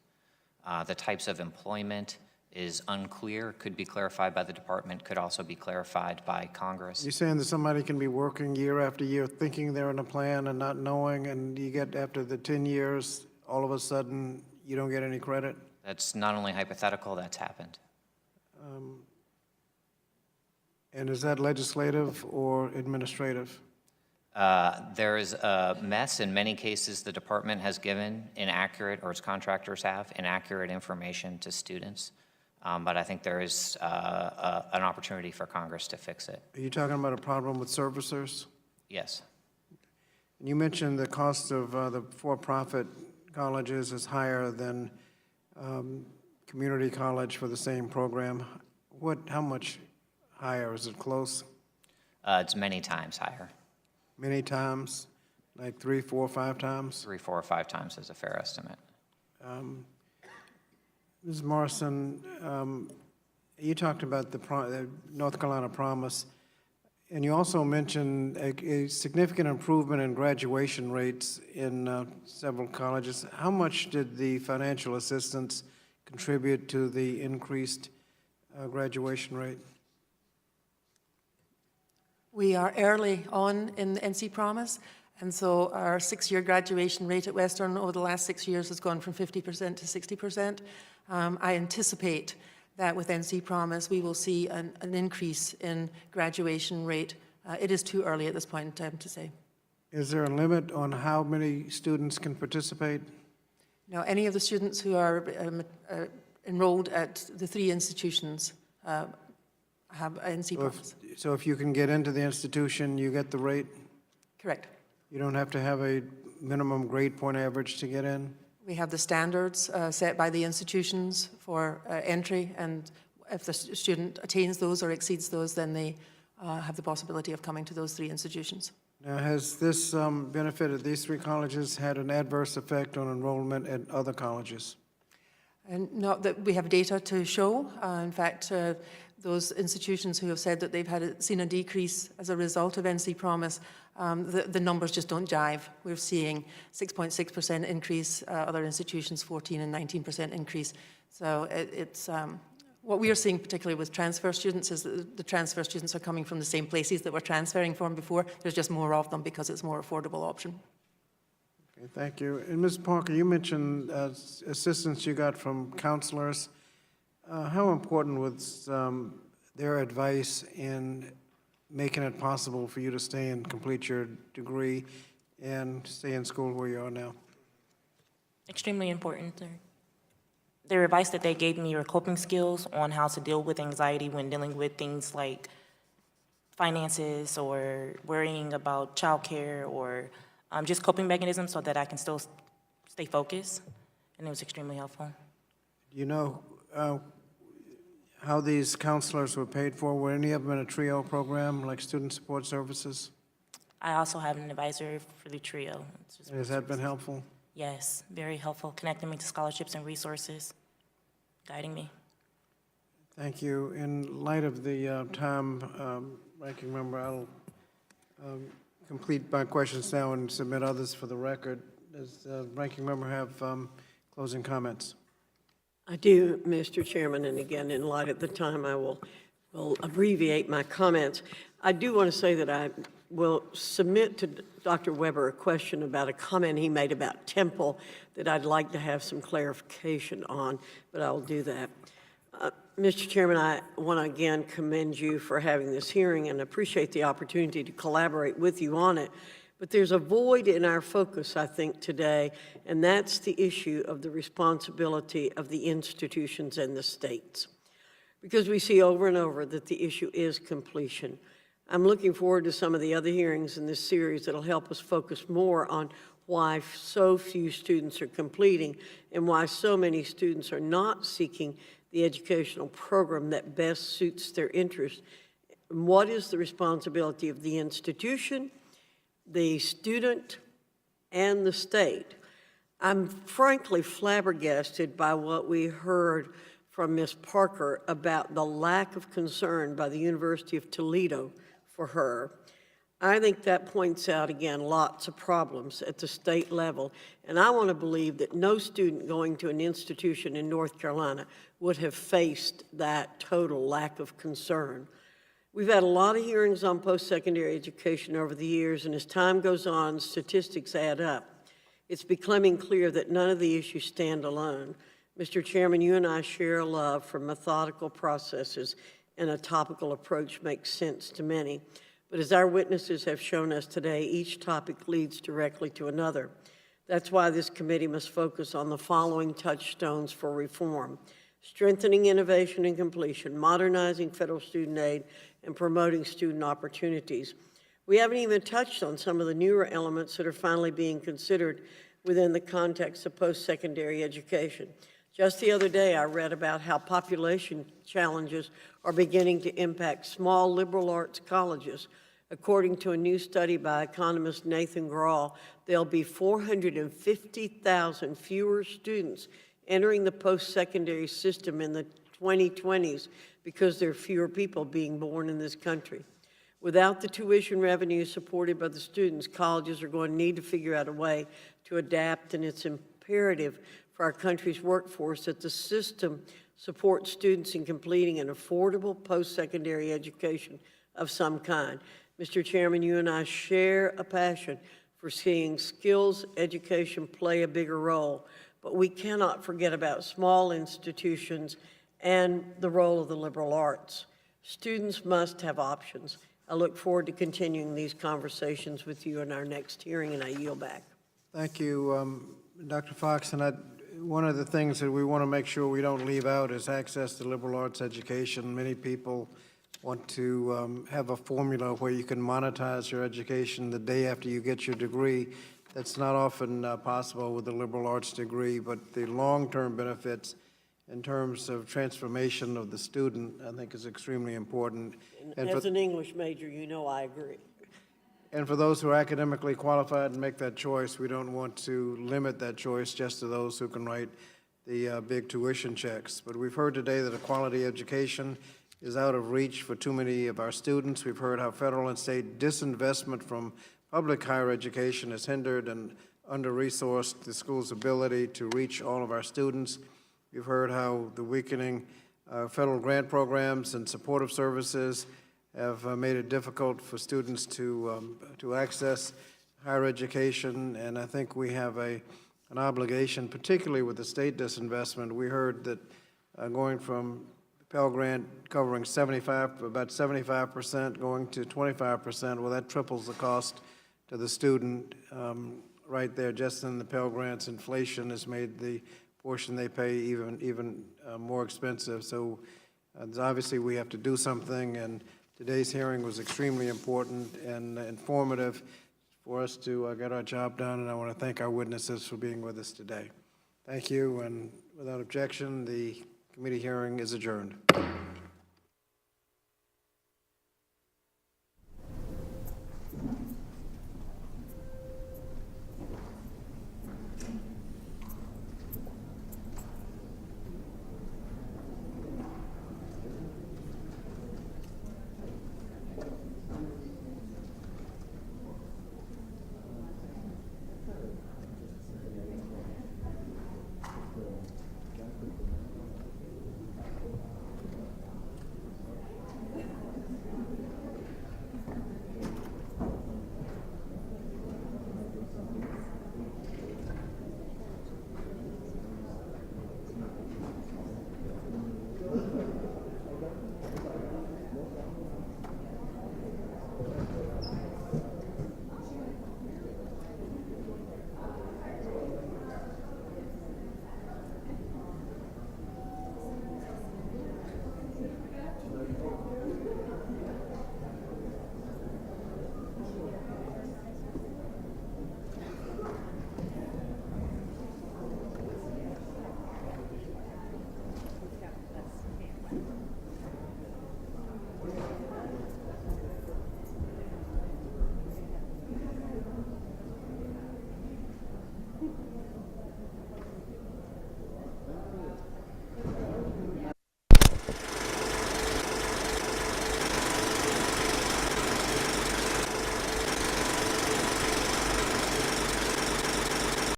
The types of employment is unclear, could be clarified by the department, could also be clarified by Congress. You're saying that somebody can be working year after year thinking they're in a plan and not knowing, and you get after the 10 years, all of a sudden, you don't get any credit? That's not only hypothetical, that's happened. And is that legislative or administrative? There is a mess. In many cases, the department has given inaccurate, or its contractors have, inaccurate information to students. But I think there is an opportunity for Congress to fix it. Are you talking about a problem with servicers? Yes. You mentioned the cost of the for-profit colleges is higher than community college for the same program? How much higher? Is it close? It's many times higher. Many times? Like 3, 4, 5 times? 3, 4, or 5 times is a fair estimate. Ms. Morrison, you talked about the North Carolina Promise, and you also mentioned a significant improvement in graduation rates in several colleges. How much did the financial assistance contribute to the increased graduation rate? We are early on in the NC Promise, and so our 6-year graduation rate at Western over the last 6 years has gone from 50% to 60%. I anticipate that with NC Promise we will see an increase in graduation rate. It is too early at this point in time to say. Is there a limit on how many students can participate? Now, any of the students who are enrolled at the 3 institutions have NC Promise. So if you can get into the institution, you get the rate? Correct. You don't have to have a minimum grade point average to get in? We have the standards set by the institutions for entry, and if the student attains those or exceeds those, then they have the possibility of coming to those 3 institutions. Now, has this benefit at these 3 colleges had an adverse effect on enrollment at other colleges? And not that we have data to show. In fact, those institutions who have said that they've seen a decrease as a result of NC Promise, the numbers just don't jive. We're seeing 6.6% increase, other institutions 14 and 19% increase. So it's what we are seeing particularly with transfer students is that the transfer students are coming from the same places that we're transferring from before. There's just more of them because it's a more affordable option. Okay, thank you. And Ms. Parker, you mentioned assistance you got from counselors. How important was their advice in making it possible for you to stay and complete your degree and stay in school where you are now? Extremely important. Their advice that they gave me were coping skills on how to deal with anxiety when dealing with things like finances or worrying about childcare or just coping mechanisms so that I can still stay focused, and it was extremely helpful. Do you know how these counselors were paid for? Were any of them in a TRIO program, like Student Support Services? I also have an advisor for the TRIO. Has that been helpful? Yes, very helpful, connecting me to scholarships and resources, guiding me. Thank you. In light of the time, Ranking Member, I'll complete my questions now and submit others for the record. Does the Ranking Member have closing comments? I do, Mr. Chairman, and again, in light of the time, I will abbreviate my comments. I do want to say that I will submit to Dr. Weber a question about a comment he made about Temple that I'd like to have some clarification on, but I'll do that. Mr. Chairman, I want to again commend you for having this hearing and appreciate the opportunity to collaborate with you on it. But there's a void in our focus, I think, today, and that's the issue of the responsibility of the institutions and the states. Because we see over and over that the issue is completion. I'm looking forward to some of the other hearings in this series that'll help us focus more on why so few students are completing and why so many students are not seeking the educational program that best suits their interest. And what is the responsibility of the institution, the student, and the state? I'm frankly flabbergasted by what we heard from Ms. Parker about the lack of concern by the University of Toledo for her. I think that points out, again, lots of problems at the state level, and I want to believe that no student going to an institution in North Carolina would have faced that total lack of concern. We've had a lot of hearings on post-secondary education over the years, and as time goes on, statistics add up. It's becoming clear that none of the issues stand alone. Mr. Chairman, you and I share a love for methodical processes, and a topical approach makes sense to many. But as our witnesses have shown us today, each topic leads directly to another. That's why this committee must focus on the following touchstones for reform: strengthening innovation and completion, modernizing federal student aid, and promoting student opportunities. We haven't even touched on some of the newer elements that are finally being considered within the context of post-secondary education. Just the other day, I read about how population challenges are beginning to impact small liberal arts colleges. According to a new study by economist Nathan Grahl, there'll be 450,000 fewer students entering the post-secondary system in the 2020s because there are fewer people being born in this country. Without the tuition revenue supported by the students, colleges are going to need to figure out a way to adapt, and it's imperative for our country's workforce that the system supports students in completing an affordable post-secondary education of some kind. Mr. Chairman, you and I share a passion for seeing skills education play a bigger role, but we cannot forget about small institutions and the role of the liberal arts. Students must have options. I look forward to continuing these conversations with you in our next hearing, and I yield back. Thank you, Dr. Fox. And one of the things that we want to make sure we don't leave out is access to liberal arts education. Many people want to have a formula where you can monetize your education the day after you get your degree. That's not often possible with a liberal arts degree, but the long-term benefits in terms of transformation of the student, I think, is extremely important. And as an English major, you know I agree. And for those who are academically qualified and make that choice, we don't want to limit that choice just to those who can write the big tuition checks. But we've heard today that a quality education is out of reach for too many of our students. We've heard how federal and state disinvestment from public higher education has hindered and under-resourced the school's ability to reach all of our students. We've heard how the weakening federal grant programs and supportive services have made it difficult for students to access higher education, and I think we have an obligation, particularly with the state disinvestment. We heard that going from Pell Grant covering about 75% going to 25%, well, that triples the cost to the student right there. Just in the Pell Grants, inflation has made the portion they pay even more expensive. So obviously we have to do something, and today's hearing was extremely important and informative for us to get our job done, and I want to thank our witnesses for being with us today. Thank you, and without objection, the committee hearing is adjourned.